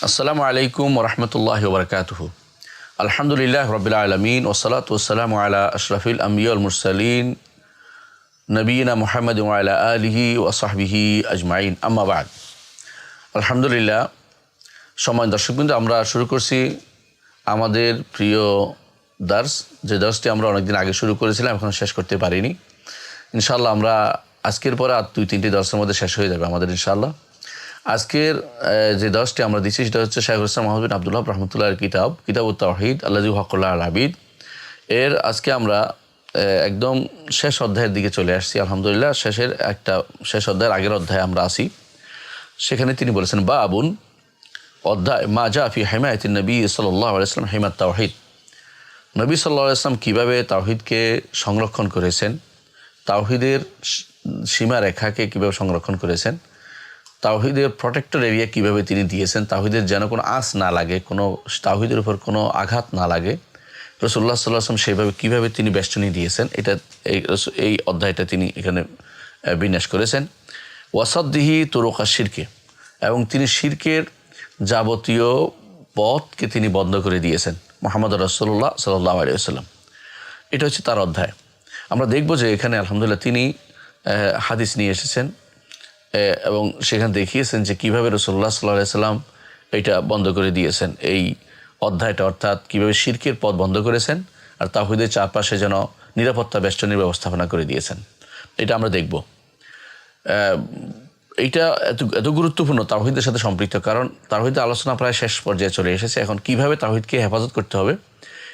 আসসালামু আলাইকুম ওরহমতুল্লাহি ওবরকাতুহু। আলহামদুলিল্লাহ রবিল আলমিন ওসলাত ওসালামু আলা আশরাফিল আম্বিয়া ওয়াল মুরসালিন নবীনা মুহাম্মদ ওয়া আলা আলিহি ওয়া সাহবিহি আজমাইন, আম্মা বাদ। আলহামদুলিল্লাহ, সম্মানিত দর্শকবৃন্দ, আমরা শুরু করছি আমাদের প্রিয় দার্স, যে দার্সটি আমরা অনেকদিন আগে শুরু করেছিলাম, এখনও শেষ করতে পারিনি। ইনশাআল্লাহ আমরা আজকের পরে আর 2-3টি দার্সের মধ্যে শেষ হয়ে যাবে আমাদের ইনশাআল্লাহ। আজকের যে দার্সটি আমরা দিচ্ছি সেটা হচ্ছে শাইখুল ইসলাম মুহাম্মদ বিন আব্দুল্লাহ রাহমাতুল্লাহির কিতাবুত তাওহীদ আল্লাযী হাক্কুল্লাহ আল আবিদ এর আজকে আমরা একদম শেষ অধ্যায়ের দিকে চলে আসছি। আলহামদুলিল্লাহ, শেষ অধ্যায়ের আগের অধ্যায়ে আমরা আসি। সেখানে তিনি বলেছেন বাবুন, অধ্যায় মা জা ফি হিমায়াতিন নবী সাল্লাল্লাহু আলাইহি ওয়াসাল্লাম হিমাত তাওহীদ। নবী সাল্লাল্লাহু আলাইহি ওয়াসাল্লাম কীভাবে তাওহীদকে সংরক্ষণ করেছেন, তাওহীদের সীমারেখাকে কীভাবে সংরক্ষণ করেছেন, তাওহীদের প্রোটেক্টর এরিয়া কীভাবে তিনি দিয়েছেন, তাওহীদের যেন কোনো আঁচ না লাগে, কোনো তাওহীদের উপর কোনো আঘাত না লাগে, রাসূলুল্লাহ সাল্লাল্লাহু আলাইহি ওয়াসাল্লাম সেইভাবে কীভাবে তিনি বেষ্টনী দিয়েছেন, এই অধ্যায়টা তিনি এখানে বিন্যাস করেছেন। ওয়াসাদ্দিহি তুরুকা শিরকে, এবং তিনি শিরকের যাবতীয় পথকে তিনি বন্ধ করে দিয়েছেন মুহাম্মদ রাসূলুল্লাহ সাল্লাল্লাহু আলাইহি ওয়াসাল্লাম। এটা হচ্ছে তার অধ্যায়। আমরা দেখব যে এখানে আলহামদুলিল্লাহ তিনি হাদিস নিয়ে এসেছেন এবং সেখানে দেখিয়েছেন যে কীভাবে রাসূলুল্লাহ সাল্লাল্লাহু আলাইহি ওয়াসাল্লাম এটা বন্ধ করে দিয়েছেন, এই অধ্যায়টা, অর্থাৎ কীভাবে শিরকের পথ বন্ধ করেছেন আর তাওহীদের চারপাশে যেন নিরাপত্তা বেষ্টনীর ব্যবস্থাপনা করে দিয়েছেন। এটা আমরা দেখব। এইটা এত গুরুত্বপূর্ণ তাওহীদের সাথে সম্পৃক্ত, কারণ তাওহীদের আলোচনা প্রায় শেষ পর্যায়ে চলে এসেছে। এখন কীভাবে তাওহীদকে হেফাজত করতে হবে,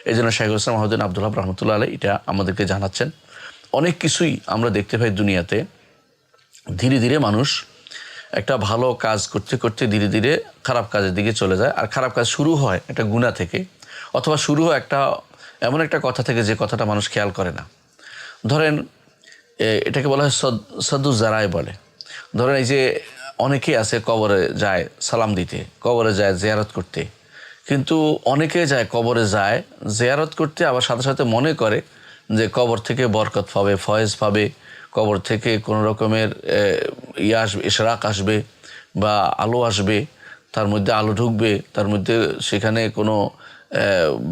এই জন্য শাইখুল ইসলাম মুহাম্মদ বিন আব্দুল্লাহ রাহমাতুল্লাহ আলাইহি এটা আমাদেরকে জানাচ্ছেন। অনেক কিছুই আমরা দেখতে পাই দুনিয়াতে, ধীরে ধীরে মানুষ একটা ভালো কাজ করতে করতে ধীরে ধীরে খারাপ কাজের দিকে চলে যায়। আর খারাপ কাজ শুরু হয় একটা গুনাহ থেকে, অথবা শুরু হয় এমন একটা কথা থেকে যে কথাটা মানুষ খেয়াল করে না। ধরেন এটাকে বলা হয় সদ্দু জারায় বলে। ধরেন এই যে অনেকে আছে কবরে যায় সালাম দিতে, কবরে যায় জিয়ারত করতে, কিন্তু অনেকে যায় কবরে যায় জিয়ারত করতে, আবার সাথে সাথে মনে করে যে কবর থেকে বরকত পাবে, ফয়েজ পাবে, কবর থেকে কোনো রকমের আসবে, ইশরাক আসবে বা আলো আসবে, তার মধ্যে আলো ঢুকবে, তার মধ্যে সেখানে কোনো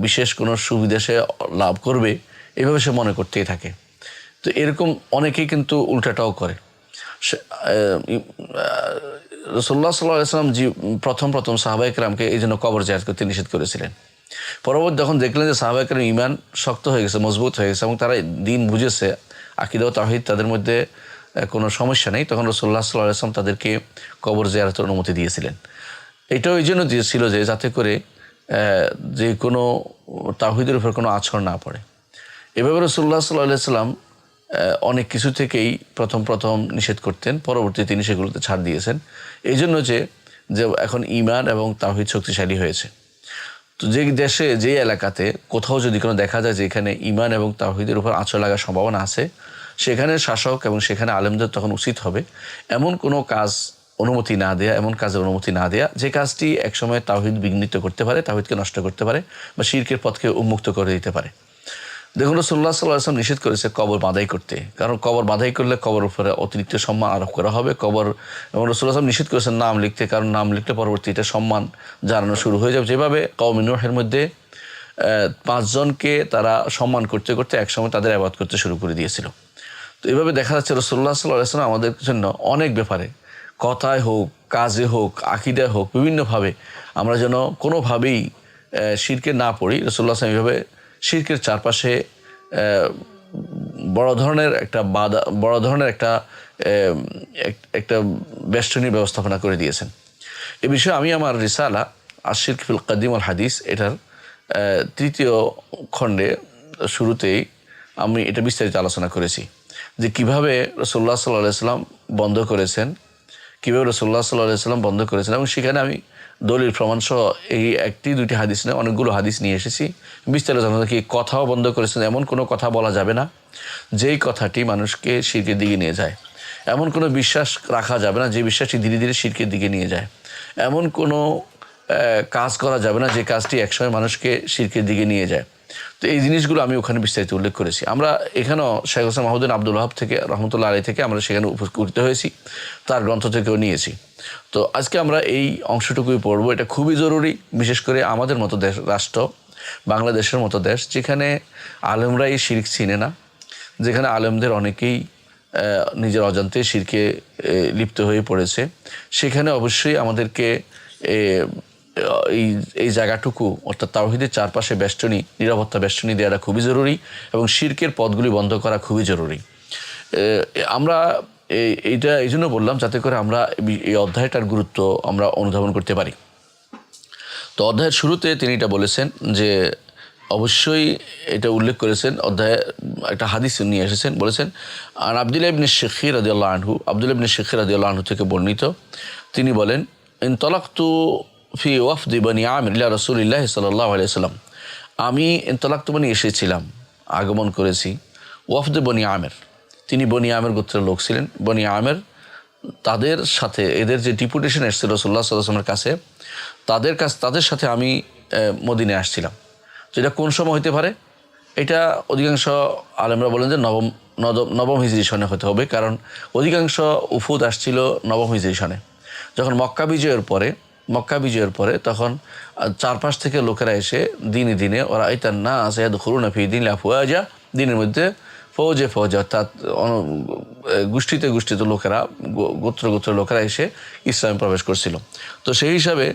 বিশেষ কোনো সুবিধা সে লাভ করবে, এইভাবে সে মনে করতেই থাকে। তো এরকম অনেকেই কিন্তু উল্টাটাও করে। রাসূলুল্লাহ সাল্লাল্লাহু আলাইহি ওয়াসাল্লাম প্রথম সাহাবায়ে কেরামকে এই জন্য কবর জিয়ারত করতে নিষেধ করেছিলেন। পরবর্তী যখন দেখলেন যে সাহাবায়ে কেরাম ঈমান শক্ত হয়ে গেছে, মজবুত হয়ে গেছে এবং তারা দ্বীন বুঝেছে, আকীদা ও তাওহীদ তাদের মধ্যে কোনো সমস্যা নেই, তখন রাসূলুল্লাহ সাল্লাল্লাহু আলাইহি ওয়াসাল্লাম তাদেরকে কবর জিয়ারতের অনুমতি দিয়েছিলেন। এটাও এই জন্য দিয়েছিল যে যাতে করে যে কোনো তাওহীদের উপর কোনো আছর না পড়ে। এভাবে রাসূলুল্লাহ সাল্লাল্লাহু আলাইহি ওয়াসাল্লাম অনেক কিছু থেকেই প্রথম নিষেধ করতেন, পরবর্তীতে তিনি সেগুলোতে ছাড় দিয়েছেন। এই জন্য যে এখন ঈমান এবং তাওহীদ শক্তিশালী হয়েছে। তো যে দেশে, যে এলাকাতে কোথাও যদি কোনো দেখা যায় যে এখানে ঈমান এবং তাওহীদের উপর আঁচড় লাগার সম্ভাবনা আছে, সেখানে শাসক এবং সেখানে আলেমদের তখন উচিত হবে এমন কোনো কাজ অনুমতি না দেয়া, এমন কাজের অনুমতি না দেয়া যে কাজটি একসময় তাওহীদ বিঘ্নিত করতে পারে, তাওহীদকে নষ্ট করতে পারে বা শিরকের পথকে উন্মুক্ত করে দিতে পারে। দেখুন, রাসূলুল্লাহ সাল্লাল্লাহু আলাইহি ওয়াসাল্লাম নিষেধ করেছে কবর বাঁধাই করতে, কারণ কবর বাঁধাই করলে কবর উপরে অতিরিক্ত সম্মান আরোপ করা হবে। এবং রাসূলুল্লাহ সাল্লাল্লাহু আলাইহি ওয়াসাল্লাম নিষেধ করেছেন নাম লিখতে, কারণ নাম লিখলে পরবর্তীতে সম্মান জানানো শুরু হয়ে যাবে। যেভাবে কওমে নূহের মধ্যে 5 জনকে তারা সম্মান করতে করতে একসময় তাদের ইবাদত করতে শুরু করে দিয়েছিল। তো এভাবে দেখা যাচ্ছে রাসূলুল্লাহ সাল্লাল্লাহু আলাইহি ওয়াসাল্লাম আমাদের জন্য অনেক ব্যাপারে, কথায় হোক, কাজে হোক, আকীদায় হোক, বিভিন্নভাবে আমরা যেন কোনোভাবেই শিরকে না পড়ি। রাসূলুল্লাহ সাল্লাল্লাহু আলাইহি ওয়াসাল্লাম এইভাবে শিরকের চারপাশে বড় ধরনের একটা বেষ্টনীর ব্যবস্থাপনা করে দিয়েছেন। এ বিষয়ে আমি আমার রিসালা আশ-শিরক ফিল কাদিম ওয়াল হাদিস এটার 3য় খণ্ডে শুরুতেই আমি এটা বিস্তারিত আলোচনা করেছি যে কীভাবে রাসূলুল্লাহ সাল্লাল্লাহু আলাইহি ওয়াসাল্লাম বন্ধ করেছেন, বন্ধ করেছেন এবং সেখানে আমি দলিল প্রমাণসহ এই 1-2টি হাদিস নয়, অনেকগুলো হাদিস নিয়ে এসেছি। বিস্তারিত জানাতে কি কথাও বন্ধ করেছেন, এমন কোনো কথা বলা যাবে না যেই কথাটি মানুষকে শিরকের দিকে নিয়ে যায়। এমন কোনো বিশ্বাস রাখা যাবে না যে বিশ্বাসটি ধীরে ধীরে শিরকের দিকে নিয়ে যায়। এমন কোনো কাজ করা যাবে না যে কাজটি একসময় মানুষকে শিরকের দিকে নিয়ে যায়। তো এই জিনিসগুলো আমি ওখানে বিস্তারিত উল্লেখ করেছি। আমরা এখানেও শেখ হোসেন মাহমুদ্দিন আব্দুল ওয়াহাব থেকে রহমতুল্লাহ আলী থেকে আমরা সেখানে উপকৃত হয়েছি, তার গ্রন্থ থেকেও নিয়েছি। তো আজকে আমরা এই অংশটুকুই পড়বো। এটা খুবই জরুরি, বিশেষ করে আমাদের মতো দেশ, রাষ্ট্র বাংলাদেশের মতো দেশ, যেখানে আলেমরাই শিরক চিনে না, যেখানে আলেমদের অনেকেই নিজের অজান্তে শিরকে লিপ্ত হয়ে পড়েছে। সেখানে অবশ্যই আমাদেরকে এই জায়গাটুকু অর্থাৎ তাওহীদের চারপাশে বেষ্টনী, নিরাপত্তা বেষ্টনী দেওয়াটা খুবই জরুরি এবং শিরকের পথগুলি বন্ধ করা খুবই জরুরি। আমরা এইটা এই জন্য বললাম যাতে করে আমরা এই অধ্যায়টার গুরুত্ব আমরা অনুধাবন করতে পারি। তো অধ্যায়ের শুরুতে তিনি এটা বলেছেন যে অবশ্যই এটা উল্লেখ করেছেন, অধ্যায়ে একটা হাদিস নিয়ে এসেছেন, বলেছেন আর আব্দুল্লাহ ইবনে শিখীর রাদিয়াল্লাহু আনহু, আব্দুল্লাহ ইবনে শিখীর রাদিয়াল্লাহু আনহু থেকে বর্ণিত, তিনি বলেন ইনতালাকতু ফি ওয়াফদি বনি আমির ইলা রাসূলিল্লাহ সাল্লাল্লাহু আলাইহি ওয়াসাল্লাম, আমি ইনতালাকতু মানে এসেছিলাম, আগমন করেছি, ওয়াফদে বনি আমির, তিনি বনি আমির গোত্রের লোক ছিলেন। বনি আমির তাদের সাথে, এদের যে ডিপুটেশন এসেছিল রাসূলুল্লাহ সাল্লাল্লাহু আলাইহি ওয়াসাল্লামের কাছে, তাদের সাথে আমি মদিনায় আসছিলাম। তো এটা কোন সময় হতে পারে? এটা অধিকাংশ আলেমরা বলেন যে নবম হিজরি সনে হতে হবে, কারণ অধিকাংশ উফুদ আসছিল নবম হিজরি সনে। যখন মক্কা বিজয়ের পরে তখন চারপাশ থেকে লোকেরা এসে দিনে দিনে ওরা আইতান না সৈয়দ খুরুনা ফি দিন আফওয়াজা, দিনের মধ্যে ফৌজে অর্থাৎ গোষ্ঠীতে লোকেরা, গোত্র লোকেরা এসে ইসলামে প্রবেশ করছিল। তো সেই হিসাবে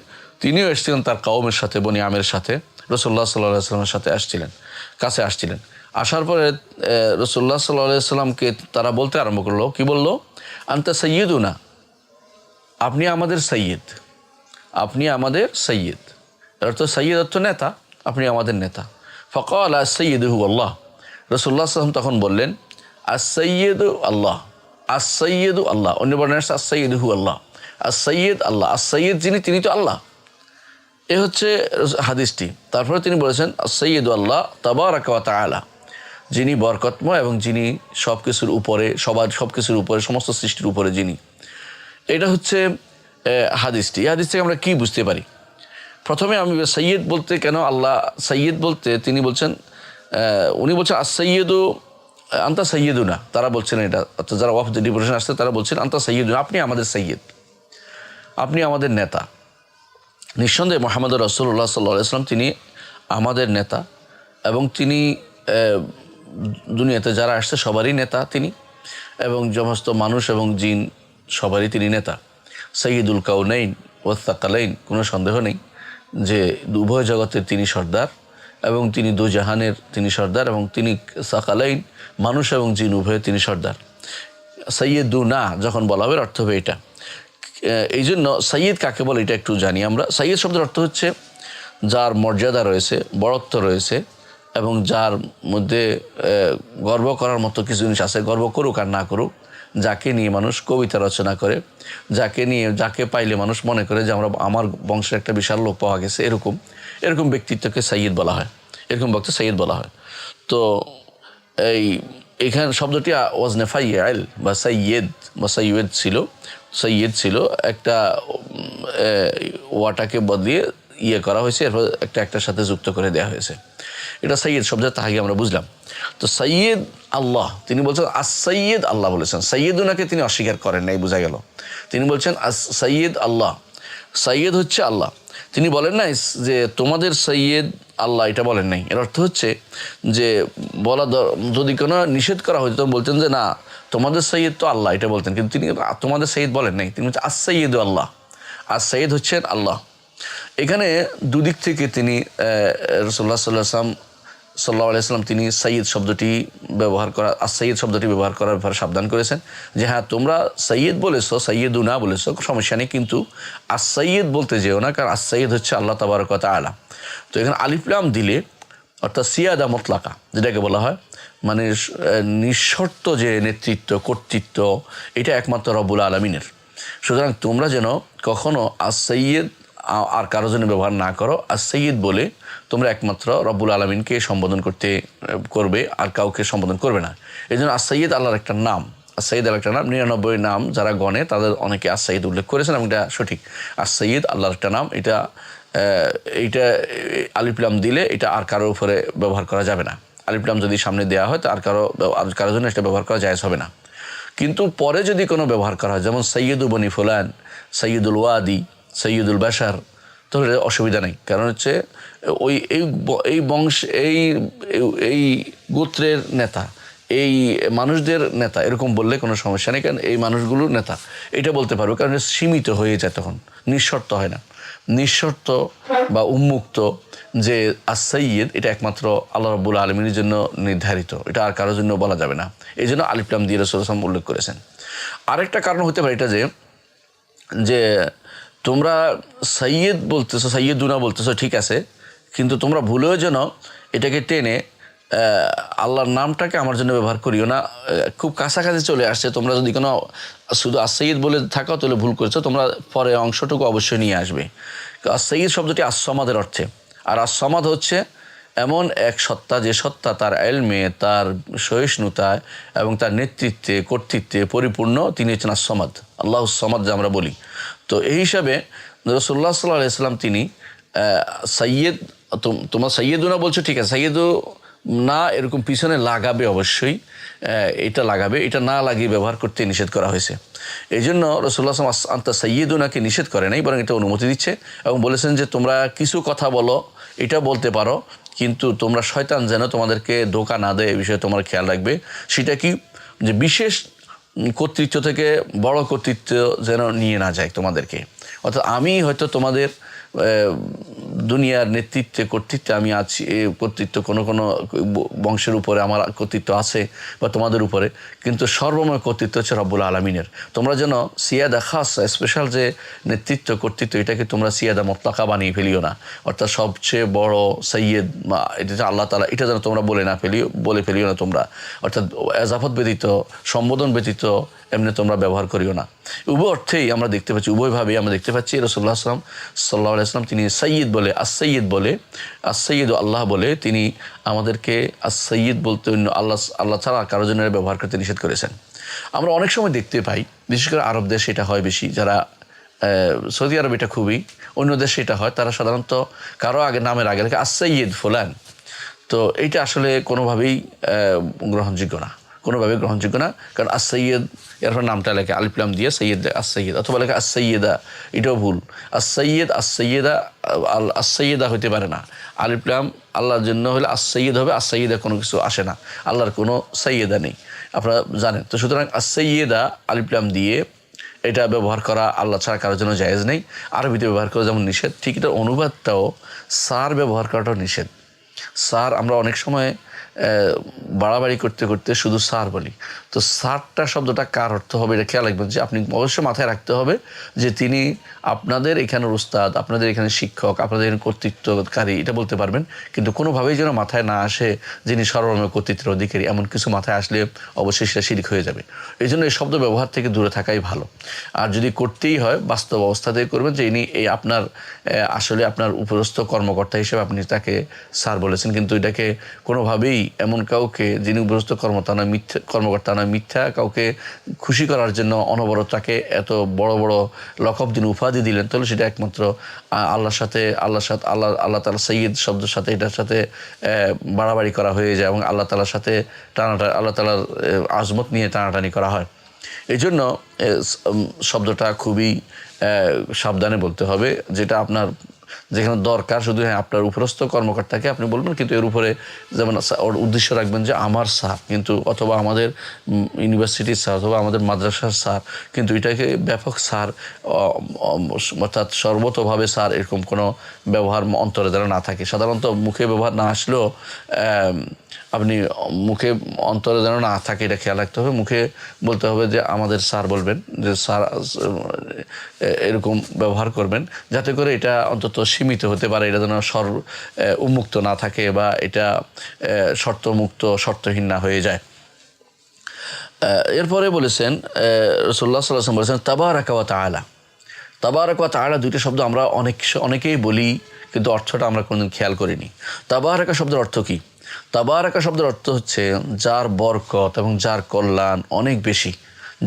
তিনিও এসেছিলেন তার কওমের সাথে, বনি আমের সাথে, রাসূলুল্লাহ সাল্লাল্লাহু আলাইহি ওয়াসাল্লামের সাথে কাছে আসছিলেন। আসার পরে রাসূলুল্লাহ সাল্লাল্লাহু আলাইহি ওয়াসাল্লামকে তারা বলতে আরম্ভ করলো, কি বললো? আনতা সাইয়্যিদুনা, আপনি আমাদের সৈয়দ, আপনি আমাদের সৈয়দ। অর্থ সৈয়দ অর্থ নেতা, আপনি আমাদের নেতা। ফাকাল আস-সাইয়্যিদু আল্লাহ, রাসূলুল্লাহ সাল্লাল্লাহু আলাইহি ওয়াসাল্লাম তখন বললেন আস-সাইয়্যিদু আল্লাহ, আস-সাইয়্যিদু আল্লাহ। অন্য বর্ণনায় আছে আস-সাইয়্যিদু আল্লাহ, আস-সাইয়্যিদ আল্লাহ, আস-সাইয়্যিদ যিনি, তিনি তো আল্লাহ। এ হচ্ছে হাদিসটি। তারপরে তিনি বলেছেন আস-সাইয়্যিদু আল্লাহ তাবারাকা ওয়া তাআলা, যিনি বরকতময় এবং যিনি সব কিছুর উপরে, সব কিছুর উপরে, সমস্ত সৃষ্টির উপরে যিনি। এটা হচ্ছে হাদিসটি। এই হাদিস থেকে আমরা কী বুঝতে পারি? প্রথমে আমি সৈয়দ বলতে কেন আল্লাহ সৈয়দ বলতে তিনি বলছেন, উনি বলছেন আস-সাইয়্যিদু আনতা সাইয়্যিদুনা, তারা বলছেন এটা, অর্থাৎ যারা ওয়াফদ ডিপুটেশন আসছে তারা বলছেন আনতা সাইয়্যিদুনা, আপনি আমাদের সৈয়দ, আপনি আমাদের নেতা। নিঃসন্দেহে মুহাম্মদ রাসূলুল্লাহ সাল্লাল্লাহু আলাইহি ওয়াসাল্লাম তিনি আমাদের নেতা এবং তিনি দুনিয়াতে যারা আসছে সবারই নেতা তিনি, এবং সমস্ত মানুষ এবং জিন সবারই তিনি নেতা। সাইয়্যিদুল কাউনাইন ওয়াস সাকালাইন, কোনো সন্দেহ নেই যে উভয় জগতের তিনি সর্দার এবং তিনি দুজাহানের তিনি সর্দার, এবং তিনি সাকালাইন, মানুষ এবং জিন উভয়ে তিনি সর্দার। সাইয়্যিদুনা যখন বলা হবে অর্থ হবে এটা। এই জন্য সাইয়্যিদ কাকে বলে এটা একটু জানি আমরা। সাইয়্যিদ শব্দের অর্থ হচ্ছে যার মর্যাদা রয়েছে, বড়ত্ব রয়েছে এবং যার মধ্যে গর্ব করার মতো কিছু জিনিস আছে, গর্ব করুক আর না করুক, যাকে নিয়ে মানুষ কবিতা রচনা করে, যাকে পাইলে মানুষ মনে করে যে আমার বংশের একটা বিশাল লোক পাওয়া গেছে, এরকম ব্যক্তিত্বকে সাইয়্যিদ বলা হয়, এরকম বক্তা সাইয়্যিদ বলা হয়। তো এইখানে শব্দটি ওয়াজনে ফাইয়াল বা সাইয়্যিদ ছিল একটা ওয়াটাকে বদলিয়ে করা হয়েছে, এরপর একটার সাথে যুক্ত করে দেওয়া হয়েছে। এটা সাইয়্যিদ শব্দের তাহাকে আমরা বুঝলাম। তো সাইয়্যিদ আল্লাহ, তিনি বলছেন আস-সাইয়্যিদ আল্লাহ বলেছেন, সাইয়্যিদুনাকে তিনি অস্বীকার করেন নাই, বোঝা গেল। তিনি বলছেন আস-সাইয়্যিদ আল্লাহ, সাইয়্যিদ হচ্ছে আল্লাহ। তিনি বলেন নাই যে তোমাদের সৈয়দ আল্লাহ, এটা বলেন নাই। এর অর্থ হচ্ছে যে যদি কোনো নিষেধ করা হতো তখন বলতেন যে না তোমাদের সৈয়দ তো আল্লাহ, এটা বলতেন, কিন্তু তিনি তোমাদের সৈয়দ বলেন নাই। তিনি হচ্ছে আস-সাইয়্যিদু আল্লাহ, আস-সাইয়্যিদ হচ্ছেন আল্লাহ। এখানে দুদিক থেকে তিনি রাসূলুল্লাহ সাল্লাল্লাহু আলাইহি ওয়াসাল্লাম তিনি সাইয়্যিদ শব্দটি ব্যবহার করার ব্যাপারে সাবধান করেছেন যে হ্যাঁ তোমরা সাইয়্যিদ বলেছো, সাইয়্যিদুনা বলেছো, সমস্যা নেই, কিন্তু আস-সাইয়্যিদ বলতে যেও না, কারণ আস-সাইয়্যিদ হচ্ছে আল্লাহ তাবারাকা ওয়া তাআলা। তো এখানে আলিফ লাম দিলে অর্থাৎ সিয়াদা মুতলাকা যেটাকে বলা হয়, মানে নিঃশর্ত যে নেতৃত্ব, কর্তৃত্ব, এটা একমাত্র রব্বুল আলামিনের। সুতরাং তোমরা যেন কখনো আস-সাইয়্যিদ আর কারো জন্য ব্যবহার না করো, আস-সাইয়্যিদ বলে তোমরা একমাত্র রব্বুল আলামিনকে সম্বোধন করবে, আর কাউকে সম্বোধন করবে না। এই জন্য আস-সাইয়্যিদ আল্লাহর একটা নাম, আস-সাইয়্যিদ আল্লাহর একটা নাম। 99 নাম যারা গণে তাদের অনেকে আস-সাইয়্যিদ উল্লেখ করেছেন এবং এটা সঠিক। আস-সাইয়্যিদ আল্লাহর একটা নাম, এটা এইটা আলিফ লাম দিলে এটা আর কারোর উপরে ব্যবহার করা যাবে না। আলিফ লাম যদি সামনে দেওয়া হয় তো আর কারোর জন্য এটা ব্যবহার করা জায়েজ হবে না। কিন্তু পরে যদি কোনো ব্যবহার করা হয়, যেমন সৈয়দু বনি ফুলান, সৈয়দুল ওয়াদি, সৈয়দুল বাশার, তাহলে অসুবিধা নেই। কারণ হচ্ছে ওই এই বংশ এই গোত্রের নেতা, এই মানুষদের নেতা এরকম বললে কোনো সমস্যা নেই, কারণ এই মানুষগুলোর নেতা এটা বলতে পারবে, কারণ সীমিত হয়ে যায়, তখন নিঃশর্ত হয় না। নিঃশর্ত বা উন্মুক্ত যে as-সাইয়্যিদ এটা একমাত্র আল্লাহ রাব্বুল আলামিনের জন্য নির্ধারিত, এটা আর কারোর জন্য বলা যাবে না। এই জন্য আলিফ লাম দিয়ে রাসূল সাল্লাল্লাহু আলাইহি ওয়াসাল্লাম উল্লেখ করেছেন। আরেকটা কারণ হতে পারে এটা যে তোমরা সাইয়্যিদ বলতেছো, সাইয়্যিদুনা বলতেছো, ঠিক আছে, কিন্তু তোমরা ভুলেও যেন এটাকে টেনে আল্লাহর নামটাকে আমার জন্য ব্যবহার করিও না। খুব কাছাকাছি চলে আসছে, তোমরা যদি কোনো শুধু as-সাইয়্যিদ বলে থাকো তাহলে ভুল করেছো, তোমরা পরে অংশটুকু অবশ্যই নিয়ে আসবে। as-সাইয়্যিদ শব্দটি as-সামাদের অর্থে, আর as-সামাদ হচ্ছে এমন এক সত্তা যে সত্তা তার ইলমে, তার সহিষ্ণুতায় এবং তার নেতৃত্বে, কর্তৃত্বে পরিপূর্ণ, তিনি হচ্ছেন as-সামাদ, আল্লাহুস সামাদ যে আমরা বলি। তো এই হিসাবে রাসূলুল্লাহ সাল্লাল্লাহু আলাইহি ওয়াসাল্লাম তিনি সাইয়্যিদ, তোমরা সাইয়্যিদুনা বলছো, ঠিক আছে, সাইয়্যিদু না এরকম পিছনে লাগাবে, অবশ্যই এটা লাগাবে, এটা না লাগিয়ে ব্যবহার করতে নিষেধ করা হয়েছে। এই জন্য রাসূলুল্লাহ সাল্লাল্লাহু আলাইহি ওয়াসাল্লাম আনতা সাইয়্যিদুনাকে নিষেধ করে নাই, বরং এটা অনুমতি দিচ্ছে এবং বলেছেন যে তোমরা কিছু কথা বলো, এটা বলতে পারো, কিন্তু তোমরা শয়তান যেন তোমাদেরকে ধোঁকা না দেয়, এই বিষয়ে তোমার খেয়াল রাখবে। সেটা কি, যে বিশেষ কর্তৃত্ব থেকে বড় কর্তৃত্ব যেন নিয়ে না যায় তোমাদেরকে। অর্থাৎ আমি হয়তো তোমাদের দুনিয়ার নেতৃত্বে, কর্তৃত্বে আমি আছি, কর্তৃত্ব কোনো বংশের উপরে আমার কর্তৃত্ব আছে বা তোমাদের উপরে, কিন্তু সর্বময় কর্তৃত্ব হচ্ছে রব্বুল আলামিনের। তোমরা যেন সিয়াদা খাস, স্পেশাল যে নেতৃত্ব, কর্তৃত্ব, এটাকে তোমরা সিয়াদা মুতলাকা বানিয়ে ফেলিও না। অর্থাৎ সবচেয়ে বড় সৈয়দ এটা আল্লাহ তাআলা, এটা যেন তোমরা বলে ফেলিও না তোমরা। অর্থাৎ এজাফত ব্যতীত, সম্বোধন ব্যতীত এমনি তোমরা ব্যবহার করিও না। উভয় অর্থেই আমরা দেখতে পাচ্ছি, উভয়ভাবেই আমরা দেখতে পাচ্ছি রাসূলুল্লাহ সাল্লাল্লাহু আলাইহি ওয়াসাল্লাম তিনি সাইয়্যিদ বলে, as-সাইয়্যিদ আল্লাহ বলে তিনি আমাদেরকে as-সাইয়্যিদ বলতে অন্য আল্লাহ ছাড়া কারোর জন্য ব্যবহার করতে নিষেধ করেছেন। আমরা অনেক সময় দেখতে পাই, বিশেষ করে আরব দেশে এটা হয় বেশি, যারা সৌদি আরব এটা খুবই, অন্য দেশে এটা হয়, তারা সাধারণত কারো আগে নামের আগে লেখে as-সাইয়্যিদ ফুলান। তো এইটা আসলে কোনোভাবেই গ্রহণযোগ্য না, কোনোভাবে গ্রহণযোগ্য না। কারণ as-সাইয়্যিদ এরপর নামটা লেখে আলিফ লাম দিয়ে সৈয়দ as-সাইয়্যিদ, অথবা লেখে as-সাইয়্যিদা, এটাও ভুল। as-সাইয়্যিদ, as-সাইয়্যিদা, as-সাইয়্যিদা হইতে পারে না। আলিফ লাম আল্লাহর জন্য হলে as-সাইয়্যিদ হবে, as-সাইয়্যিদা কোনো কিছু আসে না, আল্লাহর কোনো সাইয়্যিদা নেই, আপনারা জানেন। তো সুতরাং as-সাইয়্যিদা আলিফ লাম দিয়ে এটা ব্যবহার করা আল্লাহ ছাড়া কারোর জন্য জায়েজ নেই। আরবিতে ব্যবহার করা যেমন নিষেধ, ঠিক এটার অনুবাদটাও সার ব্যবহার করাটাও নিষেধ। সার আমরা অনেক সময় বাড়াবাড়ি করতে করতে শুধু সার বলি। তো সারটা শব্দটা কার অর্থ হবে এটা খেয়াল রাখবেন, যে আপনি অবশ্যই মাথায় রাখতে হবে যে তিনি আপনাদের এখানের উস্তাদ, আপনাদের এখানে শিক্ষক, আপনাদের এখানে কর্তৃত্বকারী, এটা বলতে পারবেন। কিন্তু কোনোভাবেই যেন মাথায় না আসে যিনি সর্বময় কর্তৃত্বের অধিকারী, এমন কিছু মাথায় আসলে অবশ্যই সেটা শিরক হয়ে যাবে। এই জন্য এই শব্দ ব্যবহার থেকে দূরে থাকাই ভালো। আর যদি করতেই হয় বাস্তব অবস্থাতেই করবেন, যে ইনি এই আপনার আসলে আপনার উপরস্থ কর্মকর্তা হিসেবে আপনি তাকে স্যার বলেছেন, কিন্তু এটাকে কোনোভাবেই এমন কাউকে যিনি উপরস্থ কর্মকর্তা নয়, মিথ্যা কাউকে খুশি করার জন্য অনবরত তাকে এত বড় বড় লকব যিনি উপাধি দিলেন, তাহলে সেটা একমাত্র আল্লাহ তাআলা সৈয়দ শব্দের সাথে এটার সাথে বাড়াবাড়ি করা হয়ে যায় এবং আল্লাহ তাআলার সাথে আল্লাহ তাআলার আজমত নিয়ে টানাটানি করা হয়। এই জন্য শব্দটা খুবই সাবধানে বলতে হবে, যেটা আপনার যেখানে দরকার শুধু হ্যাঁ আপনার উপরস্থ কর্মকর্তাকে আপনি বলবেন, কিন্তু এর উপরে যেমন ওর উদ্দেশ্য রাখবেন যে আমার স্যার, কিন্তু অথবা আমাদের ইউনিভার্সিটির স্যার, অথবা আমাদের মাদ্রাসার স্যার, কিন্তু এটাকে ব্যাপক স্যার অর্থাৎ সর্বতোভাবে স্যার এরকম কোনো ব্যবহার অন্তরে যেন না থাকে। সাধারণত মুখে ব্যবহার না আসলেও আপনি মুখে অন্তরে যেন না থাকে এটা খেয়াল রাখতে হবে। মুখে বলতে হবে যে আমাদের স্যার বলবেন, যে স্যার এরকম ব্যবহার করবেন, যাতে করে এটা অন্তত সীমিত হতে পারে, এটা যেন উন্মুক্ত না থাকে বা এটা শর্তমুক্ত, শর্তহীন না হয়ে যায়। এরপরে বলেছেন রাসূলুল্লাহ সাল্লাল্লাহু আলাইহি ওয়াসাল্লাম বলেছেন তাবারাকা ওয়া তাআলা। তাবারাকা ওয়া তাআলা দুইটা শব্দ আমরা অনেকেই বলি, কিন্তু অর্থটা আমরা কোনোদিন খেয়াল করিনি। তাবারাকা শব্দের অর্থ কী? তাবারাকা শব্দের অর্থ হচ্ছে যার বরকত এবং যার কল্যাণ অনেক বেশি,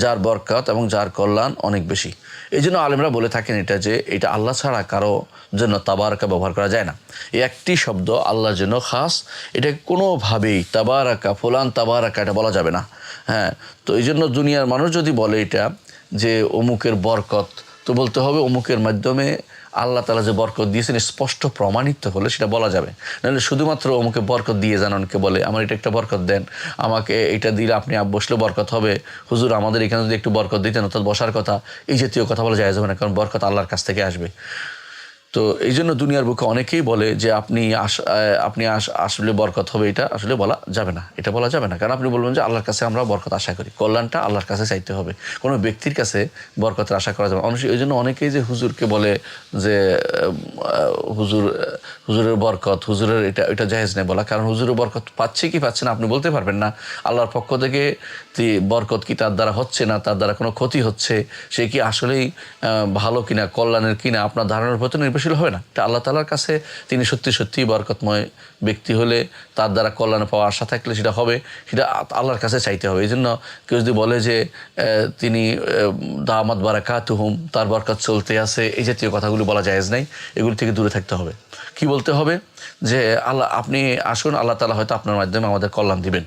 যার বরকত এবং যার কল্যাণ অনেক বেশি। এই জন্য আলেমরা বলে থাকেন এটা যে এটা আল্লাহ ছাড়া কারো জন্য তাবারাকা ব্যবহার করা যায় না। এই একটি শব্দ আল্লাহর জন্য খাস, এটা কোনোভাবেই তাবারাকা ফুলান তাবারাকা এটা বলা যাবে না। হ্যাঁ, তো এই জন্য দুনিয়ার মানুষ যদি বলে এটা যে অমুকের বরকত, তো বলতে হবে অমুকের মাধ্যমে আল্লাহ তাআলা যে বরকত দিয়েছেন স্পষ্ট প্রমাণিত হলে সেটা বলা যাবে। নাহলে শুধুমাত্র অমুকে বরকত দিয়ে যান, অনেকে বলে আমার এটা একটা বরকত দেন, আমাকে এটা দিলে আপনি বসলে বরকত হবে, হুজুর আমাদের এখানে যদি একটু বরকত দিতেন অর্থাৎ বসার কথা, এই জাতীয় কথা বলা যায় যাবে না, কারণ বরকত আল্লাহর কাছ থেকে আসবে। তো এই জন্য দুনিয়ার বুকে অনেকেই বলে যে আপনি আসলে বরকত হবে, এটা আসলে বলা যাবে না, এটা বলা যাবে না। কারণ আপনি বলবেন যে আল্লাহর কাছে আমরা বরকত আশা করি, কল্যাণটা আল্লাহর কাছে চাইতে হবে, কোনো ব্যক্তির কাছে বরকতের আশা করা যাবে না। এই জন্য অনেকেই যে হুজুরকে বলে যে হুজুরের বরকত, হুজুরের এটা জায়েজ নেই বলা, কারণ হুজুরের বরকত পাচ্ছে কি পাচ্ছে না আপনি বলতে পারবেন না। আল্লাহর পক্ষ থেকে বরকত কি তার দ্বারা হচ্ছে না, তার দ্বারা কোনো ক্ষতি হচ্ছে, সে কি আসলেই ভালো কিনা, কল্যাণের কিনা, আপনার ধারণার প্রতি নির্ভরশীল হবে না। এটা আল্লাহ তাআলার কাছে তিনি সত্যি সত্যি বরকতময় ব্যক্তি হলে, তার দ্বারা কল্যাণ পাওয়ার আশা থাকলে সেটা হবে, সেটা আল্লাহর কাছে চাইতে হবে। এই জন্য কেউ যদি বলে যে তিনি দামাত বারাকাতুহুম, তার বরকত চলতে আছে, এই জাতীয় কথাগুলো বলা জায়েজ নাই, এগুলি থেকে দূরে থাকতে হবে। কি বলতে হবে যে আল্লাহ আপনি আসুন, আল্লাহ তাআলা হয়তো আপনার মাধ্যমে আমাদের কল্যাণ দিবেন।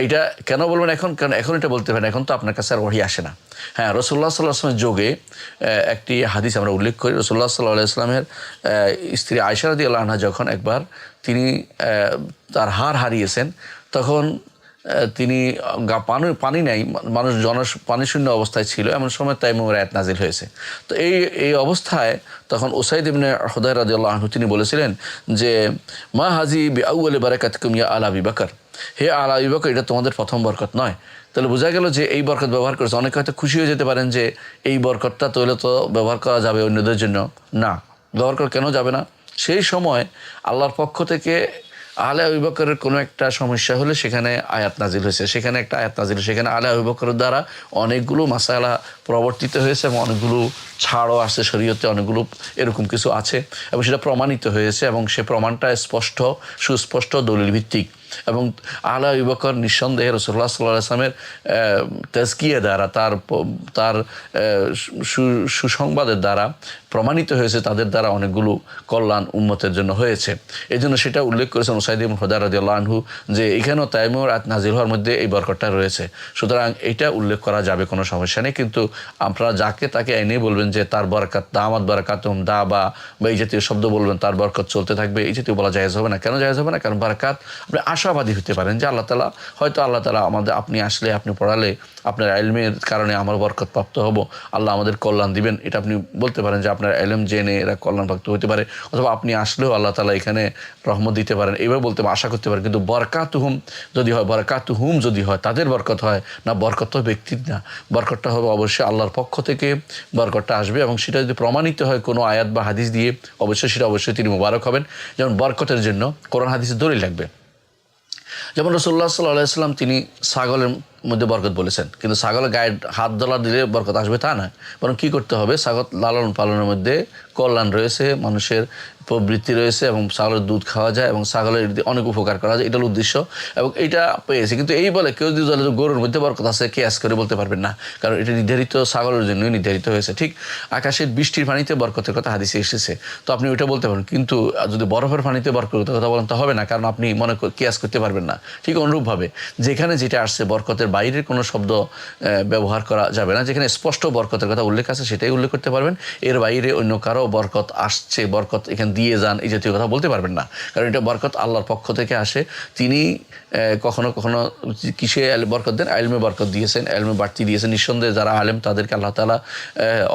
এইটা কেন বলবেন এখন, কারণ এখন এটা বলতে পারেন, এখন তো আপনার কাছে আর ওহী আসে না। হ্যাঁ, রাসূলুল্লাহ সাল্লাল্লাহু আলাইহি ওয়াসাল্লামের যোগে একটি হাদিস আমরা উল্লেখ করি, রাসূলুল্লাহ সাল্লাল্লাহু আলাইহি ওয়াসাল্লামের স্ত্রী আয়েশা রাদিয়াল্লাহু আনহা যখন একবার তিনি তার হার হারিয়েছেন, তখন তিনি পানি নেই, মানুষ পানি শূন্য অবস্থায় ছিল, এমন সময় তায়াম্মুমের আয়াত নাজিল হয়েছে। তো এই অবস্থায় তখন উসাইদ ইবনে হুদায়র রাদিয়াল্লাহু আনহু তিনি বলেছিলেন যে মা হাজি বিআউয়ালি বারাকাতিকুম ইয়া আলা আবি বকর, হে আলা আবি বকর, এটা তোমাদের প্রথম বরকত নয়। তাহলে বোঝা গেল যে এই বরকত ব্যবহার করেছে। অনেকে হয়তো খুশি হয়ে যেতে পারেন যে এই বরকতটা তাহলে তো ব্যবহার করা যাবে অন্যদের জন্য, না, ব্যবহার করা কেন যাবে না? সেই সময় আল্লাহর পক্ষ থেকে আলে আবু বকরের কোনো একটা সমস্যা হলে সেখানে আয়াত নাজিল হয়েছে, সেখানে একটা আয়াত নাজিল, সেখানে আলে আবু বকরের দ্বারা অনেকগুলো মাসালা প্রবর্তিত হয়েছে এবং অনেকগুলো ছাড়ও আসছে শরীয়তে, অনেকগুলো এরকম কিছু আছে এবং সেটা প্রমাণিত হয়েছে এবং সে প্রমাণটা স্পষ্ট, সুস্পষ্ট, দলিল ভিত্তিক। এবং আলে আবু বকর নিঃসন্দেহে রাসূলুল্লাহ সাল্লাল্লাহু আলাইহি ওয়াসাল্লামের তাজকিয়া দ্বারা, তার সুসংবাদের দ্বারা প্রমাণিত হয়েছে, তাদের দ্বারা অনেকগুলো কল্যাণ উম্মতের জন্য হয়েছে। এই জন্য সেটা উল্লেখ করেছেন উসাইদ ইবনে হুদায়র রাদিয়াল্লাহু আনহু যে এখানেও তায়াম্মুমের আয়াত নাজিল হওয়ার মধ্যে এই বরকতটা রয়েছে, সুতরাং এটা উল্লেখ করা যাবে, কোনো সমস্যা নেই। কিন্তু আপনারা যাকে তাকে এনে বলবেন যে তার বরকত, দামাত বারাকাতুহুম, বা এই জাতীয় শব্দ বলবেন, তার বরকত চলতে থাকবে, এই জাতীয় বলা জায়েজ হবে না। কেন জায়েজ হবে না? কারণ বরকত আপনি আশাবাদী হতে পারেন যে আল্লাহ তাআলা হয়তো আপনি আসলে, আপনি পড়ালে আপনার ইলমের কারণে আমার বরকত প্রাপ্ত হব, আল্লাহ আমাদের কল্যাণ দিবেন, এটা আপনি বলতে পারেন যে আপনার ইলম জেনে এরা কল্যাণ প্রাপ্ত হতে পারে, অথবা আপনি আসলেও আল্লাহ তাআলা এখানে রহমত দিতে পারেন, এইভাবে বলতে আশা করতে পারেন। কিন্তু বরকাতুহুম যদি হয় তাদের বরকত হয় না, বরকত তো ব্যক্তির না, বরকতটা হবে অবশ্যই আল্লাহর পক্ষ থেকে বরকতটা আসবে। এবং সেটা যদি প্রমাণিত হয় কোনো আয়াত বা হাদিস দিয়ে, অবশ্যই তিনি মুবারক হবেন। যেমন বরকতের জন্য কোরআন হাদিসে দলিল লাগবে। যেমন রাসূলুল্লাহ সাল্লাল্লাহু আলাইহি ওয়াসাল্লাম তিনি ছাগলের মধ্যে বরকত বলেছেন, কিন্তু ছাগলের গায়ে হাত দলা দিলে বরকত আসবে তা নয়, বরং কী করতে হবে, ছাগল লালন পালনের মধ্যে কল্যাণ রয়েছে, মানুষের প্রবৃত্তি রয়েছে এবং ছাগলের দুধ খাওয়া যায় এবং ছাগলের অনেক উপকার করা যায়, এটা হল উদ্দেশ্য এবং এটা পেয়েছে। কিন্তু এই বলে কেউ যদি গরুর মধ্যে বরকত আছে কেয়াস করে বলতে পারবেন না, কারণ এটা নির্ধারিত ছাগলের জন্যই নির্ধারিত হয়েছে। ঠিক আকাশের বৃষ্টির পানিতে বরকতের কথা হাদিসে এসেছে, তো আপনি ওইটা বলতে পারেন, কিন্তু যদি বরফের পানিতে বরকতের কথা বলেন তা হবে না, কারণ আপনি কেয়াস করতে পারবেন না। ঠিক অনুরূপভাবে যেখানে যেটা আসছে বরকতের বাইরের কোনো শব্দ ব্যবহার করা যাবে না, যেখানে স্পষ্ট বরকতের কথা উল্লেখ আছে সেটাই উল্লেখ করতে পারবেন, এর বাইরে অন্য কারো বরকত আসছে, বরকত এখানে দিয়ে যান, এই জাতীয় কথা বলতে পারবেন না, কারণ এটা বরকত আল্লাহর পক্ষ থেকে আসে। তিনি কখনো কখনো কিসে বরকত দেন, ইলমে বরকত দিয়েছেন, ইলমে বাড়তি দিয়েছেন। নিঃসন্দেহে যারা আলেম তাদেরকে আল্লাহ তাআলা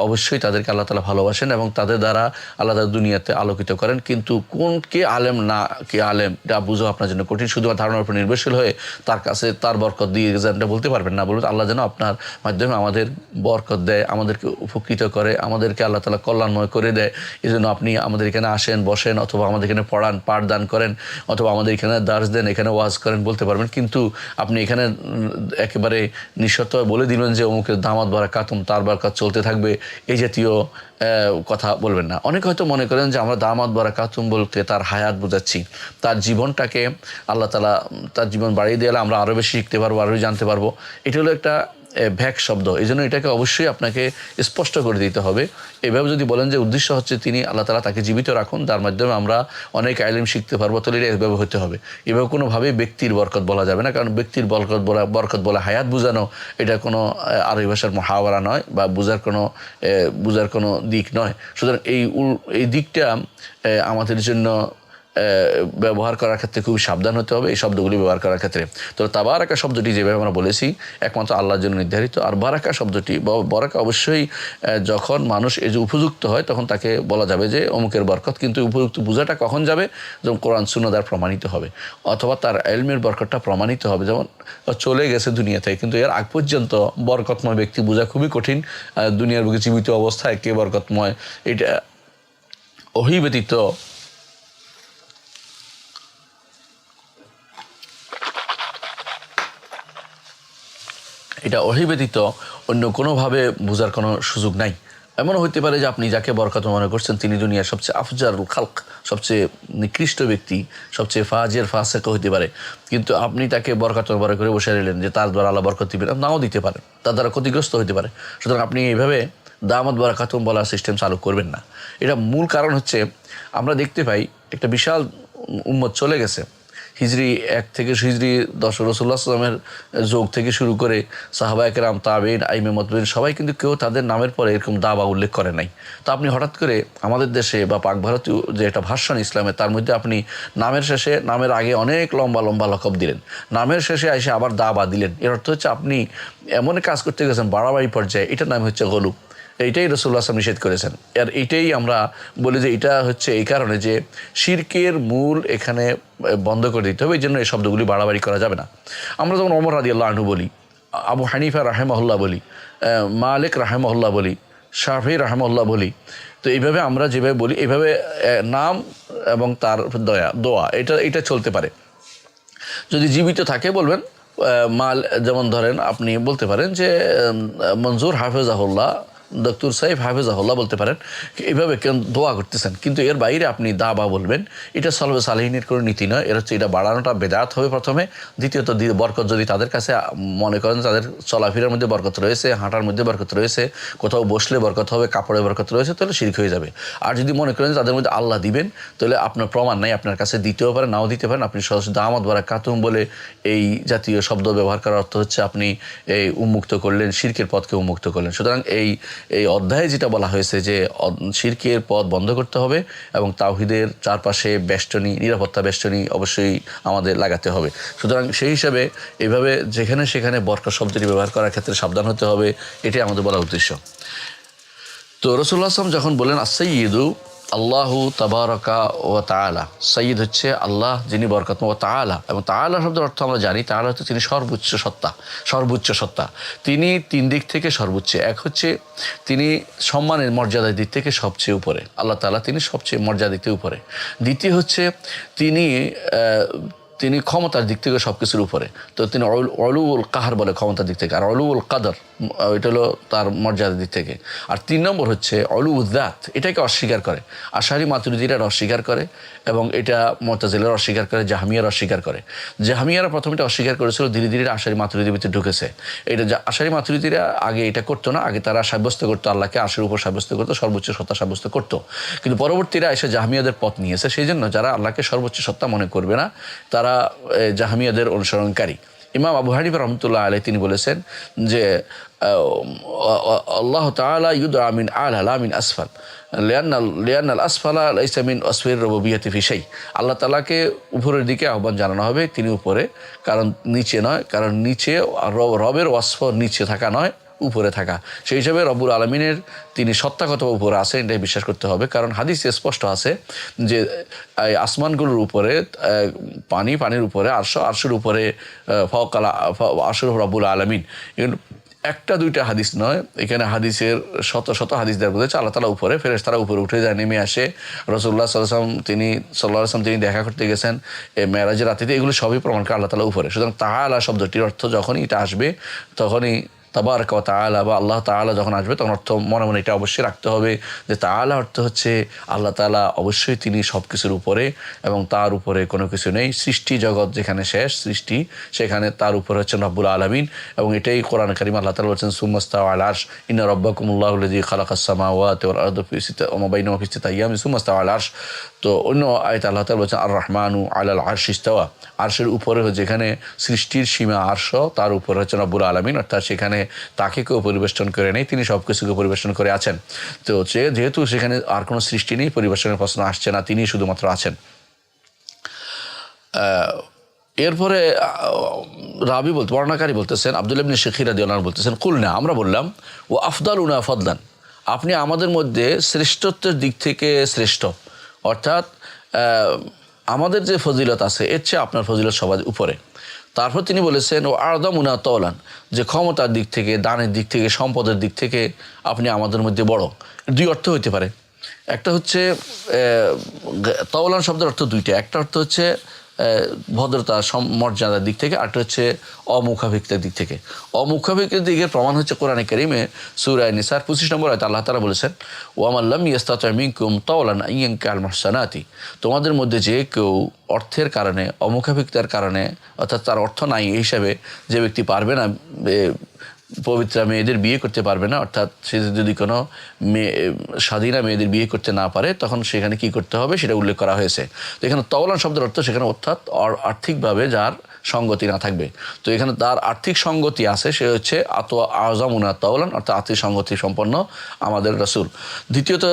অবশ্যই তাদেরকে আল্লাহ তাআলা ভালোবাসেন এবং তাদের দ্বারা আল্লাহ তাআলা দুনিয়াতে আলোকিত করেন। কিন্তু কে আলেম না কে আলেম এটা বুঝো আপনার জন্য কঠিন। শুধুমাত্র ধারণার উপর নির্ভরশীল হয়ে তার কাছে তার বরকত দিয়ে যান এটা বলতে পারবেন না। বলুন আল্লাহ যেন আপনার মাধ্যমে আমাদের বরকত দেয়, আমাদেরকে উপকৃত করে, আমাদেরকে আল্লাহ তাআলা কল্যাণময় করে দেয়। এই জন্য আপনি আমাদের এখানে আসেন, বসেন, অথবা আমাদের এখানে পড়ান, পাঠদান করেন, অথবা আমাদের এখানে দার্স দেন, এখানে ওয়াজ করেন, বলতে পারবেন। কিন্তু আপনি এখানে একেবারে নিঃশর্ত বলে দিবেন যে অমুকের দামাত বারাকাতুম, তার বরকত চলতে থাকবে, এই জাতীয় কথা বলবেন না। অনেকে হয়তো মনে করেন যে আমরা দামাত বারাকাতুম বলতে তার হায়াত বোঝাচ্ছি, তার জীবনটাকে আল্লাহ তাআলা তার জীবন বাড়িয়ে দিলে আমরা আরও বেশি শিখতে পারবো, আরও জানতে পারবো। এটা হলো একটা ভ্যাক শব্দ, এই জন্য এটাকে অবশ্যই আপনাকে স্পষ্ট করে দিতে হবে। এভাবে যদি বলেন যে উদ্দেশ্য হচ্ছে তিনি আল্লাহ তাআলা তাকে জীবিত রাখুন, তার মাধ্যমে আমরা অনেক ইলম শিখতে পারবো, তাহলে এটা এভাবে হতে হবে। এভাবে কোনোভাবেই ব্যক্তির বরকত বলা যাবে না, কারণ ব্যক্তির বরকত বলা হায়াত বোঝানো, এটা কোনো আরবি ভাষার মুহাওয়ারা নয় বা বুঝার কোনো দিক নয়। সুতরাং এই দিকটা আমাদের জন্য ব্যবহার করার ক্ষেত্রে খুবই সাবধান হতে হবে এই শব্দগুলি ব্যবহার করার ক্ষেত্রে। তো তাবারাকা শব্দটি যেভাবে আমরা বলেছি একমাত্র আল্লাহর জন্য নির্ধারিত, আর বারাকা শব্দটি, বারাকা অবশ্যই যখন মানুষ এই যে উপযুক্ত হয় তখন তাকে বলা যাবে যে অমুকের বরকত, কিন্তু উপযুক্ত বোঝাটা কখন যাবে, যেমন কোরআন সুন্নাহ দ্বারা প্রমাণিত হবে, অথবা তার ইলমের বরকতটা প্রমাণিত হবে। যেমন চলে গেছে দুনিয়া থেকে, কিন্তু এর আগ পর্যন্ত বরকতময় ব্যক্তি বোঝা খুবই কঠিন। দুনিয়ার বুকে জীবিত অবস্থায় কে বরকতময়, এটা ওহী ব্যতীত অন্য কোনোভাবে বোঝার কোনো সুযোগ নাই। এমনও হইতে পারে যে আপনি যাকে বরকত মনে করছেন তিনি দুনিয়ার সবচেয়ে আফজারুল খালক, সবচেয়ে নিকৃষ্ট ব্যক্তি, সবচেয়ে ফাসেক হইতে পারে, কিন্তু আপনি তাকে বরকত মনে করে বসে রইলেন যে তার দ্বারা আল্লাহ বরকত দিবেন, নাও দিতে পারেন, তার দ্বারা ক্ষতিগ্রস্ত হইতে পারে। সুতরাং আপনি এইভাবে দামাত বারাকাতুম বলার সিস্টেম চালু করবেন না। এটা মূল কারণ হচ্ছে আমরা দেখতে পাই একটা বিশাল উম্মত চলে গেছে হিজরি 1 থেকে হিজরি 10 রাসূলুল্লাহ সাল্লাল্লাহু আলাইহি ওয়াসাল্লামের যুগ থেকে শুরু করে সাহাবায়ে কেরাম, তাবেঈন, আইম্মে মুতাবিঈন সবাই কিন্তু কেউ তাদের নামের পরে এরকম দাবা উল্লেখ করে নাই। তো আপনি হঠাৎ করে আমাদের দেশে বা পাক ভারতীয় যে একটা ভাষণ ইসলামের, তার মধ্যে আপনি নামের শেষে, নামের আগে অনেক লম্বা লম্বা লকব দিলেন, নামের শেষে এসে আবার দাবা দিলেন। এর অর্থ হচ্ছে আপনি এমন কাজ করতে গেছেন বাড়াবাড়ি পর্যায়ে, এটার নাম হচ্ছে গলু। এইটাই রাসূলুল্লাহ সাল্লাল্লাহু আলাইহি ওয়াসাল্লাম নিষেধ করেছেন। আর এইটাই আমরা বলি যে এটা হচ্ছে এই কারণে যে শিরকের মূল এখানে বন্ধ করে দিতে হবে, এই জন্য এই শব্দগুলি বাড়াবাড়ি করা যাবে না। আমরা যেমন ওমর রাদিয়াল্লাহু আনহু বলি, আবু হানিফা রাহিমাহুল্লাহ বলি, মালিক রাহিমাহুল্লাহ বলি, শাফিঈ রাহিমাহুল্লাহ বলি, তো এইভাবে আমরা যেভাবে বলি এইভাবে নাম এবং তার দোয়া এটা চলতে পারে। যদি জীবিত থাকে বলবেন যেমন ধরেন আপনি বলতে পারেন যে মনজুর হাফেজাহুল্লাহ, ডক্টর সাইফ হাফেজাহুল্লাহ বলতে পারেন, এইভাবে কেন দোয়া করতেছেন, কিন্তু এর বাইরে আপনি দাবা বলবেন, এটা সলবে সালেহিনের কোনো নীতি নয়। এর হচ্ছে এটা বাড়ানোটা বেদাত হবে প্রথমে। দ্বিতীয়ত বরকত যদি তাদের কাছে মনে করেন তাদের চলাফেরার মধ্যে বরকত রয়েছে, হাঁটার মধ্যে বরকত রয়েছে, কোথাও বসলে বরকত হবে, কাপড়ে বরকত রয়েছে, তাহলে শিরক হয়ে যাবে। আর যদি মনে করেন তাদের মধ্যে আল্লাহ দিবেন, তাহলে আপনার প্রমাণ নাই, আপনার কাছে দিতেও পারেন নাও দিতে পারেন, আপনি সরাসরি দামাত বারাকাতুম বলে এই জাতীয় শব্দ ব্যবহার করার অর্থ হচ্ছে আপনি এই উন্মুক্ত করলেন, শিরকের পথকে উন্মুক্ত করলেন। সুতরাং এই অধ্যায়ে যেটা বলা হয়েছে যে শিরকের পথ বন্ধ করতে হবে এবং তাওহীদের চারপাশে বেষ্টনী, নিরাপত্তা বেষ্টনী অবশ্যই আমাদের লাগাতে হবে। সুতরাং সেই হিসাবে এইভাবে যেখানে সেখানে বরকত শব্দটি ব্যবহার করার ক্ষেত্রে সাবধান হতে হবে, এটাই আমাদের বলার উদ্দেশ্য। তো রাসূলুল্লাহ সাল্লাল্লাহু আলাইহি ওয়াসাল্লাম যখন বলেন as-sayyidu আল্লাহু তাবারাকা ওয়া তাআলা, সৈয়দ হচ্ছে আল্লাহ যিনি বরকতময়, ওয়া তাআলা, এবং তাআলা শব্দের অর্থ আমরা জানি, তাআলা হচ্ছে তিনি সর্বোচ্চ সত্তা। তিনি 3 দিক থেকে সর্বোচ্চ। এক হচ্ছে তিনি সম্মানের মর্যাদার দিক থেকে সবচেয়ে উপরে, আল্লাহ তাআলা তিনি সবচেয়ে মর্যাদার দিক থেকে উপরে। দ্বিতীয় হচ্ছে তিনি ক্ষমতার দিক থেকে সব কিছুর উপরে, তো তিনি অলুউল কাহার বলে ক্ষমতার দিক থেকে, আর অলুউল কাদর এটা হলো তার মর্যাদার দিক থেকে। আর 3 নম্বর হচ্ছে অলুউদ্দাত, এটাকে অস্বীকার করে আশারি মাতুরিদিরা অস্বীকার করে, এবং এটা মুতাজিলারা অস্বীকার করে, জাহমিয়ারা অস্বীকার করে। জাহমিয়ারা প্রথমে এটা অস্বীকার করেছিল, ধীরে ধীরে আশারি মাতুরিদির ভিতরে ঢুকেছে। এটা আশারি মাতুরিদিরা আগে এটা করতো না, আগে তারা সাব্যস্ত করতো আল্লাহকে আশার উপর সাব্যস্ত করতো, সর্বোচ্চ সত্তা সাব্যস্ত করতো, কিন্তু পরবর্তীরা এসে জাহমিয়াদের পথ নিয়েছে। সেই জন্য যারা আল্লাহকে সর্বোচ্চ সত্তা মনে করবে না তারা জাহমিয়াদের অনুসরণকারী। ইমাম আবু হানিফা রাহমাতুল্লাহ আলাইহি তিনি বলেছেন যে আল্লাহ তাআলা ইউদআ মিন আ'লা লা মিন আসফাল, লিআন্না আল আসফালা লাইসা মিন ওয়াসফির রুবুবিয়্যাতি ফি শাই। আল্লাহ তাআলাকে উপরের দিকে আহ্বান জানানো হবে, তিনি উপরে, কারণ নিচে নয়, কারণ নিচে রবের ওয়াসফ নিচে থাকা নয়, উপরে থাকা। সেই হিসাবে রব্বুল আলমিনের তিনি সত্তাগত উপরে আছেন, এটাই বিশ্বাস করতে হবে, কারণ হাদিসে স্পষ্ট আছে যে আসমানগুলোর উপরে পানির উপরে আরশের উপরে ফওকালা আরশের রব্বুল আলমিন। একটা দুইটা হাদিস নয়, এখানে হাদিসের শত শত হাদিস দেওয়া বলেছে আল্লাহ তাআলা উপরে, ফেরেশতারা উপরে উঠে যায়, নেমে আসে। রাসূলুল্লাহ সাল্লাল্লাহু আলাইহি ওয়াসাল্লাম তিনি দেখা করতে গেছেন মেরাজের রাতে, এগুলো সবই প্রমাণ করে আল্লাহ তাআলা উপরে। সুতরাং তাআলা শব্দটির অর্থ যখনই এটা আসবে তখনই তাবারাকা ওয়া তাআলা বা আল্লাহ তাআলা যখন আসবে তখন অর্থ মনে মনে এটা অবশ্যই রাখতে হবে যে তাআলা অর্থ হচ্ছে আল্লাহ তাআলা অবশ্যই তিনি সব কিছুর উপরে এবং তার উপরে কোনো কিছু নেই। সৃষ্টি জগৎ যেখানে শেষ সৃষ্টি সেখানে তার উপরে হচ্ছেন রব্বুল আলামিন। এবং এটাই কোরআন কারীম আল্লাহ তাআলা বলছেন সুম্মাস্তাওয়া আলাল আরশ ইন্না রাব্বাকুমুল্লাহুল্লাযী খালাকাস সামাওয়াতি ওয়াল আরদা ফি সিত্তাতি ওয়া মা বাইনাহুমা ফি সিত্তাতি আইয়ামিন সুম্মাস্তাওয়া আলাল আরশ। তো অন্য আয়াতে আল্লাহ তাআলা বলছেন আর রহমানু আলাল আরশি ইস্তাওয়া, আরশের উপরে যেখানে সৃষ্টির সীমা আরশ তার উপরে হচ্ছেন রব্বুল আলামিন, অর্থাৎ সেখানে তাকে কেউ পরিবেষ্টন করে নেই, তিনি সব কিছুকে পরিবেষ্টন করে আছেন। তো যেহেতু সেখানে আর কোনো সৃষ্টি নেই, পরিবেষ্টনের প্রশ্ন আসছে না, তিনি শুধুমাত্র আছেন। এরপরে রাবি বর্ণনাকারী বলতেছেন আব্দুল্লাহ ইবনে শিখীর রাদিয়াল্লাহু আনহু বলতেছেন কুলনা, আমরা বললাম ও আফদালুনা ফাদলান, আপনি আমাদের মধ্যে শ্রেষ্ঠত্বের দিক থেকে শ্রেষ্ঠ, অর্থাৎ আমাদের যে ফজিলত আছে এর চেয়ে আপনার ফজিলত সবার উপরে। তারপর তিনি বলেছেন ও আরদামুনা তওলান, যে ক্ষমতার দিক থেকে, দানের দিক থেকে, সম্পদের দিক থেকে আপনি আমাদের মধ্যে বড়। দুই অর্থ হইতে পারে, একটা হচ্ছে তওলান শব্দের অর্থ দুইটা, একটা অর্থ হচ্ছে ভদ্রতা মর্যাদার দিক থেকে, আরেকটা হচ্ছে অমুখাভিক্তার দিক থেকে। অমুখাভিক্তার দিকে প্রমাণ হচ্ছে কোরআনে কারিমে সূরা নিসার 25 নম্বর আয়াতে আল্লাহ তাআলা বলেছেন ওয়া মান লাম ইস্তাতি' মিনকুম তাওলান আন ইয়ানকিহাল মুহসানাতি, তোমাদের মধ্যে যে কেউ অর্থের কারণে, অমুখাভিক্তার কারণে, অর্থাৎ তার অর্থ নাই এই হিসাবে যে ব্যক্তি পারবে না পবিত্রা মেয়েদের বিয়ে করতে পারবে না, অর্থাৎ সে যদি কোনো স্বাধীনা মেয়েদের বিয়ে করতে না পারে তখন সেখানে কি করতে হবে সেটা উল্লেখ করা হয়েছে। তো এখানে তওলান শব্দের অর্থ সেখানে অর্থাৎ আর্থিকভাবে যার সঙ্গতি না থাকবে, তো এখানে তার আর্থিক সঙ্গতি আছে, সে হচ্ছে আযমুনা তওলান, অর্থাৎ আর্থিক সঙ্গতি সম্পন্ন আমাদের রাসূল। দ্বিতীয়ত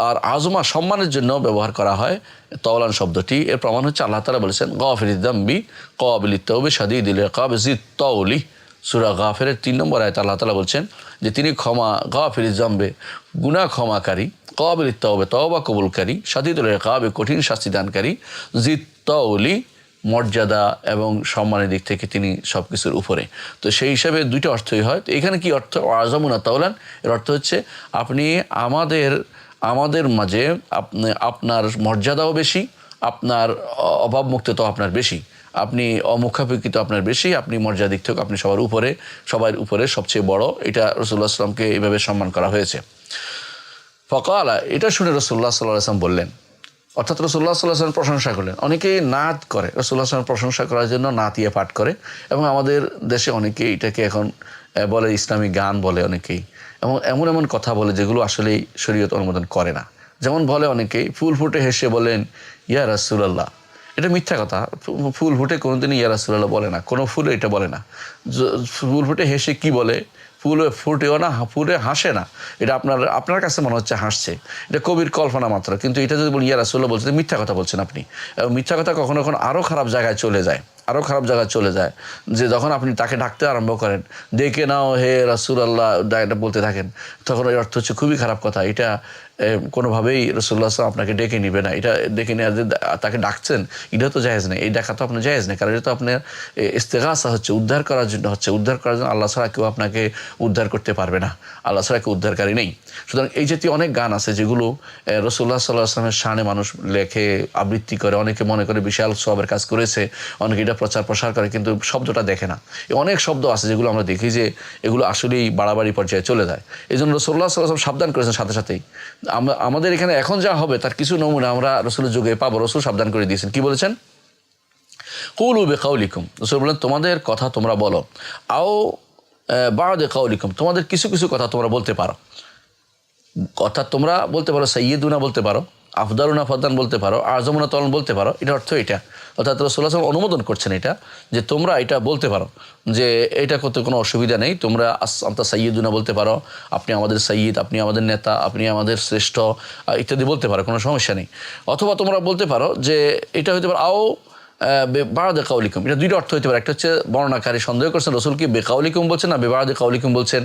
আর আযমা সম্মানের জন্য ব্যবহার করা হয় তওলান শব্দটি। এর প্রমাণ হচ্ছে আল্লাহ তাআলা বলেছেন গাফিরিদ যামবি ক্বাবিলিত তাওবি শাদীদিল ইকাব যিত তাওলি, সূরা গাফিরের 3 নম্বর আয়াতে আল্লাহ তাআলা বলছেন যে তিনি ক্ষমা, গাফিরিজ জামবে গুনাহ ক্ষমাকারী, ক্বাবিলিত তাওবা তওবা কবুলকারী, শাদীদুল ইকাব কঠিন শাস্তি দানকারী, যিত তাওলি মর্যাদা এবং সম্মানের দিক থেকে তিনি সব কিছুর উপরে। তো সেই হিসাবে দুইটা অর্থই হয়। তো এখানে কি অর্থ আযমুনা তাওলান, এর অর্থ হচ্ছে আপনি আমাদের মাঝে আপনার মর্যাদাও বেশি, আপনার অভাবমুক্ততাও আপনার বেশি, আপনি অমুখাভিক্ত আপনার বেশি, আপনি মর্যাদা দিক থেকে আপনি সবার উপরে সবচেয়ে বড়। এটা রাসূলুল্লাহ সাল্লাল্লাহু আলাইহি ওয়াসাল্লামকে এইভাবে সম্মান করা হয়েছে। ফাকালা, এটা শুনে রাসূলুল্লাহ সাল্লাল্লাহু আলাইহি ওয়াসাল্লাম বললেন, অর্থাৎ রাসূলুল্লাহ সাল্লাল্লাহু আলাইহি ওয়াসাল্লাম প্রশংসা করলেন। অনেকেই নাত করে, রাসূলুল্লাহ সাল্লাল্লাহু আলাইহি ওয়াসাল্লাম প্রশংসা করার জন্য নাতিয়ে পাঠ করে, এবং আমাদের দেশে অনেকেই এটাকে এখন বলে ইসলামী গান বলে অনেকেই, এবং এমন কথা বলে যেগুলো আসলেই শরীয়ত অনুমোদন করে না। যেমন বলে অনেকেই ফুল ফুটে হেসে বলেন ইয়া রাসূলুল্লাহ, এটা মিথ্যা কথা। ফুল ফুটে কোনোদিনই ইয়া রাসূলুল্লাহ বলে না, কোনো ফুলে এটা বলে না। ফুল ফুটে হেসে কি বলে, ফুলে ফুটেও না, ফুলে হাসে না, এটা আপনার কাছে মনে হচ্ছে হাসছে, এটা কবির কল্পনা মাত্র। কিন্তু এটা যদি বলি ইয়া রাসূলুল্লাহ বলছে, মিথ্যা কথা বলছেন আপনি। এবং মিথ্যা কথা কখনো আরও খারাপ জায়গায় চলে যায়, যে যখন আপনি তাকে ডাকতে আরম্ভ করেন, ডেকে নাও হে রাসূলুল্লাহ, এটা বলতে থাকেন, তখন এর অর্থ হচ্ছে খুবই খারাপ কথা। এটা কোনোভাবেই রাসূলুল্লাহ সাল্লাল্লাহু আলাইহি ওয়াসাল্লাম আপনাকে ডেকে নিবে না। এটা ডেকে নিয়ে তাকে ডাকছেন, এটা তো জায়েজ নেই, এই ডাকা তো আপনার জায়েজ নেই, কারণ এটা তো আপনার ইস্তেগাসা হচ্ছে, উদ্ধার করার জন্য হচ্ছে। উদ্ধার করার জন্য আল্লাহ ছাড়া কেউ আপনাকে উদ্ধার করতে পারবে না, আল্লাহ ছাড়া কেউ উদ্ধারকারী নেই। সুতরাং এই জাতীয় অনেক গান আছে যেগুলো রাসূলুল্লাহ সাল্লাল্লাহু আলাইহি ওয়াসাল্লামের শানে মানুষ লেখে, আবৃত্তি করে, অনেকে মনে করে বিশাল সওয়াবের কাজ করেছে, অনেকে এটা প্রচার করে, কিন্তু শব্দটা দেখে না। অনেক শব্দ আছে যেগুলো আমরা দেখি যে এগুলো আসলেই বাড়াবাড়ি পর্যায়ে চলে যায়। এই জন্য রাসূলুল্লাহ সাল্লাল্লাহু আলাইহি ওয়াসাল্লাম সাবধান করেছেন। সাথেই আমাদের এখানে এখন যা হবে তার কিছু নমুনা আমরা রাসূলের যুগে পাবো। রাসূল সাবধান করে দিয়েছেন, কি বলেছেন? কুলু বিকাউলিকুম, রাসূল বলেন তোমাদের কথা তোমরা বলো, আও বা'দা কাউলিকুম, তোমাদের কিছু কথা তোমরা বলতে পারো। অর্থাৎ তোমরা বলতে পারো সাইয়্যিদুনা বলতে পারো, আফদালুনা ফাদলান বলতে পারো, আযমুনা তাওলান বলতে পারো। এটা অর্থ এটা, অর্থাৎ রাসূলুল্লাহ সাল্লাল্লাহু আলাইহি ওয়াসাল্লাম অনুমোদন করছেন এটা, যে তোমরা এটা বলতে পারো, যে এটা করতে কোনো অসুবিধা নেই। তোমরা আনতা সাইয়্যিদুনা বলতে পারো, আপনি আমাদের সাইয়্যিদ, আপনি আমাদের নেতা, আপনি আমাদের শ্রেষ্ঠ ইত্যাদি বলতে পারো, কোনো সমস্যা নেই। অথবা তোমরা বলতে পারো যে এটা হতে পারে আও বা'দা কাউলিকুম, এটা দুইটা অর্থ হতে পারে। একটা হচ্ছে বর্ণনাকারী সন্দেহ করছেন রাসূল কি বেকাউলিকুম বলছেন না বা'দা কাউলিকুম বলছেন,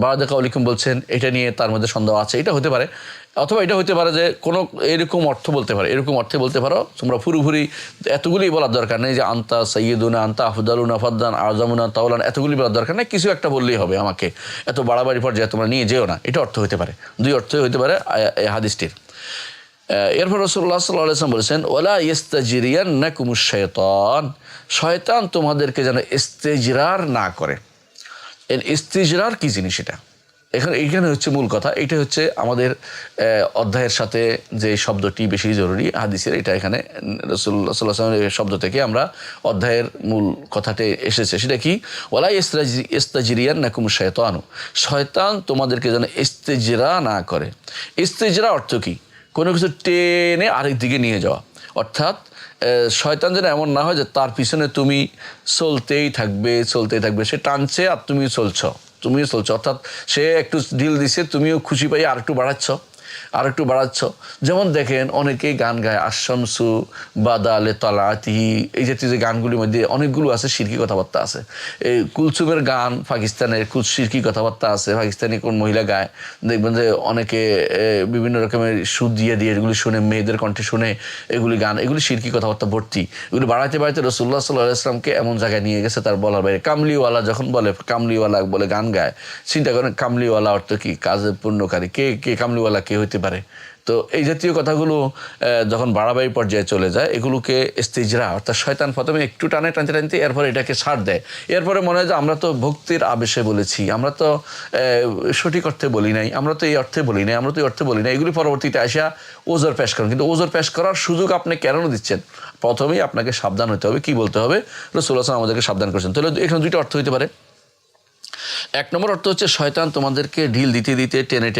বা'দা কাউলিকুম বলছেন, এটা নিয়ে তার মধ্যে সন্দেহ আছে, এটা হতে পারে। অথবা এটা হতে পারে যে কোনো এরকম অর্থ বলতে পারে, এরকম অর্থে বলতে পারো তোমরা পুরোপুরি এতগুলি বলার দরকার নেই যে আনতা সাইয়্যিদুনা, আনতা আফদালুনা ফাদলান, আযমুনা তাওলান, এতগুলি বলার দরকার নেই, কিছু একটা বললেই হবে আমাকে, এত বাড়াবাড়ি পর্যায়ে তোমরা নিয়ে যেও না। এটা অর্থ হতে পারে, দুই অর্থই হতে পারে এই হাদিসটির। এরপর রাসূলুল্লাহ সাল্লাল্লাহু আলাইহি ওয়াসাল্লাম বলেছেন ওয়ালা ইস্তাজরিয়ান্নাকুমুশ শাইতান, শয়তান তোমাদেরকে যেন ইস্তেজরার না করে। ইস্তিজরার কি জিনিস এটা, এইখানে হচ্ছে মূল কথা। এটা হচ্ছে আমাদের অধ্যায়ের সাথে যে শব্দটি বেশি জরুরি হাদিসের, এটা এখানে রাসূলুল্লাহ সাল্লাল্লাহু আলাইহি ওয়াসাল্লামের শব্দ থেকে আমরা অধ্যায়ের মূল কথাতে এসেছে। সেটা কি? ওয়ালা ইস্তাজরিয়ান্নাকুম শায়তানু, শয়তান তোমাদেরকে যেন ইস্তিজরা না করে। ইস্তিজরা অর্থ কি? কোনো কিছু টেনে আরেক দিকে নিয়ে যাওয়া, অর্থাৎ শয়তান যেন এমন না হয় যে তার পিছনে তুমি চলতেই থাকবে, সে টানছে আর তুমিও চলছো, অর্থাৎ সে একটু ঢিল দিছে, তুমিও খুশি পাই আর একটু বাড়াচ্ছ। যেমন দেখেন অনেকেই গান গায় আশামসু বাদালে তলাতিহি, এই জাতীয় যে গানগুলির মধ্যে অনেকগুলো আছে শিরকি কথাবার্তা আছে। এই কুলসুমের গান পাকিস্তানের শিরকি কথাবার্তা আছে, পাকিস্তানি কোন মহিলা গায়, দেখবেন যে অনেকে বিভিন্ন রকমের সুদ দিয়ে এগুলি শুনে, মেয়েদের কণ্ঠে শুনে এগুলি গান, এগুলি শিরকি কথাবার্তা ভর্তি। এগুলি বাড়াইতে রাসূলুল্লাহ সাল্লাল্লাহু আলাইহি ওয়াসাল্লামকে এমন জায়গায় নিয়ে গেছে তার বলার বাইরে। কামলিওয়ালা যখন কামলিওয়ালা বলে গান গায়, চিন্তা করেন কামলিওয়ালা অর্থ কি? কাজের পূর্ণকারী। কে কামলিওয়ালা কে হইতে পারে? তো এই জাতীয় কথাগুলো যখন বাড়াবাড়ি পর্যায়ে চলে যায়, এগুলোকে ইস্তিজরা, অর্থাৎ শয়তান প্রথমে একটু টানতে এরপরে এটাকে ছাড় দেয়। এরপরে মনে হয় যে আমরা তো ভক্তির আবেশে বলেছি, আমরা তো সঠিক অর্থে বলি নাই, আমরা তো এই অর্থে বলি নাই, এগুলি পরবর্তীতে আসা ওজর পেশ করেন। কিন্তু ওজর পেশ করার সুযোগ আপনি কেন দিচ্ছেন? প্রথমেই আপনাকে সাবধান হতে হবে। কি বলতে হবে? রাসূলুল্লাহ সাল্লাল্লাহু আলাইহি ওয়াসাল্লাম আমাদেরকে সাবধান করেছেন। তাহলে এখানে দুইটা অর্থ হইতে পারে। এক নম্বর অর্থ হচ্ছে শয়তান তোমাদেরকে ঢিল দিতে টেনে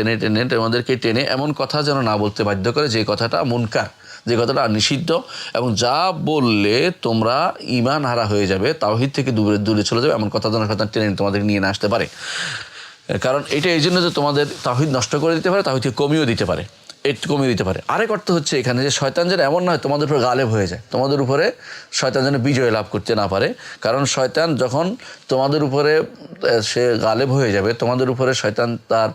তোমাদেরকে টেনে এমন কথা যেন না বলতে বাধ্য করে যে কথাটা মুনকার, যে কথাটা নিষিদ্ধ, এবং যা বললে তোমরা ঈমান হারা হয়ে যাবে, তাওহীদ থেকে দূরে চলে যাবে, এমন কথা যেন শয়তান টেনে তোমাদের নিয়ে না আসতে পারে। কারণ এটা এই জন্য যে তোমাদের তাওহীদ নষ্ট করে দিতে পারে, তাওহীদকে কমিয়ে দিতে পারে। আরেক অর্থ হচ্ছে এখানে যে শয়তান যেন এমন নয় তোমাদের উপরে গালেব হয়ে যায়, তোমাদের উপরে শয়তান যেন বিজয় লাভ করতে না পারে। কারণ শয়তান যখন তোমাদের উপরে সে গালেব হয়ে যাবে, তোমাদের উপরে শয়তান তার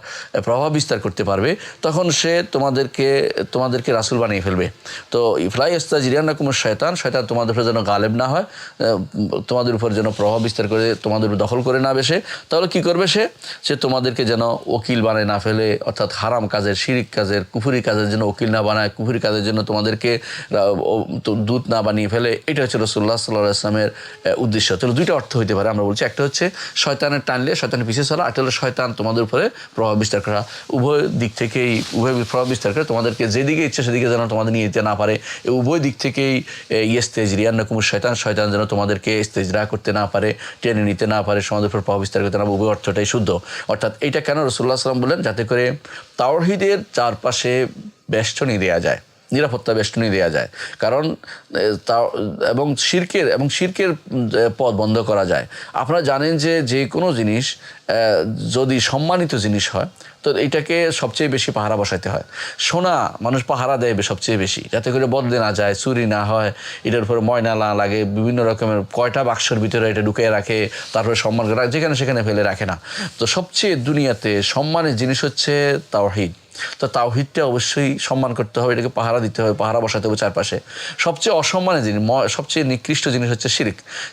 প্রভাব বিস্তার করতে পারবে, তখন সে তোমাদেরকে রাসূল বানিয়ে ফেলবে। তো ইফলা ইস্তাজরিয়ান্নাকুম শয়তান তোমাদের উপরে যেন গালেব না হয়, তোমাদের উপর যেন প্রভাব বিস্তার করে তোমাদের উপর দখল করে না বসে। তাহলে কি করবে? সে তোমাদেরকে যেন ওকিল বানায় না ফেলে, অর্থাৎ হারাম কাজের, শিরিক কাজের, কুফরি কাজের জন্য ওকিল না বানায়, কুফরি কাজের জন্য তোমাদেরকে দূত না বানিয়ে ফেলে। এটা হচ্ছে রাসূলুল্লাহ সাল্লাল্লাহু আলাইহি ওয়াসাল্লামের উদ্দেশ্য। তাহলে দুইটা অর্থ হইতে পারে আমরা বলছি। একটা হচ্ছে শয়তানের টানলে শয়তানের পিছিয়ে চলা, একটা হলো শয়তান তোমাদের উপরে প্রভাব বিস্তার করা। উভয় প্রভাব বিস্তার করে তোমাদেরকে যেদিকে ইচ্ছে সেদিকে যেন তোমাদের নিয়ে যেতে না পারে। এই উভয় দিক থেকেই ইস্তাজরিয়ান্নাকুম শয়তান যেন তোমাদেরকে ইস্তিজরা করতে না পারে, টেনে নিতে না পারে, সমাজের উপর প্রভাব বিস্তার করতে না পারে। উভয় অর্থটাই শুদ্ধ। অর্থাৎ এইটা কেন রাসূলুল্লাহ সাল্লাল্লাহু আলাইহি ওয়াসাল্লাম বললেন? যাতে করে তাওহীদের চারপাশে বেষ্টনী দেয়া যায়, নিরাপত্তা বেষ্টনী দেওয়া যায়। কারণ এবং শিরকের পথ বন্ধ করা যায়। আপনারা জানেন যে কোনো জিনিস যদি সম্মানিত জিনিস হয় তো এইটাকে সবচেয়ে বেশি পাহারা বসাইতে হয়। সোনা মানুষ পাহারা দেয় সবচেয়ে বেশি, যাতে করে বদলে না যায়, চুরি না হয়, এটার উপর ময়লা না লাগে, বিভিন্ন রকমের কয়টা বাক্সের ভিতরে এটা ঢুকিয়ে রাখে, তারপরে সম্মান করে যেখানে সেখানে ফেলে রাখে না। তো সবচেয়ে দুনিয়াতে সম্মানের জিনিস হচ্ছে তাওহীদ। তো তাওহীদটা অবশ্যই সম্মান করতে হবে, এটাকে পাহারা দিতে হবে, পাহারা বসাতে হবে চারপাশে। সবচেয়ে অসম্মানের জিনিস, সবচেয়ে নিকৃষ্ট জিনিস হচ্ছে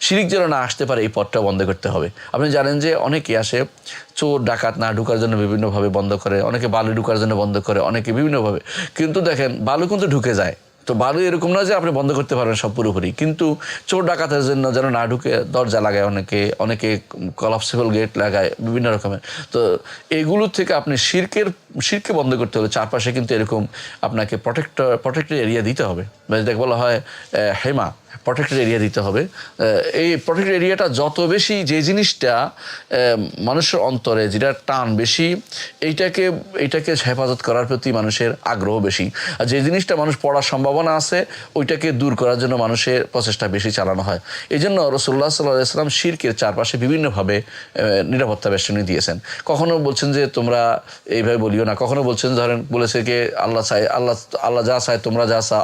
শিরিক যেন না আসতে পারে, এই পথটা বন্ধ করতে হবে। আপনি জানেন যে অনেকে আসে চোর ডাকাত না ঢুকার জন্য বিভিন্নভাবে বন্ধ করে, অনেকে বালু ঢুকার জন্য বন্ধ করে, অনেকে বিভিন্নভাবে। কিন্তু দেখেন বালু কিন্তু ঢুকে যায়। তো বালু এরকম না যে আপনি বন্ধ করতে পারবেন সব পুরোপুরি, কিন্তু চোর ডাকাতের জন্য যেন না ঢুকে দরজা লাগায়, অনেকে কলাপসিবল গেট লাগায় বিভিন্ন রকমের। তো এগুলো থেকে আপনি শিরকে বন্ধ করতে হলে চারপাশে কিন্তু এরকম আপনাকে প্রটেক্টেড এরিয়া দিতে হবে, যেটাকে বলা হয় হেমা, প্রটেক্টেড এরিয়া দিতে হবে। এই প্রটেক্টেড এরিয়াটা যত বেশি, যে জিনিসটা মানুষের অন্তরে যেটা টান বেশি, এইটাকে হেফাজত করার প্রতি মানুষের আগ্রহ বেশি। আর যে জিনিসটা মানুষ পড়ার সম্ভাবনা আছে ওইটাকে দূর করার জন্য মানুষের প্রচেষ্টা বেশি চালানো হয়। এই জন্য রাসূলুল্লাহ সাল্লাল্লাহু আলাইহি ওয়াসাল্লাম শিরকের চারপাশে বিভিন্নভাবে নিরাপত্তা বেষ্টনী দিয়েছেন। কখনো বলছেন যে তোমরা এইভাবে বলিও না, কখনো বলছেন ধরেন বলেছে কি আল্লাহ যা চায় তোমরা যা চাও,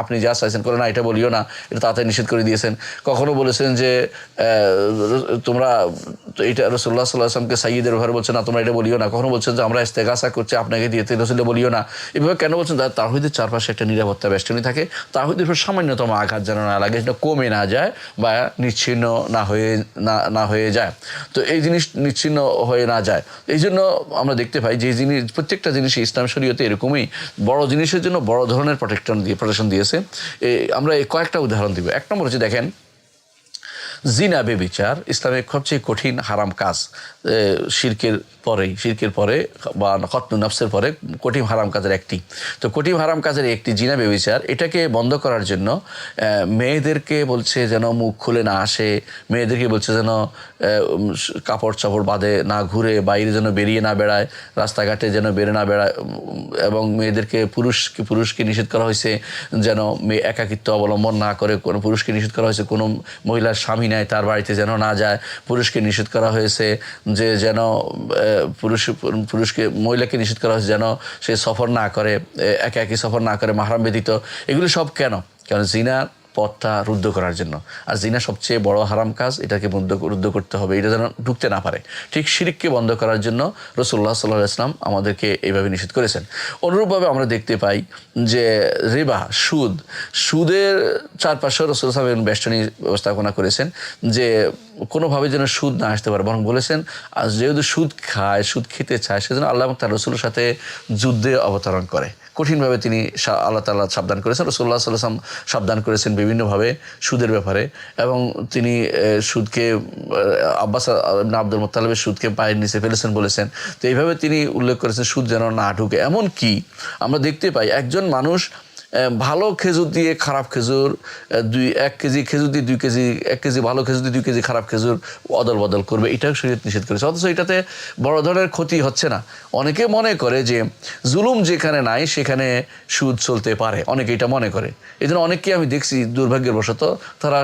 আপনি যা চাইছেন করে না এটা বলিও না, এটা তাড়াতাড়ি নিষেধ করে দিয়েছেন। কখনো বলেছেন যে তোমরা এটা রাসূলুল্লাহ সাল্লাল্লাহু আলাইহি ওয়াসাল্লামকে সাইয়্যিদের ব্যাপারে বলছেন না, তোমরা এটা বলিও না। কখনো বলছেন যে আমরা ইস্তেগাসা করছি আপনাকে দিয়ে, রাসূল বলিও না। এভাবে কেন বলছেন? তাওহীদের চারপাশে একটা নিরাপত্তা বেষ্টনী থাকে, তাওহীদের উপর সামান্যতম আঘাত যেন না লাগে, সেটা কমে না যায় বা নিচ্ছিন্ন না হয়ে যায়। তো এই জিনিস নিচ্ছিন্ন হয়ে না যায়, এই জন্য আমরা দেখতে পাই যে জিনিস প্রত্যেকটা জিনিসই ইসলাম শরীয়তে এরকমই বড় জিনিসের জন্য বড় ধরনের প্রোটেকশন দিয়েছে। আমরা কয়েকটা উদাহরণ দিব। এক নম্বর হচ্ছে দেখেন জিনা বেবিচার ইসলামের সবচেয়ে কঠিন হারাম কাজ, শিরকের পরে বা কতলু নফসের পরে কঠিন হারাম কাজের একটি। তো কঠিন হারাম কাজের একটি জিনা বেবিচার, এটাকে বন্ধ করার জন্য মেয়েদেরকে বলছে যেন মুখ খুলে না আসে, মেয়েদেরকে বলছে যেন কাপড় চাপড় বাঁধে না, ঘুরে বাইরে যেন বেরিয়ে না বেড়ায়, রাস্তাঘাটে যেন বেরিয়ে না বেড়ায়, এবং মেয়েদেরকে পুরুষকে নিষেধ করা হয়েছে যেন মেয়ে একাকিত্ব অবলম্বন না করে, কোনো পুরুষকে নিষেধ করা হয়েছে কোনো মহিলার স্বামী নেয় তার বাড়িতে যেন না যায়, পুরুষকে নিষেধ করা হয়েছে যে যেন মহিলাকে নিষেধ করা হয়েছে যেন সে সফর না করে, একাকি সফর না করে মাহরাম ব্যতীত। এগুলি সব কেন? কারণ জিনার পথটা রুদ্ধ করার জন্য। আর জিনা সবচেয়ে বড় হারাম কাজ, এটাকে রুদ্ধ করতে হবে, এটা যেন ঢুকতে না পারে। ঠিক শিরককে বন্ধ করার জন্য রাসূলুল্লাহ সাল্লাল্লাহু আলাইহি ওয়াসাল্লাম আমাদেরকে এইভাবে নিষেধ করেছেন। অনুরূপভাবে আমরা দেখতে পাই যে রিবা, সুদের চারপাশে রাসূল সাল্লাল্লাহু আলাইহি ওয়াসাল্লাম বেষ্টনী ব্যবস্থাপনা করেছেন যে কোনোভাবে যেন সুদ না আসতে পারে, বরং বলেছেন যেহেতু সুদ খেতে চায় সেজন্য আল্লাহ তার রাসূলের সাথে যুদ্ধে অবতরণ করে। কঠিনভাবে তিনি আল্লাহ তাআলা সাবধান করেছেন, রাসূলুল্লাহ সাল্লাল্লাহু আলাইহি ওয়াসাল্লাম সাবধান করেছেন বিভিন্নভাবে সুদের ব্যাপারে, এবং তিনি সুদকে আব্বাস ইবনে আব্দুল মুত্তালিবের সুদকে পায়ের নিচে ফেলেছেন বলেছেন। তো এইভাবে তিনি উল্লেখ করেছেন সুদ যেন না ঢুকে। এমন কি আমরা দেখতে পাই একজন মানুষ ভালো খেজুর দিয়ে খারাপ খেজুর, 1 কেজি খেজুর দিয়ে 2 কেজি, 1 কেজি ভালো খেজুর দিয়ে 2 কেজি খারাপ খেজুর অদল বদল করবে, এটাও শরীয়ত নিষেধ করেছে। অথচ এটাতে বড় ধরনের ক্ষতি হচ্ছে না। অনেকে মনে করে যে জুলুম যেখানে নাই সেখানে সুদ চলতে পারে, অনেকে এটা মনে করে। এই জন্য অনেককে আমি দেখছি দুর্ভাগ্যের বশত তারা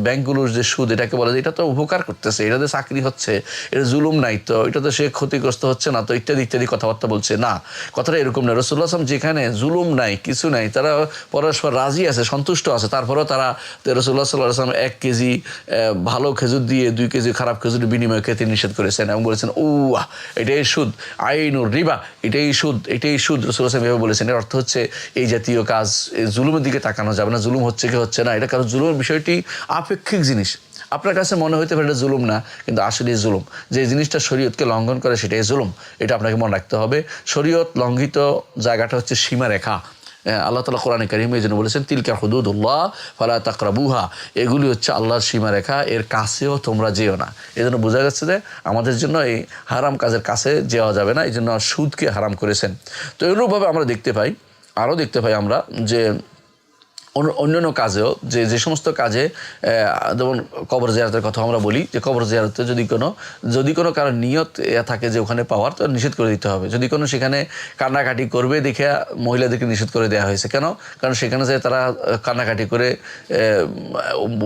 ব্যাংকগুলোর যে সুদ এটাকে বলে যে এটা তো উপকার করতেছে, এটাতে চাকরি হচ্ছে, এটা জুলুম নাই তো, এটাতে সে ক্ষতিগ্রস্ত হচ্ছে না তো, ইত্যাদি ইত্যাদি কথাবার্তা বলছে। না, কথাটা এরকম না। রাসূলুল্লাহ সাল্লাল্লাহু আলাইহি ওয়াসাল্লাম যেখানে জুলুম নাই, কিছু নাই, তারা পরস্পর রাজি আছে, সন্তুষ্ট আছে, তারপরেও তারা রাসূলুল্লাহ সাল্লাল্লাহু আলাইহি ওয়াসাল্লাম 1 কেজি ভালো খেজুর দিয়ে 2 কেজি খারাপ খেজুরের বিনিময়ে খেতে নিষেধ করেছেন এবং বলেছেন এটাই সুদ, আইনুর রিবা, এটাই সুদ। রাসূলুল্লাহ সাল্লাল্লাহু আলাইহি ওয়াসাল্লাম বলেছেন। এর অর্থ হচ্ছে এই জাতীয় কাজ, জুলুমের দিকে তাকানো যাবে না। জুলুম হচ্ছে কি হচ্ছে না এটা, কারণ জুলুমের বিষয়টি আপেক্ষিক জিনিস। আপনার কাছে মনে হতে পারে এটা জুলুম না, কিন্তু আসলে জুলুম। যে জিনিসটা শরীয়তকে লঙ্ঘন করে সেটাই জুলুম, এটা আপনাকে মনে রাখতে হবে। শরীয়ত লঙ্ঘিত জায়গাটা হচ্ছে সীমারেখা। আল্লাহ তাআলা কোরআনে কারিমে এই জন্য বলেছেন তিলকা হুদুদুল্লাহ ফালা তাকরাবুহা, এগুলি হচ্ছে আল্লাহর সীমারেখা, এর কাছেও তোমরা যেও না। এই জন্য বোঝা যাচ্ছে যে আমাদের জন্য এই হারাম কাজের কাছে যাওয়া যাবে না, এই জন্য সুদকে হারাম করেছেন। তো এরূপভাবে আমরা দেখতে পাই আমরা যে অন্যান্য কাজেও যে সমস্ত কাজে যেমন কবর জিয়ারতের কথা আমরা বলি, যে কবর জিয়ারতে যদি কোনো কারো নিয়ত থাকে যে ওখানে পাওয়ার, তো নিষেধ করে দিতে হবে। যদি কোনো সেখানে কান্নাকাটি করবে দেখে মহিলাদেরকে নিষেধ করে দেওয়া হয়েছে। কেন? কারণ সেখানে যে তারা কান্নাকাটি করে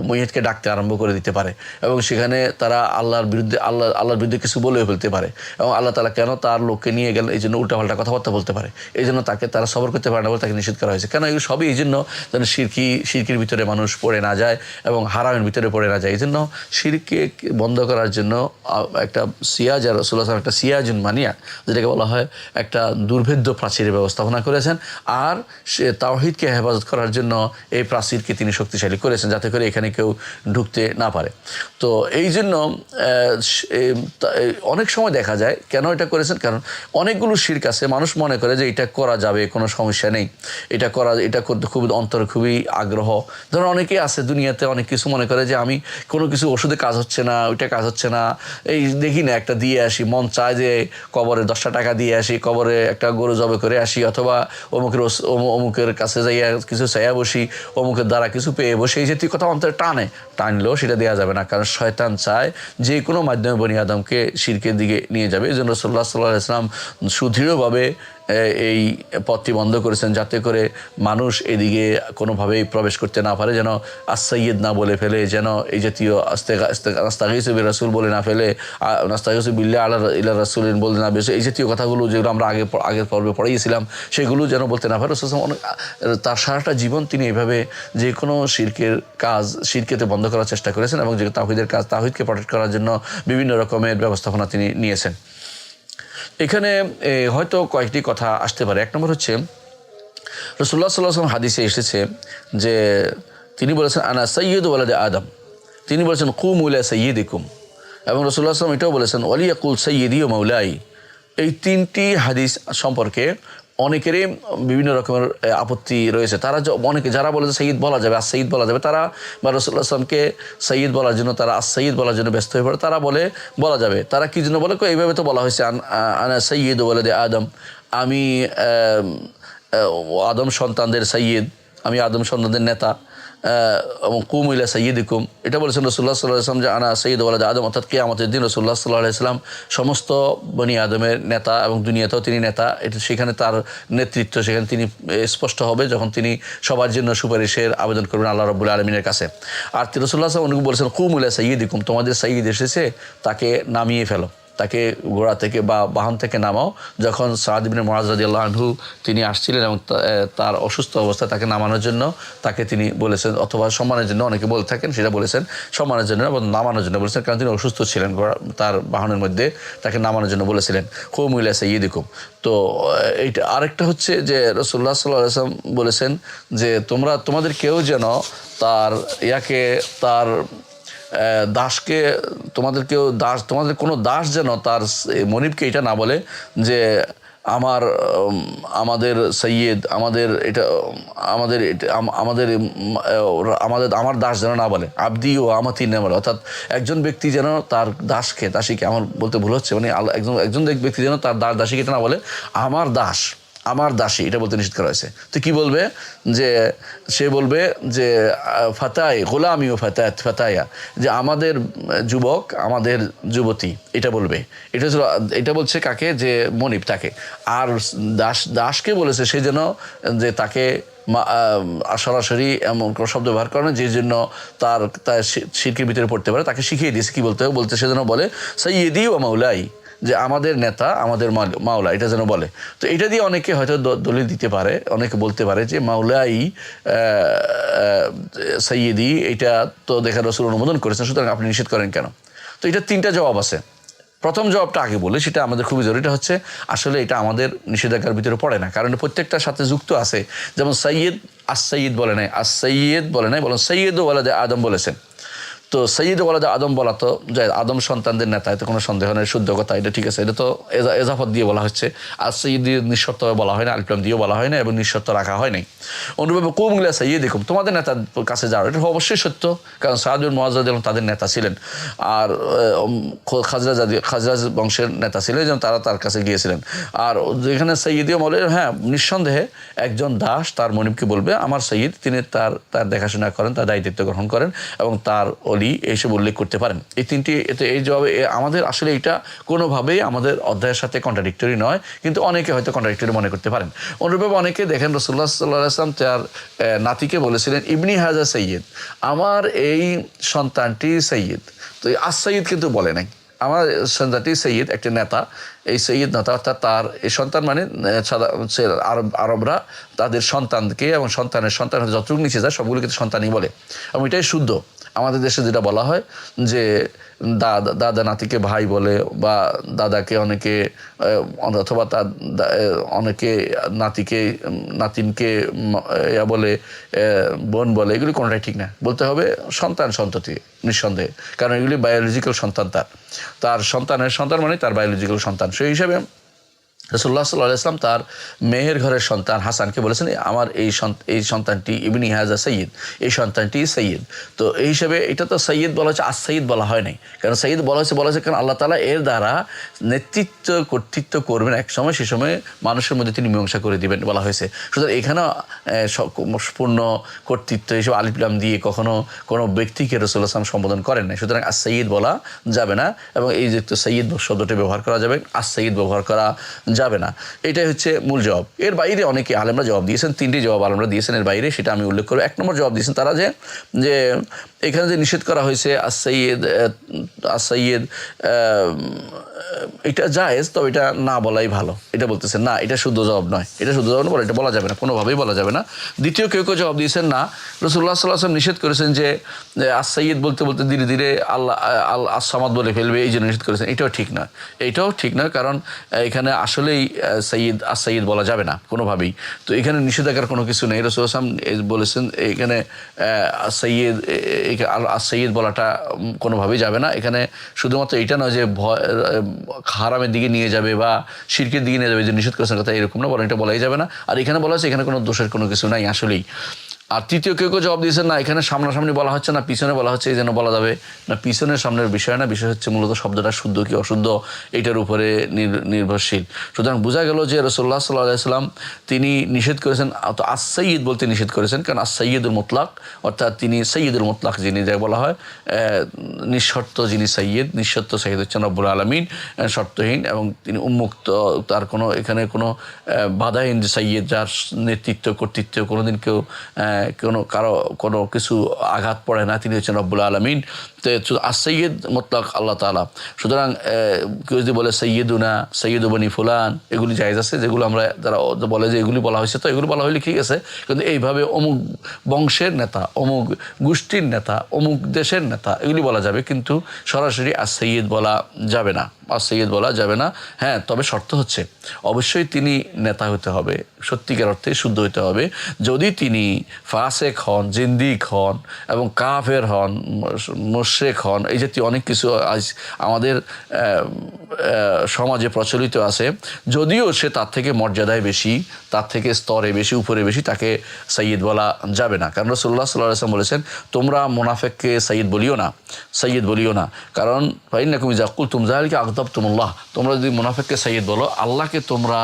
মহিয়তকে ডাকতে আরম্ভ করে দিতে পারে, এবং সেখানে তারা আল্লাহর বিরুদ্ধে কিছু বলেও ফেলতে পারে, এবং আল্লাহ তাআলা কেন তার লোককে নিয়ে গেলেন এই জন্য উল্টাপাল্টা কথাবার্তা বলতে পারে। এই জন্য তারা সবর করতে পারে না বলে তাকে নিষেধ করা হয়েছে। কেন? এগুলো সবই এই জন্য যেন শিরকের ভিতরে মানুষ পড়ে না যায় এবং হারামের ভিতরে পড়ে না যায়। এই জন্য শিরকে বন্ধ করার জন্য একটা সিয়াজ, আর রাসূলুল্লাহ সাল্লাল্লাহু আলাইহি ওয়াসাল্লাম একটা সিয়াজুন মানিয়া, যেটাকে বলা হয় একটা দুর্ভেদ্য প্রাচীরের ব্যবস্থাপনা করেছেন। আর সে তাওহীদকে হেফাজত করার জন্য এই প্রাচীরকে তিনি শক্তিশালী করেছেন, যাতে করে এখানে কেউ ঢুকতে না পারে। তো এই জন্য অনেক সময় দেখা যায় কেন এটা করেছেন, কারণ অনেকগুলো শিরক আছে, মানুষ মনে করে যে এটা করা যাবে, কোনো সমস্যা নেই, এটা করতে খুব অন্তরে খুবই আগ্রহ। ধরুন অনেকেই আছে দুনিয়াতে অনেক কিছু মনে করে যে আমি কোনো কিছু ওষুধে কাজ হচ্ছে না, ওইটা কাজ হচ্ছে না, এই দেখি না একটা দিয়ে আসি, মন চায় যে কবরে 10টা টাকা দিয়ে আসি, কবরে একটা গরু জবে করে আসি, অথবা অমুকের কাছে যাইয়া কিছু চাইয়া বসি, অমুকের দ্বারা কিছু পেয়ে বসি, এই জাতীয় কথা অন্তরে টানলেও সেটা দেওয়া যাবে না, কারণ শয়তান চায় যে কোনো মাধ্যমে বনি আদমকে শিরকের দিকে নিয়ে যাবে। এই জন্য রাসূলুল্লাহ সাল্লাল্লাহু আলাইহি ওয়াসাল্লাম সুদৃঢ়ভাবে এই পথটি বন্ধ করেছেন, যাতে করে মানুষ এদিকে কোনোভাবেই প্রবেশ করতে না পারে, যেন আস-সাইয়্যিদ না বলে ফেলে, যেন এই জাতীয় নাস্তাগীসু বির-রাসূল বলে না ফেলে, নাস্তাগীসু বিল্লাহি ইলা রাসূলিন বলে না বেশি, এই জাতীয় কথাগুলো যেগুলো আমরা আগের পর্বে পড়িয়েছিলাম সেগুলো যেন বলতে না পারে। রাসূল তার সারাটা জীবন তিনি এইভাবে যে কোনো শিরকেতে বন্ধ করার চেষ্টা করেছেন, এবং যে তাওহীদের কাজ, তাওহীদকে প্রটেক্ট করার জন্য বিভিন্ন রকমের ব্যবস্থাপনা তিনি নিয়েছেন। এখানে হয়তো কয়েকটি কথা আসতে পারে। এক নম্বর হচ্ছে রাসূলুল্লাহ সাল্লাল্লাহু আলাইহি ওয়াসাল্লাম হাদিসে এসেছে যে তিনি বলেছেন আনা সাইয়্যিদু ওয়ালাদি আদম, তিনি বলেছেন কুমু ইলা সাইয়্যিদিকুম, এবং রাসূলুল্লাহ সাল্লাল্লাহু আলাইহি ওয়াসাল্লাম এটাও বলেছেন ওয়ালিয়াকুল সাইয়্যিদি ওয়া মাওলাই। এই 3টি হাদিস সম্পর্কে অনেকেরই বিভিন্ন রকমের আপত্তি রয়েছে। তারা অনেকে যারা বলে যে সৈয়দ বলা যাবে, সৈয়দ বলা যাবে, তারা বা রাসূলুল্লাহ সাল্লাল্লাহু আলাইহি ওয়াসাল্লামকে সৈয়দ বলার জন্য তারা সৈয়দ বলার জন্য ব্যস্ত হয়ে পড়ে। তারা বলা যাবে, তারা কি জন্য বলে, এইভাবে তো বলা হয়েছে আনা সৈয়দ ওয়ালাদে আদম, আমি আদম সন্তানদের সৈয়দ, আমি আদম সন্তানদের নেতা। কুম ইলা সাইয়্যিদিকুম, এটা বলেছেন রাসূলুল্লাহ সাল্লাল্লাহু আলাইহি ওয়াসাল্লাম যে আনা সাইয়্যিদু ওয়ালাদি আদম, অর্থাৎ কিয়ামতের দিন রাসূলুল্লাহ সাল্লাল্লাহু আলাইহি ওয়াসাল্লাম সমস্ত বনি আদমের নেতা এবং দুনিয়াতেও তিনি নেতা। এটা সেখানে তার নেতৃত্ব সেখানে তিনি স্পষ্ট হবে যখন তিনি সবার জন্য সুপারিশের আবেদন করবেন আল্লাহ রাব্বুল আলামিনের কাছে। আর রাসূলুল্লাহ সাল্লাল্লাহু আলাইহি ওয়াসাল্লাম বলেছেন কুম ইলা সাইয়্যিদিকুম, তোমাদের সাইয়্যিদ এসেছে, তাকে নামিয়ে ফেলো, তাকে ঘোড়া থেকে বা বাহন থেকে নামাও। যখন সাদ ইবনে মুআয রাদিয়াল্লাহু আনহু তিনি আসছিলেন এবং তার অসুস্থ অবস্থায় তাকে নামানোর জন্য তাকে তিনি বলেছেন, অথবা সম্মানের জন্য অনেকে বলে থাকেন সেটা বলেছেন, সম্মানের জন্য এবং নামানোর জন্য বলেছেন, কারণ তিনি অসুস্থ ছিলেন, তার বাহনের মধ্যে তাকে নামানোর জন্য বলেছিলেন কুমু ইলা সাইয়্যিদিকুম। তো এইটা আরেকটা হচ্ছে যে রাসূলুল্লাহ সাল্লাল্লাহু আলাইহি ওয়াসাল্লাম বলেছেন যে তোমাদের কেউ যেন তার তার দাসকে, তোমাদের কোনো দাস যেন তার মনিবকে এটা না বলে যে আমাদের সৈয়দ, আমার দাস যেন না বলে, আবদি ও আমাতি না বলে। অর্থাৎ একজন ব্যক্তি যেন তার দাসীকে, আমার বলতে ভুল হচ্ছে, মানে একজন ব্যক্তি যেন তার দাসীকে এটা না বলে আমার দাসী, এটা বলতে নিষেধ করা হয়েছে। তো কি বলবে, যে সে বলবে যে ফাতায় গোলামি ও ফাতায়া, যে আমাদের যুবক, আমাদের যুবতী, এটা বলবে। এটা বলছে কাকে, যে মনিব তাকে। আর দাসকে বলেছে সে যেন যে তাকে সরাসরি এমন কোনো শব্দ ব্যবহার করে না যে জন্য তার শিরকের ভিতরে পড়তে পারে, তাকে শিখিয়ে দিয়েছে কি বলতে সে যেন বলে সাইয়্যিদি ওয়া মাওলাই, যে আমাদের নেতা, আমাদের মাওলা, এটা যেন বলে। তো এটা দিয়ে অনেকে হয়তো দলিল দিতে পারে, অনেকে বলতে পারে যে মাওলাই সাইয়্যিদি, এটা তো দেখা রাসূল অনুমোদন করেছেন, সুতরাং আপনি নিষেধ করেন কেন? তো এটা তিনটা জবাব আছে। প্রথম জবাবটা আগে বলে, সেটা আমাদের খুবই জরুরি। এটা হচ্ছে আসলে এটা আমাদের নিষেধাজ্ঞার ভিতরে পড়ে না, কারণ প্রত্যেকটার সাথে যুক্ত আছে। যেমন সৈয়দ, সৈয়দ বলে নাই, সৈয়দ বলে নাই, বলেন সৈয়দ ওয়ালাদে আদম বলেছেন। তো সৈয়দ ওয়ালাদে আদম বলা তো যায়, আদম সন্তানদের নেতা, এতে কোনো সন্দেহ নেই, শুদ্ধ কথা, এটা ঠিক আছে। এটা তো এজাফত দিয়ে বলা হচ্ছে, আর সৈয়দ দিয়ে নিঃশর্তভাবে বলা হয় না, আলিফলাম দিয়েও বলা হয় না, এবং নিঃশর্ত রাখা হয় নাই। অনুরূপে কুম ইলা সাইয়্যিদিকুম, তোমাদের নেতার কাছে যাও, এটা অবশ্যই সত্য, কারণ সাদ বিন মুআয রাদিয়াল্লাহু আনহু তাদের নেতা ছিলেন। আর খাজরাজ বংশের নেতা ছিলেন, যেন তারা তার কাছে গিয়েছিলেন। আর যেখানে সৈয়দিও বলে, হ্যাঁ নিঃসন্দেহে একজন দাস তার মনিবকে বলবে আমার সৈয়দ, তিনি তার দেখাশোনা করেন, তার দায়িত্ব গ্রহণ করেন, এবং তার এইসব উল্লেখ করতে পারেন। এই তিনটি, এই জবাবে আমাদের আসলে এটা কোনোভাবেই আমাদের অধ্যায়ের সাথে কন্ট্রাডিক্টরি নয়, কিন্তু অনেকে হয়তো কন্ট্রাডিক্টরি মনে করতে পারেন। অনুরূপে অনেকে দেখেন রাসূলুল্লাহ সাল্লাল্লাহু আলাইহি ওয়াসাল্লাম তার নাতিকে বলেছিলেন ইবনি হাজা সৈয়দ, আমার এই সন্তানটি সৈয়দ। তো সৈয়দ কিন্তু বলে নাই, আমার সন্তানটি সৈয়দ, একটা নেতা, এই সৈয়দ নেতা, অর্থাৎ তার এই সন্তান মানে আরবরা তাদের সন্তানকে এবং সন্তানের সন্তান যতটুকু নিচে যায় সবগুলো কিন্তু সন্তানই বলে, এবং এটাই শুদ্ধ। আমাদের দেশে যেটা বলা হয় যে দাদা নাতিকে ভাই বলে, বা দাদাকে অনেকে, অথবা তার অনেকে নাতিনকে বলে, বোন বলে, এগুলি কোনোটাই ঠিক না। বলতে হবে সন্ততি, নিঃসন্দেহে, কারণ এগুলি বায়োলজিক্যাল সন্তান, তার সন্তানের সন্তান মানে তার বায়োলজিক্যাল সন্তান। সেই হিসাবে রাসূলুল্লাহ সাল্লাল্লাহু আলাইহি ওয়াসাল্লাম তার মেয়ের ঘরের সন্তান হাসানকে বলেছেন আমার এই সন্তানটি ইবনি হাজা সৈয়দ, এই সন্তানটি সৈয়দ। তো এই হিসাবে এটা তো সৈয়দ বলা হচ্ছে, সৈয়দ বলা হয় নাই, কারণ সৈয়দ বলা হয়েছে কারণ আল্লাহ তাআলা এর দ্বারা কর্তৃত্ব করবেন এক সময়, সে সময় মানুষের মধ্যে তিনি মীমাংসা করে দিবেন বলা হয়েছে। সুতরাং এখানে পূর্ণ কর্তৃত্ব হিসেবে আলিফ লাম দিয়ে কখনো কোনো ব্যক্তিকে রাসূলুল্লাহ সাল্লাল্লাহু আলাইহি ওয়াসাল্লাম সম্বোধন করেন নাই। সুতরাং সৈয়দ বলা যাবে না, এবং এই যে সৈয়দ শব্দটি ব্যবহার করা যাবে, সৈয়দ ব্যবহার করা যাবে না। এটাই হচ্ছে মূল জবাব। এর বাইরে অনেকে আলেমরা জবাব দিয়েছেন, তিনটি জবাব আলেমরা দিয়েছেন এর বাইরে, সেটা আমি উল্লেখ করব। এক নম্বর জবাব দিয়েছেন তারা যে এখানে যে নিষেধ করা হয়েছে সৈয়দ, এটা জায়েজ, তবে এটা না বলাই ভালো, এটা বলতেছেন না, এটা শুদ্ধ জবাব নয়, এটা শুদ্ধ জবাব নয়, এটা বলা যাবে না, কোনোভাবেই বলা যাবে না। দ্বিতীয় কেউ জবাব দিয়েছেন না, রাসূলুল্লাহ সাল্লাল্লাহু আলাইহি ওয়াসাল্লাম নিষেধ করেছেন যে সৈয়দ বলতে বলতে ধীরে ধীরে আল্লাহ সামাদ বলে ফেলবে, এই জন্য নিষেধ করেছেন, এটাও ঠিক না, কারণ এখানে আসলে আসলেই সৈয়দ বলা যাবে না কোনোভাবেই। তো এখানে নিষেধাজ্ঞার কোনো কিছু নেই। রাসূল সাল্লাল্লাহু আলাইহি ওয়াসাল্লাম বলেছেন এখানে সৈয়দ বলাটা কোনোভাবেই যাবে না। এখানে শুধুমাত্র এটা নয় যে হারামের দিকে নিয়ে যাবে বা শিরকের দিকে নিয়ে যাবে, যে নিষেধ করেছেন কথা এরকম না, বরং এটা বলাই যাবে না। আর এখানে বলা হচ্ছে এখানে কোনো দোষের কোনো কিছু নাই আসলেই। আর তৃতীয় কেউ জবাব দিয়েছেন না, এখানে সামনাসামনি বলা হচ্ছে না, পিছনে বলা হচ্ছে, এই জন্য বলা যাবে না। পিছনের সামনের বিষয় না, বিষয় হচ্ছে মূলত শব্দটা শুদ্ধ কি অশুদ্ধ এটার উপরে নির্ভরশীল। সুতরাং বোঝা গেল যে রাসূলুল্লাহ সাল্লাল্লাহু আলাইহি ওয়াসাল্লাম তিনি নিষেধ করেছেন, তো সৈয়দ বলতে নিষেধ করেছেন, কারণ সৈয়দুল মুতলাক, অর্থাৎ তিনি সৈয়দুল মুতলাক, যিনি যাকে বলা হয় নিঃশর্ত, যিনি সৈয়দ, নিঃশর্ত সৈয়দ হচ্ছেন রব্বুল আলামিন, শর্তহীন, এবং তিনি উন্মুক্ত, তার কোনো এখানে কোনো বাধাহীন যে সৈয়দ, যার নেতৃত্ব কর্তৃত্ব কোনোদিন কারো কোনো কিছু আঘাত পড়ে না, তিনি হচ্ছেন রব্বুল আলামিন। তো সৈয়দ মুতলাক আল্লাহ তাআলা। সুতরাং কেউ যদি বলে সৈয়দুনা, সৈয়দ বনি ফুলান, এগুলি জায়েজ আছে, যেগুলো আমরা যারা বলে যে এগুলি বলা হয়েছে, তো এগুলো বলা হলে ঠিক আছে, কিন্তু এইভাবে অমুক বংশের নেতা, অমুক গোষ্ঠীর নেতা, অমুক দেশের নেতা, এগুলি বলা যাবে, কিন্তু সরাসরি সৈয়দ বলা যাবে না, সৈয়দ বলা যাবে না। হ্যাঁ, তবে শর্ত হচ্ছে অবশ্যই তিনি নেতা হতে হবে, সত্যিকার অর্থে শুদ্ধ হতে হবে। যদি তিনি ফাসেক হন, জিন্দিক হন এবং কাফের হন, মুশরিক হন, এই জাতীয় অনেক কিছু আজ আমাদের সমাজে প্রচলিত আছে, যদিও সে তার থেকে মর্যাদায় বেশি, তার থেকে স্তরে বেশি, উপরে বেশি, তাকে সৈয়দ বলা যাবে না। কারণ রাসূলুল্লাহ সাল্লাল্লাহু আলাইহি ওয়াসাল্লাম বলেছেন, তোমরা মুনাফিককে সৈয়দ বলিও না, কারণ ফাইন্নাকুম ইযা কুলতুম যালিকা আগদাবতুমুল্লাহ, তোমরা যদি মুনাফিককে সৈয়দ বলো, আল্লাহকে তোমরা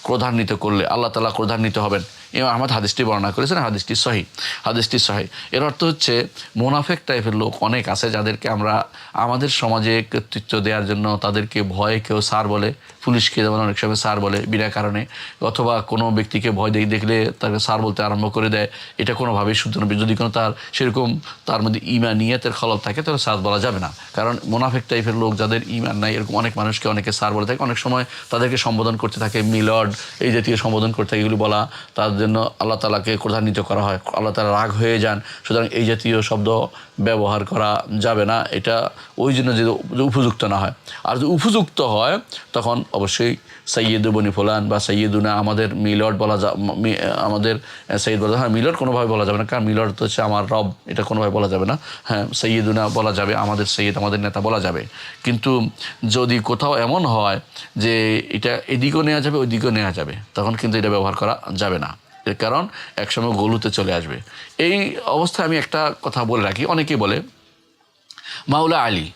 ক্রোধান্বিত করলে আল্লাহ তাআলা ক্রোধান্বিত হবেন। ইমাম আহমদ হাদিসটি বর্ণনা করেছেন, হাদিসটি সহিহ। এর অর্থ হচ্ছে মুনাফিক টাইপের লোক অনেক আছে, যাদেরকে আমরা আমাদের সমাজে কর্তৃত্ব দেওয়ার জন্য তাদেরকে ভয়ে কেউ স্যার বলে, পুলিশকে যেমন অনেক সময় স্যার বলে বিনা কারণে, অথবা কোনো ব্যক্তিকে ভয় দেখলে তাকে স্যার বলতে আরম্ভ করে দেয়। এটা কোনোভাবেই শুদ্ধ নয়। যদি কোনো তার মধ্যে ঈমানিয়াতের খলল থাকে, তাহলে স্যার বলা যাবে না। কারণ মুনাফিক টাইপের লোক, যাদের ঈমান নাই, এরকম অনেক মানুষকে অনেকে স্যার বলে থাকে, অনেক সময় তাদেরকে সম্বোধন করতে থাকে মিলর্ড, এই জাতীয় সম্বোধন করতে থাকে। এগুলি বলা তার জন্য আল্লাহ তাআলাকে ক্রোধান্বিত করা হয়, আল্লাহ তাআলা রাগ হয়ে যান। সুতরাং এই জাতীয় শব্দ ব্যবহার করা যাবে না, এটা ওই জন্য যে উপযুক্ত না হয়। আর যদি উপযুক্ত হয়, তখন অবশ্যই সৈয়দ বনি ফুলান বা সৈয়দুনা, আমাদের মিলর্ড বলা আমাদের সৈয়দ বলা, হ্যাঁ মিলর্ড কোনোভাবে বলা যাবে না, কারণ মিলর্ড তো হচ্ছে আমার রব, এটা কোনোভাবে বলা যাবে না। হ্যাঁ, সৈয়দুনা বলা যাবে, আমাদের সৈয়দ, আমাদের নেতা বলা যাবে। কিন্তু যদি কোথাও এমন হয় যে এটা এদিকেও নেওয়া যাবে, ওইদিকেও নেওয়া যাবে, তখন কিন্তু এটা ব্যবহার করা যাবে না। এর কারণ একসময় গলুতে চলে আসবে। এই অবস্থায় আমি একটা কথা বলে রাখি, অনেকে বলে মাওলা আলী,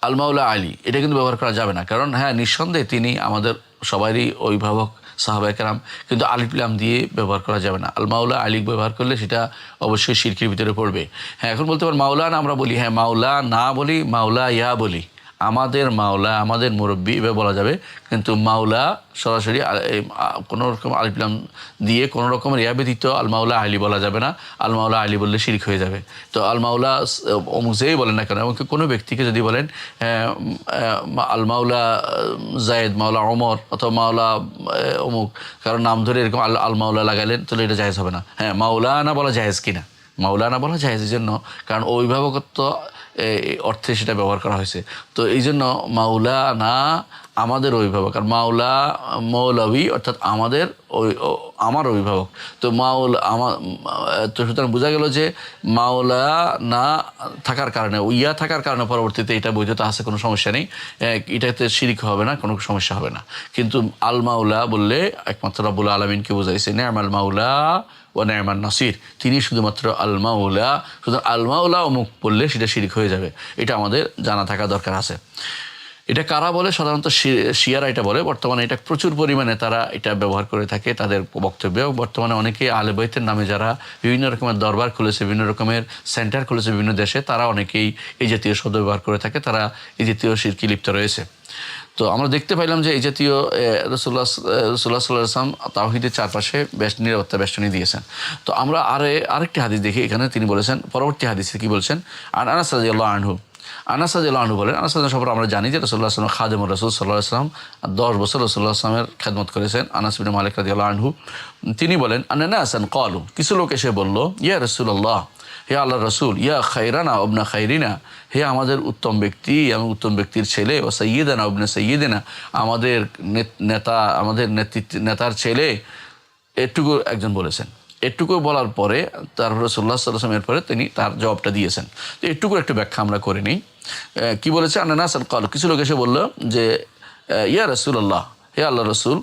আল মাওলা আলী, এটা কিন্তু ব্যবহার করা যাবে না। কারণ হ্যাঁ, নিঃসন্দেহে তিনি আমাদের সবারই অভিভাবক, সাহাবায়ে কেরাম, কিন্তু আলিফ লাম দিয়ে ব্যবহার করা যাবে না। আল মাওলা আলী ব্যবহার করলে সেটা অবশ্যই শিরকের ভিতরে পড়বে। হ্যাঁ, এখন বলতে পারেন মাওলা না আমরা বলি, হ্যাঁ মাওলা না বলি, মাওলা ইয়া বলি, আমাদের মাওলা, আমাদের মুরব্বী, এভাবে বলা যাবে। কিন্তু মাওলা সরাসরি কোনো রকম আলিফ লাম দিয়ে কোনো রকমের ইয়া ব্যতীত আল মাওলা আলী বলা যাবে না। আল মাওলা আলী বললে শিরক হয়ে যাবে। তো আল মাওলা অমুক যেই বলেন না কেন, এমনকি কোনো ব্যক্তিকে যদি বলেন আল মাওলা জায়েদ, মাওলা ওমর, অথবা মাওলা অমুক, কারণ নাম ধরে এরকম আল মাওলা লাগালেন, তাহলে এটা জায়েজ হবে না। হ্যাঁ, মাওলানা বলা জায়েজ কিনা, মাওলানা বলা জায়েজের জন্য, কারণ অভিভাবকত্ব অর্থে সেটা ব্যবহার করা হয়েছে। তো এই জন্য মাওলানা আমাদের অভিভাবক, আর মাওলা মৌলভী অর্থাৎ আমার অভিভাবক। তো তো সুতরাং বোঝা গেল যে মাওলা না থাকার কারণে, ইয়া থাকার কারণে পরবর্তীতে এটা বৈধতা আছে, কোনো সমস্যা নেই, এটাতে শিরিক হবে না, কোনো সমস্যা হবে না। কিন্তু আল মাওলা বললে একমাত্র রব্বুল আলামিনকে বোঝাইছে, নি'মাল মাওলা ওয়া নি'মান নাসির, তিনি শুধুমাত্র আল মাওলা। সুতরাং আল মাওলা অমুক বললে সেটা শিরিক হয়ে যাবে, এটা আমাদের জানা থাকা দরকার আছে। এটা কারা বলে? সাধারণত শিয়ারা এটা বলে। বর্তমানে এটা প্রচুর পরিমাণে তারা এটা ব্যবহার করে থাকে তাদের বক্তব্যে। বর্তমানে অনেকেই আহলে বাইতের নামে যারা বিভিন্ন রকমের দরবার খুলেছে, বিভিন্ন রকমের সেন্টার খুলেছে বিভিন্ন দেশে, তারা অনেকেই এই জাতীয় শব্দ ব্যবহার করে থাকে, তারা এই জাতীয় শিরকে লিপ্ত রয়েছে। তো আমরা দেখতে পাইলাম যে এই জাতীয় রাসূলুল্লাহ সাল্লাল্লাহু আলাইহি ওয়াসাল্লাম তাওহীদের চারপাশে নিরাপত্তা বেষ্টনী দিয়েছেন। তো আমরা আরেকটি হাদিস দেখি, এখানে তিনি বলেছেন, পরবর্তী হাদিসে কি বলছেন, আনাস রাদিয়াল্লাহু আনহু, আনাস রাদিয়াল্লাহু আনহু বলেন, আনাস রাদিয়াল্লাহু সম্পর্কে আমরা জানি যে রাসূলুল্লাহ সাল্লাল্লাহু আলাইহি ওয়াসাল্লাম খাদেমুর রাসূল সাল্লাল্লাহু আলাইহি ওয়াসাল্লাম 10 বছর রাসূলুল্লাহ সাল্লাল্লাহু আলাইহি ওয়াসাল্লামের খেদমত করেছেন। আনাস বিন মালিক রাদিয়াল্লাহু আনহু তিনি বলেন, আন্না নাসান ক্বালু, কিছু লোক এসে বলল, ইয়া রাসূলুল্লাহ হে আল্লাহ রসুল, ইয়া খাইরানা অবনা খাইরিনা, হে আমাদের উত্তম ব্যক্তি এবং উত্তম ব্যক্তির ছেলে, ও সৈয়দানা অবনা সৈয়দিনা, আমাদের নেতা, আমাদের নেতার ছেলে। এটুকু একজন বলেছেন। এটুকু বলার পরে তারপর রাসূলুল্লাহ সাল্লাল্লাহু আলাইহি ওয়াসাল্লাম এরপরে তিনি তার জবাবটা দিয়েছেন। তো এটুকুর একটু ব্যাখ্যা আমরা করে নিই। কী বলেছে? আন্নানাসান ক্বালু, কিছু লোক এসে বলল যে ইয়া রাসূলুল্লাহ, হে আল্লাহ রসুল,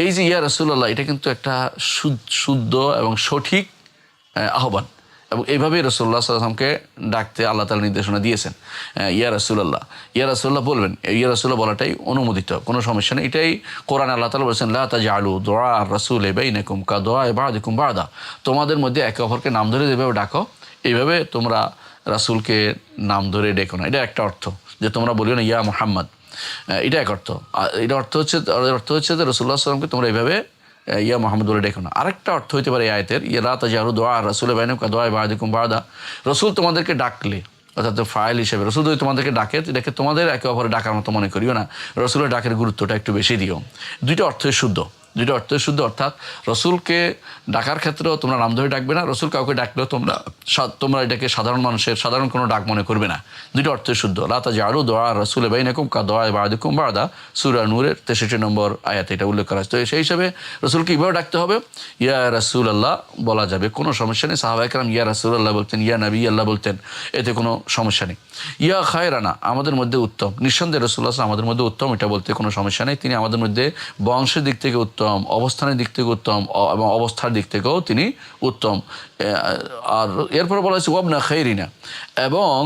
এই যে ইয়া রাসূলুল্লাহ, এটা কিন্তু একটা শুদ্ধ এবং সঠিক আহ্বান, এবং এইভাবেই রাসূলুল্লাহ সাল্লাল্লাহু আলাইহি ওয়াসাল্লামকে ডাকতে আল্লাহ তাআলা নির্দেশনা দিয়েছেন। ইয়া রাসূলুল্লাহ, ইয়া রাসূলুল্লাহ বলবেন, ইয়া রাসূলুল্লাহ বলাটাই অনুমোদিত, কোনো সমস্যা নেই। এটাই কোরআনে আল্লাহ তাআলা বলেছেন, লা তাজআলু দুআ আর-রাসূলি বাইনাকুম কাদুআ বা'দিকুম বা'দা, তোমাদের মধ্যে একে অপরকে নাম ধরে যেভাবে ডাকো, এইভাবে তোমরা রাসূলকে নাম ধরে ডেকো না। এটা একটা অর্থ, যে তোমরা বলিও না ইয়া মুহাম্মদ, এটা এক অর্থ। এটা অর্থ হচ্ছে যে রাসূলুল্লাহ সাল্লাল্লাহু আলাইহি ওয়াসাল্লামকে তোমরা এইভাবে ইয়া মুহাম্মদ বলে ডেকো না। আরেকটা অর্থ হইতে পারে এই আয়াতের, ইয়া লা তাজআলু দুআ আর-রাসূলি বাইনাকুম কাদুআ বা'দিকুম বা'দা, রাসূল তোমাদেরকে ডাকলে, অর্থাৎ ফাইল হিসেবে রসুল যদি তোমাদেরকে ডাকে, দেখে তোমাদের একে অপরে ডাকার মতো মনে করিও না, রসুলের ডাকের গুরুত্বটা একটু বেশি দিও। দুইটা অর্থই শুদ্ধ, দুইটা অর্থই শুদ্ধ। অর্থাৎ রসুলকে ডাকার ক্ষেত্রেও তোমরা নাম ধরে ডাকবে না, রসুল কাউকে ডাকলেও তোমরা এটাকে সাধারণ মানুষের সাধারণ কোনো ডাক মনে করবে না। দুইটা অর্থই শুদ্ধ। লা তাজআলু দুআ আর-রাসূলি বাইনাকুম কাদুআ বা'দিকুম বা'দা, সূরা নূরের 63 নম্বর আয়াতে এটা উল্লেখ করা আছে। তো সেই হিসাবে রসুলকে কীভাবে ডাকতে হবে? ইয়া রাসূলুল্লাহ বলা যাবে, কোনো সমস্যা নেই। সাহাবায়ে কেরাম ইয়া রাসূলুল্লাহ বলতেন, ইয়া নবী আল্লাহ বলতেন, এতে কোনো সমস্যা নেই। ইয়া খায়রানা, আমাদের মধ্যে উত্তম, নিঃসন্দেহে রাসূলুল্লাহ আমাদের মধ্যে উত্তম, এটা বলতে কোনো সমস্যা নেই। তিনি আমাদের মধ্যে বংশের দিক থেকে উত্তম, অবস্থানের দিক থেকে উত্তম, এবং অবস্থার দিক থেকেও তিনি উত্তম। আর এরপরে বলা হয়েছে ওয়াবনা খাইরিনা, এবং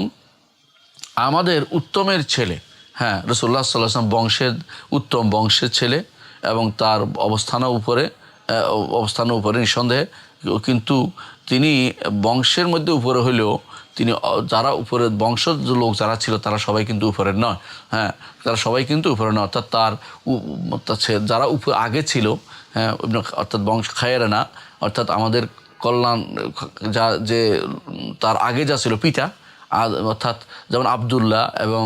আমাদের উত্তমের ছেলে। হ্যাঁ, রাসূলুল্লাহ সাল্লাল্লাহু আলাইহি ওয়াসাল্লাম বংশের উত্তম বংশের ছেলে, এবং তার অবস্থানের উপরে নিঃসন্দেহে, কিন্তু তিনি বংশের মধ্যে উপরে হলেও তিনি যারা উপরের বংশজ লোক যারা ছিল তারা সবাই কিন্তু উপরের নয়। হ্যাঁ, তারা সবাই কিন্তু উপরে নয়, অর্থাৎ যারা আগে ছিল, হ্যাঁ, অর্থাৎ বংশ খায়রানা, অর্থাৎ আমাদের কল্যাণ যে তার আগে যা ছিল পিতা, অর্থাৎ যেমন আবদুল্লাহ এবং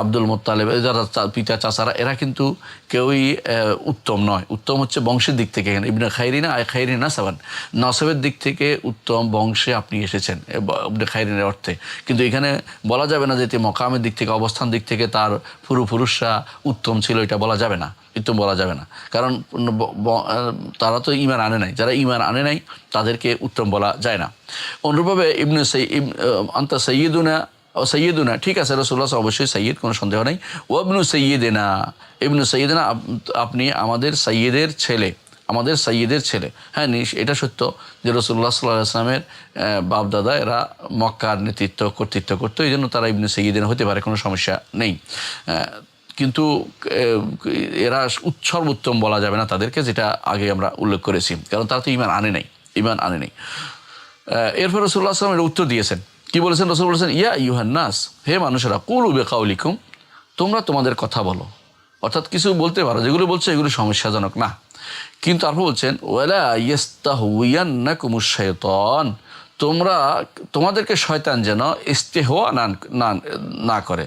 আব্দুল মুত্তালিব, যারা পিতা চাচারা, এরা কিন্তু কেউই উত্তম নয়। উত্তম হচ্ছে বংশের দিক থেকে। এখানে ইবনে খাইরিনা আয় খাইরিনা নাসাবান, নসবের দিক থেকে উত্তম বংশে আপনি এসেছেন ইবনে খাইরিনের অর্থে। কিন্তু এখানে বলা যাবে না যে মকামের দিক থেকে, অবস্থান দিক থেকে তার পূর্বপুরুষরা উত্তম ছিল, এটা বলা যাবে না, উত্তম বলা যাবে না। কারণ তারা তো ঈমান আনে নাই, যারা ঈমান আনে নাই তাদেরকে উত্তম বলা যায় না। অনুরূপভাবে আনতা সাইয়্যিদুনা ও সৈয়দুনা, ঠিক আছে, রাসূলুল্লাহ অবশ্যই সৈয়দ, কোনো সন্দেহ নেই। ওয়াবনু সৈয়দিনা, ইবনু সৈয়দিনা, আপনি আমাদের সৈয়দের ছেলে, আমাদের সৈয়দের ছেলে। হ্যাঁ, এটা সত্য যে রাসূলুল্লাহ সাল্লাল্লাহু আলাইহি ওয়াসাল্লামের বাপদাদা এরা মক্কার কর্তৃত্ব করতো, এই জন্য তারা ইবনু সৈয়দিনা হতে পারে, কোনো সমস্যা নেই। কিন্তু এরা সর্বোত্তম বলা যাবে না তাদেরকে, যেটা আগে আমরা উল্লেখ করেছি, কারণ তারা তো ঈমান আনে নাই। এরপর রাসূলুল্লাহ সাল্লাল্লাহু আলাইহি ওয়াসাল্লাম এর উত্তর দিয়েছেন। কি বলেছেন? রাসূল বলেছেন, ইয়া আইয়ুহান নাস, হে মানুষেরা, কুলু বিকাউলিকুম, তোমরা তোমাদের কথা বলো। অর্থাৎ কিছু বলতে পারো, যেগুলো বলছো এগুলো সমস্যাজনক না। কিন্তু তারপর বলছেন, ওয়ালা ইয়াস্তাহওয়িয়ান্নাকুমুশ শাইতান, তোমাদেরকে শয়তান যেন ইস্তেহওয়া না করে।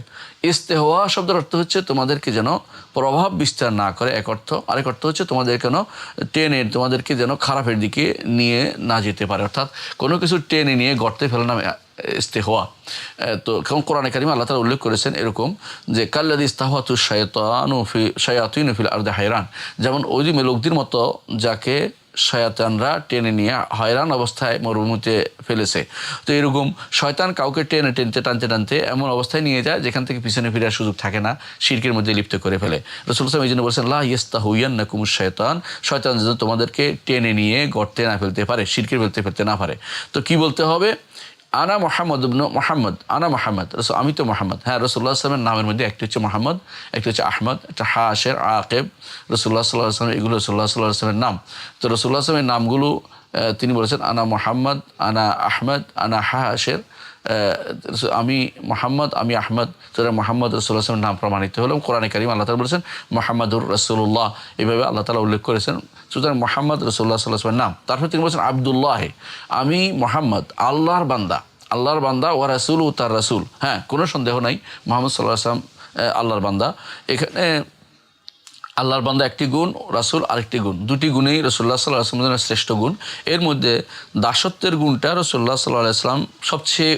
ইস্তেহওয়া শব্দের অর্থ হচ্ছে তোমাদেরকে যেন প্রভাব বিস্তার না করে, এক অর্থ। আরেক অর্থ হচ্ছে তোমাদেরকে যেন খারাপের দিকে নিয়ে না যেতে পারে, অর্থাৎ কোনো কিছু টেনে নিয়ে গর্তে ফেলে না ইস্তেহওয়া। তো কোরআনে কারিমে আল্লাহ তাআলা উল্লেখ করেছেন এরকম, যে কাল্লাযী ইস্তাহওয়াতু শায়াতিনু ফিল আরদি হায়রান, যেমন ওই লোকদের মতো যাকে শয়তানরা টেনে নিয়ে হয়রান অবস্থায় মরুভূমিতে ফেলেছে। তো এরকম শয়তান কাউকে টানতে এমন অবস্থায় নিয়ে যায় যেখান থেকে পিছনে ফেরার সুযোগ থাকে না, শিরকের মধ্যে লিপ্ত করে ফেলে। রাসূলুল্লাহ সাল্লাল্লাহু আলাইহি ওয়াসাল্লাম এই জন্য বলেছেন, লা ইয়াস্তাহুয়ান্নাকুমুশ শাইতান, শয়তান যেন তোমাদেরকে টেনে নিয়ে গর্তে না ফেলতে পারে, শিরকের ফেলতে না পারে। তো কি বলতে হবে? আনা মুহাম্মদ ইবনু মুহাম্মদ, আনা মুহাম্মদ, আমি তো মুহাম্মদ। হ্যাঁ, রাসূলুল্লাহ সাল্লাল্লাহু আলাইহি ওয়াসাল্লামের নামের মধ্যে একটি হচ্ছে মুহাম্মদ, একটি হচ্ছে আহমদ, একটা হাশের আকিব। রাসূলুল্লাহ সাল্লাল্লাহু আলাইহি ওয়াসাল্লাম, এগুলো রাসূলুল্লাহ সাল্লাল্লাহু আলাইহি ওয়াসাল্লামের নাম। তো রাসূলুল্লাহ সাল্লাল্লাহু আলাইহি ওয়াসাল্লামের নামগুলো তিনি বলেছেন, আনা মুহাম্মদ, আনা আহমদ, আনা হাশের, আমি মুহাম্মদ, আমি আহমদ। তারা মুহাম্মদ রাসূলুল্লাহ সাল্লাল্লাহু আলাইহি ওয়াসাল্লামের নাম প্রমাণিত হলো। কোরআনে কারিম আল্লাহ তাআলা বলেছেন মুহাম্মাদুর রাসূলুল্লাহ, এইভাবে আল্লাহ তাআলা উল্লেখ করেছেন। সুতরাং মুহাম্মদ রাসূলুল্লাহ সাল্লাল্লাহু আলাইহি ওয়াসাল্লামের নাম। তারপর তিনি বলেছেন আব্দুল্লাহ, আমি মুহাম্মদ আল্লাহর বান্দা, ওয়া রাসূলু, তার রাসূল। হ্যাঁ, কোনো সন্দেহ নাই মুহাম্মদ সাল্লাল্লাহু আলাইহি ওয়াসাল্লাম আল্লাহর বান্দা। এখানে আল্লাহর বান্দা একটি গুণ, রাসূল আরেকটি গুণ, দুটি গুণেই রাসূলুল্লাহ সাল্লাল্লাহু আলাইহি ওয়াসাল্লামের শ্রেষ্ঠ গুণ। এর মধ্যে দাসত্বের গুণটা রাসূলুল্লাহ সাল্লাল্লাহু আলাইহি ওয়াসাল্লাম সবচেয়ে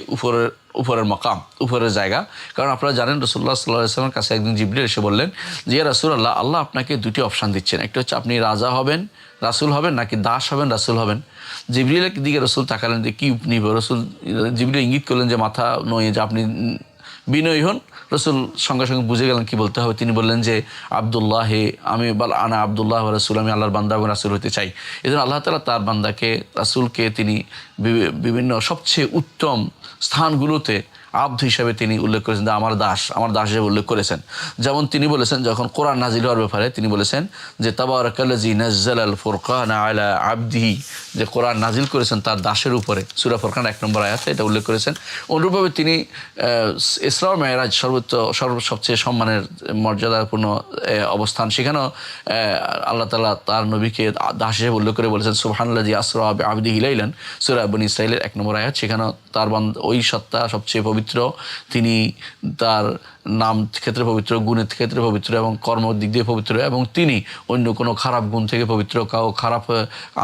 উপরের মাকাম, উপরের জায়গা। কারণ আপনারা জানেন রাসূলুল্লাহ সাল্লাল্লাহু আলাইহি ওয়াসাল্লামের কাছে একদিন জিবরিল এসে বললেন যে ইয়া রাসূলুল্লাহ, আল্লাহ আপনাকে দুটি অপশান দিচ্ছেন, একটা হচ্ছে আপনি রাজা হবেন, রাসূল হবেন, নাকি দাস হবেন, রাসূল হবেন। জিবরিলের দিকে রাসূল তাকালেন যে কী নিব। রাসূল, জিবরিল ইঙ্গিত করলেন যে মাথা নয়ে যে আপনি বিনয়ী হন। রাসূল সঙ্গে সঙ্গে বুঝে গেলেন কী বলতে হবে। তিনি বললেন যে আব্দুল্লাহ, আমি আনা আব্দুল্লাহ ওয়া রাসূল, আমি আল্লাহর বান্দা এবং রাসূল হতে চাই। এই জন্য আল্লাহ তাআলা তার বান্দাকে, রাসূলকে তিনি বিভিন্ন সবচেয়ে উত্তম স্থানগুলোতে আব্দ হিসাবে তিনি উল্লেখ করেছেন, যে আমার দাস, আমার দাস হিসেবে উল্লেখ করেছেন। যেমন তিনি বলেছেন যখন কোরআন নাজিল হওয়ার ব্যাপারে তিনি বলেছেন যে তাবারাকাল্লাযী নাজ্জালাল ফুরকানা আলা আবদিহি, যে কোরআন নাজিল করেছেন তার দাসের উপরে। সূরা ফুরকান 1 নম্বর আয়াতে এটা উল্লেখ করেছেন। অনুরূপভাবে তিনি ইসরা ও মেরাজ সবচেয়ে সম্মানের মর্যাদাপূর্ণ অবস্থান, সেখানেও আল্লাহ তাআলা তার নবীকে দাস হিসেবে উল্লেখ করে বলেছেন সুবহানাল্লাযী আসরা বিআবদিহি লাইলান, সূরা বনী ইসরাঈলের 1 নম্বর আয়াত। সেখানেও তার ওই সত্তা সবচেয়ে পবিত্র, তিনি তার নাম ক্ষেত্রে পবিত্র, গুণের ক্ষেত্রে পবিত্র এবং কর্মর দিক দিয়ে পবিত্র, এবং তিনি অন্য কোনো খারাপ গুণ থেকে পবিত্র, কাউ খারাপ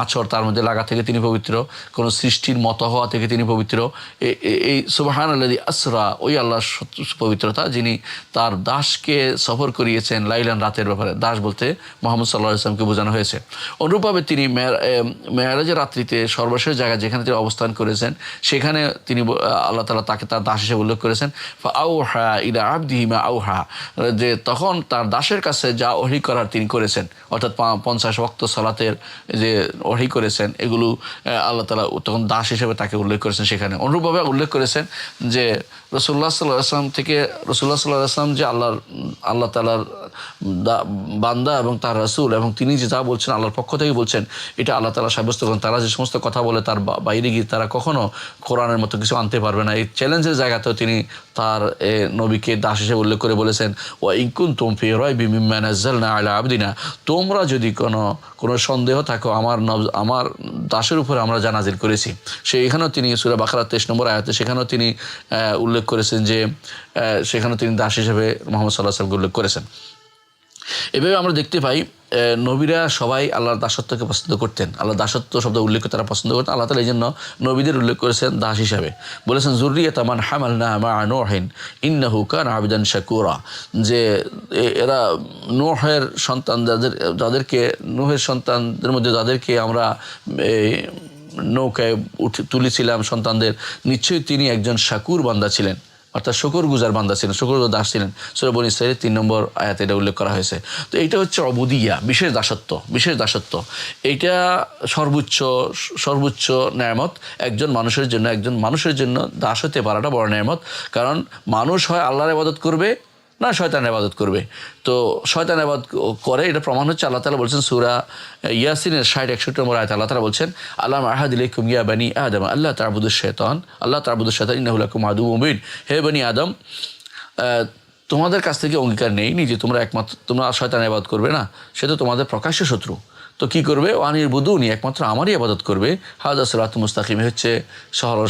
আচর তার মধ্যে লাগা থেকে তিনি পবিত্র, কোনো সৃষ্টির মতো হওয়া থেকে তিনি পবিত্র। এই সুবহানাল্লাযী আসরা, ওই আল্লাহর পবিত্রতা যিনি তার দাসকে সফর করিয়েছেন লাইলান, রাতের ব্যাপারে। দাস বলতে মুহাম্মদ সাল্লাল্লাহু আলাইহি ওয়াসাল্লামকে বোঝানো হয়েছে। অনুরূপভাবে তিনি মেরাজের রাত্রিতে সর্বশেষ জায়গায় যেখানে তিনি অবস্থান করেছেন সেখানে তিনি আল্লাহ তাআলা তাকে তার দাস হিসেবে উল্লেখ করেছেন ফাআউহা ইলা আবদিহি মা আউহা, যে তখন তার দাসের কাছে যা ওহী করার তিনি করেছেন, অর্থাৎ 50 ওয়াক্ত সালাতের যে ওহী করেছেন, এগুলো আল্লাহ তাআলা তখন দাস হিসেবে তাকে উল্লেখ করেছেন সেখানে। অনুরূপভাবে উল্লেখ করেছেন যে রাসূলুল্লাহ সাল্লাল্লাহু আলাইহি ওয়াসাল্লাম থেকে, রাসূলুল্লাহ সাল্লাল্লাহু আলাইহি ওয়াসাল্লাম যে আল্লাহ তাআলার বান্দা এবং তার রাসূল, এবং তিনি যে যা বলছেন আল্লাহর পক্ষ থেকে বলছেন, এটা আল্লাহ তাআলা সাব্যস্ত করেন। তারা যে সমস্ত কথা বলে তার বাইরে গিয়ে তারা কখনো কোরআনের মতো কিছু আনতে পারবে না। এই চ্যালেঞ্জের জায়গাতেও তিনি তার নবীকে দাস হিসেবে উল্লেখ করে বলেছেন ওয়া ইন কুনতুম ফি রাইবিম মিম্মা নাযালনা আলা আবদিনা, তোমরা যদি কোনো সন্দেহ থাকো আমার দাসের উপরে আমরা যা নাজিল করেছি। এখানেও তিনি সূরা বাকারা 23 নম্বর আয়াতে সেখানেও তিনি উল্লেখ করেছেন যে সেখানেও তিনি দাস হিসেবে মুহাম্মদ সাল্লাল্লাহু আলাইহি ওয়াসাল্লামকে উল্লেখ করেছেন। এভাবে আমরা দেখতে পাই নবীরা সবাই আল্লাহর দাসত্বকে পছন্দ করতেন। আল্লাহর দাসত্ব শব্দ উল্লেখ তারা পছন্দ করতেন। আল্লাহ তাআলা এই জন্য নবীদের উল্লেখ করেছেন দাস হিসাবে, বলেছেন যুররিয়াতা মান হামালনা মা নূহিন ইন্নাহু কানা আবদান শাকুরা, যে এরা নূহের সন্তান, যাদেরকে নূহের সন্তানদের মধ্যে যাদেরকে আমরা নৌকায় তুলেছিলাম সন্তানদের, নিশ্চয়ই তিনি একজন শাকুর বান্দা ছিলেন, অর্থাৎ শুকর গুজার বান্দা ছিলেন, শুকর দাস ছিলেন। সূরা বনী ইসরাঈলের 3 নম্বর আয়াতে এটা উল্লেখ করা হয়েছে। তো এইটা হচ্ছে অবুদিয়া, বিশেষ দাসত্ব। এইটা সর্বোচ্চ নেয়ামত একজন মানুষের জন্য দাস হতে পারাটা বড় নেয়ামত। কারণ মানুষ হয় আল্লাহর ইবাদত করবে না শয়তানের ইবাদত করবে। তো শয়তান ইবাদত করে, এটা প্রমাণ হচ্ছে আল্লাহ তাআলা বলছেন সূরা ইয়াসিনের 60-61 নম্বর আয়াতে আল্লাহ তাআলা বলছেন আলাম আহাদ ইলাইকুম ইয়া বানি আদম আল্লা তা'বুদুশ শাইতান ইন্নাহু লাকুম আদুউম মুবিন, হে বনি আদম, তোমাদের কাছ থেকে অঙ্গীকার নেইনি যে তোমরা শয়তানের ইবাদত করবে না, সে তো তোমাদের প্রকাশ্য শত্রু। তো কী করবে? ওয়ানির বুদুনি, একমাত্র আমারই ইবাদত করবে। হাযা সিরাতুল মুস্তাকিম হচ্ছে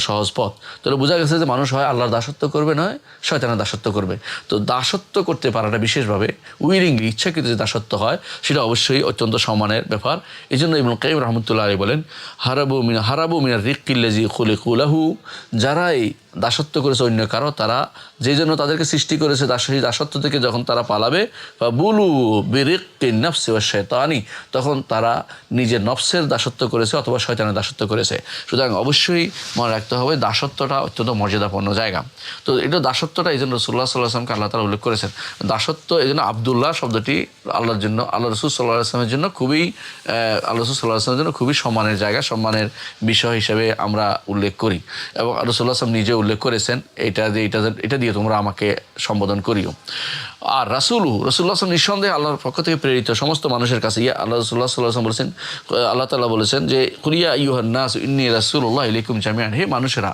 সহজ পথ। তাহলে বোঝা গেছে যে মানুষ হয় আল্লাহর দাসত্ব করবে, নয় শয়তানের দাসত্ব করবে। তো দাসত্ব করতে পারাটা বিশেষভাবে উইলিংলি, ইচ্ছাকৃত যে দাসত্ব হয় সেটা অবশ্যই অত্যন্ত সম্মানের ব্যাপার। এই জন্য ইবনুল কাইয়িম রাহমাতুল্লাহি আলাইহি বলেন হারাবু মিনার রিক্কিল্লাযী খুলিকু লাহু, যারা এই দাসত্ব করেছে অন্য কারো, তারা যে জন্য তাদেরকে সৃষ্টি করেছে দাসত্ব থেকে যখন তারা পালাবে ফাবুলু বিরিক্কিন নাফসি ওয়াশ শাইতানি, তখন তারা নিজের নফসের দাসত্ব করেছে অথবা শয়তানের দাসত্ব করেছে। সুতরাং অবশ্যই মনে রাখতে হবে দাসত্বটা অত্যন্ত মর্যাদাপূর্ণ জায়গা। তো এটা দাসত্বটা এই জন্য রাসূলুল্লাহ সাল্লাল্লাহু আলাইহি ওয়াসাল্লামকে আল্লাহ তাআলা উল্লেখ করেছেন। দাসত্ব এই জন্য আব্দুল্লাহ শব্দটি আল্লাহ রাসূল সাল্লাল্লাহু আলাইহি ওয়াসাল্লামের জন্য খুবই সম্মানের জায়গা, সম্মানের বিষয় হিসেবে আমরা উল্লেখ করি। এবং রাসূলুল্লাহ সাল্লাল্লাহু আলাইহি ওয়াসাল্লাম নিজে উল্লেখ করেছেন এটা দিয়ে তোমরা আমাকে সম্বোধন করিও। আর রাসূলুল্লাহ সাল্লাল্লাহু আলাইহি ওয়াসাল্লাম নিঃসন্দেহে আল্লাহর পক্ষ থেকে প্রেরিত সমস্ত মানুষের কাছে। রাসূলুল্লাহ সাল্লাল্লাহু আলাইহি ওয়াসাল্লাম বলেছেন, আল্লাহ তাআলা বলেছেন যে কুল ইয়া আইয়ুহান নাস ইন্নী রাসূলুল্লাহি ইলাইকুম জামিআন, হে মানুষেরা,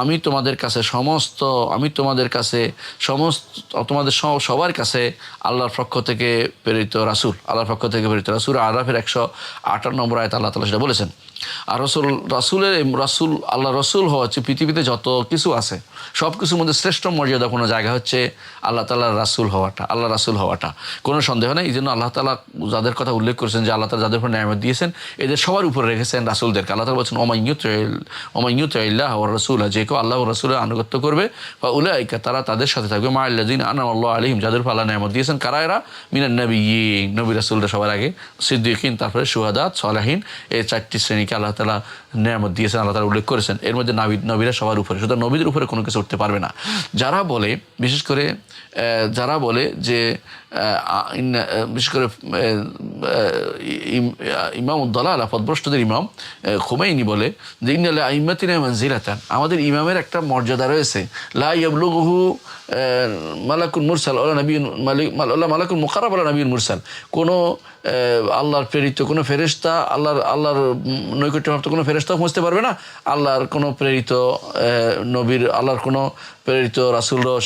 আমি তোমাদের কাছে সবার কাছে আল্লাহর পক্ষ থেকে প্রেরিত রাসূল। আরাফের 158 নম্বর আয়াতে আল্লাহ তাআলা সেটা বলেছেন। আর রাসূল আল্লাহ রসুল হওয়া হচ্ছে পৃথিবীতে যত কিছু আছে সব কিছুর মধ্যে শ্রেষ্ঠ মর্যাদা কোনো জায়গা হচ্ছে আল্লাহ তাআলার রাসূল হওয়াটা, আল্লাহ রাসূল হওয়াটা, কোনো সন্দেহ নেই। এই জন্য আল্লাহ তাআলা যাদের কথা উল্লেখ করেছেন যে আল্লাহ তাআলা যাদের উপর নিয়ামত দিয়েছেন এদের সবার উপরে রেখেছেন রাসূলদেরকে। আল্লাহ তাআলা বলছেন ওমান ইউতিইল্লাহ ওয়া রাসূলা, যে কেউ আল্লাহ ও রাসূলের আনুগত্য করবে ফাউলাইকা, তারা তাদের সাথে থাকবে মাআল্লাযিনা আনআমাল্লাহু আলাইহিম, যাদের উপর আল্লাহ নিয়ামত দিয়েছেন। কারা এরা? মিনান নাবিয়্যিন, নবী রাসূলরা সবার আগে, সিদ্দিকিন, তারপরে শুহাদা, সালেহিন, এই চারটি শ্রেণীকে আল্লাহ তাআলা নিয়ামত দিয়েছেন, আল্লাহ তাআলা উল্লেখ করেছেন। এর মধ্যে নবীরা সবার উপরে, সুতরাং নবীদের উপরে কোনো কিছু উঠতে পারবে না। যারা বলে বিশেষ করে যারা বলে যে বিশেষ করে ইমাম উদ্দালালা, পথভ্রষ্টদের ইমাম খুমাইনি বলে যে ইন্নাল আইম্মাতিনা মানজিলাতান, আমাদের ইমামের একটা মর্যাদা রয়েছে, লা ইয়াবলুগুহু মালাকুল মুরসাল ওয়ালা নাবিয়্যুন মালাকুল মুকাররাব ওয়ালা নাবিয়্যুন মুরসাল, কোনো আল্লাহর প্রেরিত কোনো ফেরেশতা, আল্লাহর নৈকট্যপ্রাপ্ত কোনো ফেরেশতাও পৌঁছতে পারবে না, আল্লাহর কোনো প্রেরিত আল্লাহর কোনো প্রেরিত রাসূলরাও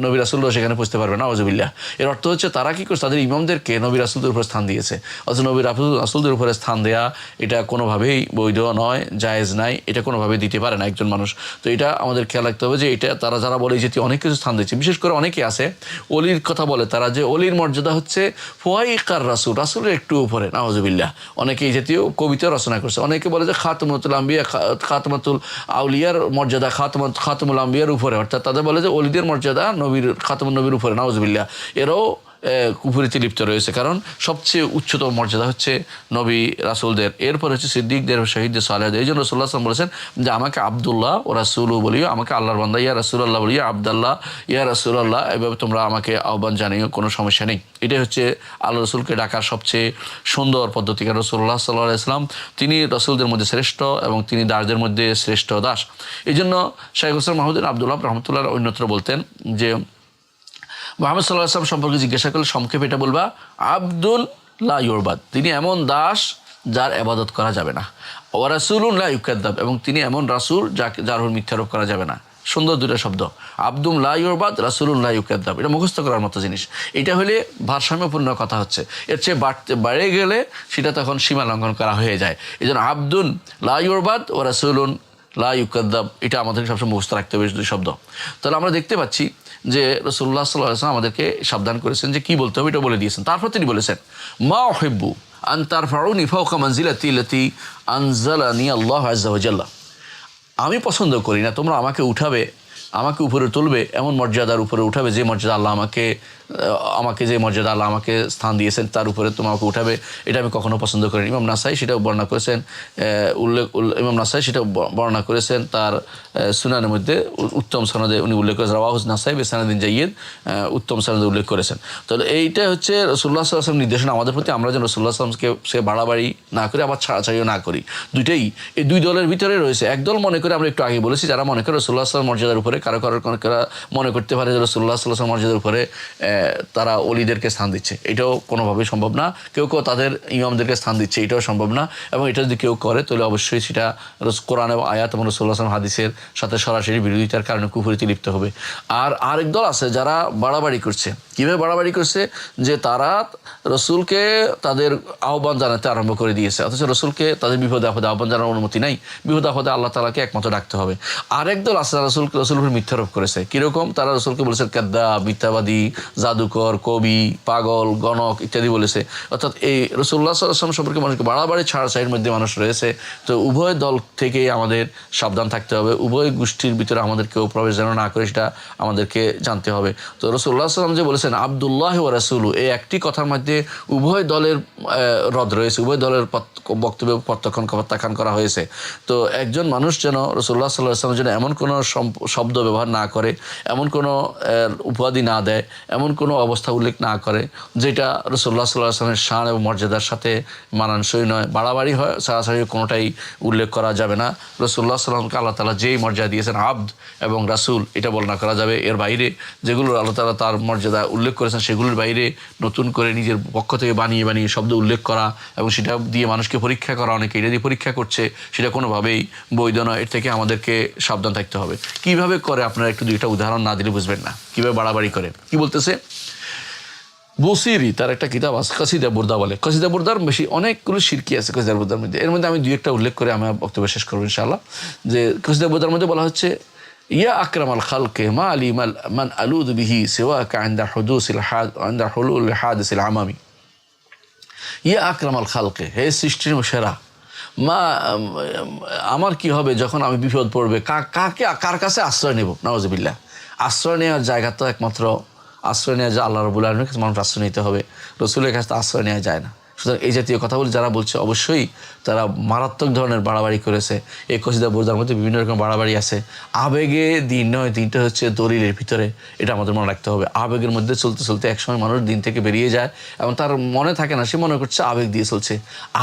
নবী রাসূলরাও সেখানে পৌঁছতে পারবে না, আউযুবিল্লাহ। এর অর্থ হচ্ছে তারা কি করছে, তাদের ইমামদেরকে নবী রাসূলদের উপরে স্থান দিয়েছে। অথচ নবী রাসূলদের উপরে স্থান দেয়া এটা কোনোভাবেই বৈধ নয়, জায়েজ নাই, এটা কোনোভাবেই দিতে পারে না একজন মানুষ। তো এটা আমাদের খেয়াল রাখতে হবে যে এটা তারা যারা বলে যে অনেক কিছু স্থান দিচ্ছে, বিশেষ করে অনেকে আছে অলির কথা বলে, তারা যে অলির মর্যাদা হচ্ছে ফাওয়াইকার রাসূল, রাসূলের একটু উপরে, নাউযুবিল্লাহ। অনেকে এই জাতীয় কবিতা রচনা করছে। অনেকে বলে যে খাতামুল আম্বিয়া, খাতামাতুল আউলিয়ার মর্যাদা খাতামুল আম্বিয়ার উপরে, অর্থাৎ তাদের বলে যে অলিদের মর্যাদা নবীর খাতামুন নবীর উপরে, নাউযুবিল্লাহ। এরাও কুফরিতে লিপ্ত রয়েছে, কারণ সবচেয়ে উচ্চতম মর্যাদা হচ্ছে নবী রাসূলদের, এরপর হচ্ছে সিদ্দিকদের, শহীদদের, সালেহদের। এই জন্য রাসূলুল্লাহ সাল্লাল্লাহু আলাইহি ওয়াসাল্লাম বলেছেন যে আমাকে আব্দুল্লাহ ও রাসূলু বলিও, আমাকে আল্লাহর বান্দা ইয়া রাসূলুল্লাহ বলিও, আব্দুল্লাহ ইয়া রাসূলুল্লাহ, এভাবে তোমরা আমাকে আহ্বান জানিও, কোনো সমস্যা নেই। এটাই হচ্ছে আল্লাহ রসুলকে ডাকার সবচেয়ে সুন্দর পদ্ধতি। কারণ রাসূলুল্লাহ সাল্লাল্লাহু আলাইহি ওয়াসাল্লাম তিনি রাসূলদের মধ্যে শ্রেষ্ঠ এবং তিনি দাসদের মধ্যে শ্রেষ্ঠ দাস। এই জন্য শাইখ হোসেন মাহমুদুদ্দিন আব্দুল্লাহ রহমতুল্লাহ অন্যত্র বলতেন যে মুহাম্মদ সাল্লাল্লাহু আলাইহি ওয়াসাল্লাম সম্পর্কে জিজ্ঞাসা করলে সংক্ষেপে এটা বলবা, আব্দুল লা ইউরবাদ, তিনি এমন দাস যার ইবাদত করা যাবে না, ওয়া রাসূলুন লা ইউকাদ্দাব, এবং তিনি এমন রাসূল যার উপর মিথ্যারোপ করা যাবে না। সুন্দর দুটো শব্দ, আব্দুল লা ইউরবাদ, রাসূলুন লা ইউকাদ্দাব, এটা মুখস্থ করার মতো জিনিস। এটা হলে ভারসাম্যপূর্ণ কথা হচ্ছে। এর চেয়ে বাইরে গেলে সেটা তখন সীমা লঙ্ঘন করা হয়ে যায়। এই জন্য আব্দুল লা ইউরবাদ ও রাসূলুন লা ইউকাদ্দাব, এটা আমাদেরকে সবসময় মুখস্থ রাখতে হবে দুই শব্দ। তাহলে আমরা দেখতে পাচ্ছি যে রাসূলুল্লাহ সাল্লাল্লাহু আলাইহি ওয়াসাল্লাম আমাদেরকে সাবধান করেছেন যে কী বলতে হবে, এটা বলে দিয়েছেন। তারপর তিনি বলেছেন মা উহিব্বু আন তারফাউনি ফাওকা মানজিলাতি আল্লাতী আনজালানি আল্লাহু আযজা ওয়া জাল্লা, আমি পছন্দ করি না তোমরা আমাকে উঠাবে, আমাকে উপরে তুলবে, এমন মর্যাদার উপরে উঠাবে যে মর্যাদা আল্লাহ আমাকে যে মর্যাদা আল্লাহ আমাকে স্থান দিয়েছেন তার উপরে তোমাকে উঠাবে, এটা আমি কখনো পছন্দ করিনি। ইমাম নাসাই সেটাও বর্ণনা করেছেন, ইমাম নাসাই সেটা বর্ণনা করেছেন তার সুনানের মধ্যে উত্তম সনদে উনি উল্লেখ করেছেন, রাওয়াহুজ নাসাই বিসানাদিন জাইয়্যিদ, উত্তম সনদে উল্লেখ করেছেন। তাহলে এইটা হচ্ছে রাসূলুল্লাহ সাল্লাল্লাহু আলাইহি ওয়াসাল্লাম নির্দেশনা আমাদের প্রতি, আমরা যেন রাসূলুল্লাহ সাল্লাল্লাহু আলাইহি ওয়াসাল্লামকে সে বাড়াবাড়ি না করি, আবার ছাড়াছাড়িও না করি। দুইটাই এই দুই দলের ভিতরে রয়েছে। একদল মনে করে, আমরা একটু আগে বলেছি, যারা মনে করে রাসূলুল্লাহ সাল্লাল্লাহু আলাইহি ওয়াসাল্লাম মর্যাদার উপরে, কারো মনে করতে পারে যে রাসূলুল্লাহ সাল্লাল্লাহু আলাইহি ওয়াসাল্লাম মর্যাদার উপরে তারা অলিদেরকে স্থান দিচ্ছে, এটাও কোনোভাবেই সম্ভব না। কেউ তাদের ইমামদেরকে স্থান দিচ্ছে, এটাও সম্ভব না। এবং এটা যদি কেউ করে তাহলে অবশ্যই সেটা কোরআন এবং আয়াত এবং রাসূলুল্লাহ সাল্লাল্লাহু আলাইহি ওয়াসাল্লাম হাদিসের সাথে সরাসরি বিরোধিতার কারণে কুফরিতে লিপ্ত হবে। আর আরেক দল আছে যারা বাড়াবাড়ি করছে। কীভাবে বাড়াবাড়ি করছে? যে তারা রসুলকে তাদের আহ্বান জানাতে আরম্ভ করে দিয়েছে, অথচ রসুলকে তাদের বিপদে আপদে আহ্বান জানানোর অনুমতি নাই। বিপদে আপদে আল্লাহ তাআলাকে একমাত্র ডাকতে হবে। আরেক দল আছে রসুল উপর মিথ্যারোপ করেছে। কীরকম? তারা রসুলকে বলেছে কাদ্দাব, মিথ্যাবাদী, জাদুকর, কবি, পাগল, গণক ইত্যাদি বলেছে। অর্থাৎ এই রাসূলুল্লাহ সাল্লাল্লাহু আলাইহি ওয়াসাল্লাম সম্পর্কে মানুষকে বাড়াবাড়ি ছাড়াছাড়ির মধ্যে মানুষ রয়েছে। তো উভয় দল থেকেই আমাদের সাবধান থাকতে হবে। উভয় গোষ্ঠীর ভিতরে আমাদের কেউ প্রবেশ যেন না করে সেটা আমাদেরকে জানতে হবে। তো রাসূলুল্লাহ সাল্লাল্লাহু আলাইহি ওয়াসাল্লাম যে বলেছেন আব্দুল্লাহ ওয়া রাসূলু, এই একটি কথার মধ্যে উভয় দলের রদ রয়েছে, উভয় দলের বক্তব্য প্রত্যাখ্যান করা হয়েছে। তো একজন মানুষ যেন রাসূলুল্লাহ সাল্লাল্লাহু আলাইহি ওয়াসাল্লাম যেন এমন কোনো শব্দ ব্যবহার না করে, এমন কোনো উপাধি না দেয়, এমন কোনো অবস্থা উল্লেখ না করে যেটা রাসূলুল্লাহ সাল্লাল্লাহু আলাইহি ওয়াসাল্লামের শান এবং মর্যাদার সাথে মানানসই নয়। বাড়াবাড়ি হয়, ছাড়াছাড়ি কোনোটাই উল্লেখ করা যাবে না। রাসূলুল্লাহ সাল্লাল্লাহু আলাইহি ওয়াসাল্লামকে আল্লাহ তাআলা যেই মর্যাদা দিয়েছেন আব্দ এবং রাসূল, এটা বর্ণনা করা যাবে। এর বাইরে যেগুলো আল্লাহ তাআলা তার মর্যাদা উল্লেখ করেছেন সেগুলোর বাইরে নতুন করে নিজের পক্ষ থেকে বানিয়ে শব্দ উল্লেখ করা এবং সেটা দিয়ে মানুষকে পরীক্ষা করা, অনেকে এটা দিয়ে পরীক্ষা করছে, সেটা কোনোভাবেই বৈধ নয়। এর থেকে আমাদেরকে সাবধান থাকতে হবে। কিভাবে করে আপনারা একটু দুইটা উদাহরণ না দিলে বুঝবেন না কীভাবে বাড়াবাড়ি করে। কি বলতেছে? বসিরি তার একটা কিতাব আছে কসিদা বুরদা বলে। কসিদা বুরদার বেশি অনেকগুলো শিরকি আছে কসিদা বুরদার মধ্যে। এর মধ্যে আমি দুই একটা উল্লেখ করে আমার বক্তব্য শেষ করবো ইনশাআল্লাহ। যে কসিদা বুরদার মধ্যে বলা হচ্ছে, ইয়া আকরামাল খালকে মা আলি মান আলুদ বিহি সিওয়াকা ইনদা হুদুসিল ইনদা হুলুল হাদিসিল আমামি। ইয়া আকরামাল খালকে, হে সৃষ্টির সেরা, মা আমার কি হবে যখন আমি বিপদ পড়বে, কার কাছে আশ্রয় নেব? নাউজুবিল্লাহ। আশ্রয় নেওয়ার জায়গা তো একমাত্র আশ্রয় নেওয়া যায় আল্লাহ রাব্বুল আলামিনের কাছে। মানুষ আশ্রয় নিতে হবে, রসুলের কাছে আশ্রয় নেওয়া যায় না। সুতরাং এই জাতীয় কথাগুলো যারা বলছে অবশ্যই তারা মারাত্মক ধরনের বাড়াবাড়ি করেছে। এই কসিদা বুরদার মধ্যে বিভিন্ন রকম বাড়াবাড়ি আছে। আবেগে দিন নয়, দিনটা হচ্ছে দলিলের ভিতরে, এটা আমাদের মনে রাখতে হবে। আবেগের মধ্যে চলতে চলতে একসময় মানুষ দিন থেকে বেরিয়ে যায় এবং তার মনে থাকে না, সে মনে করছে আবেগ দিয়ে চলছে।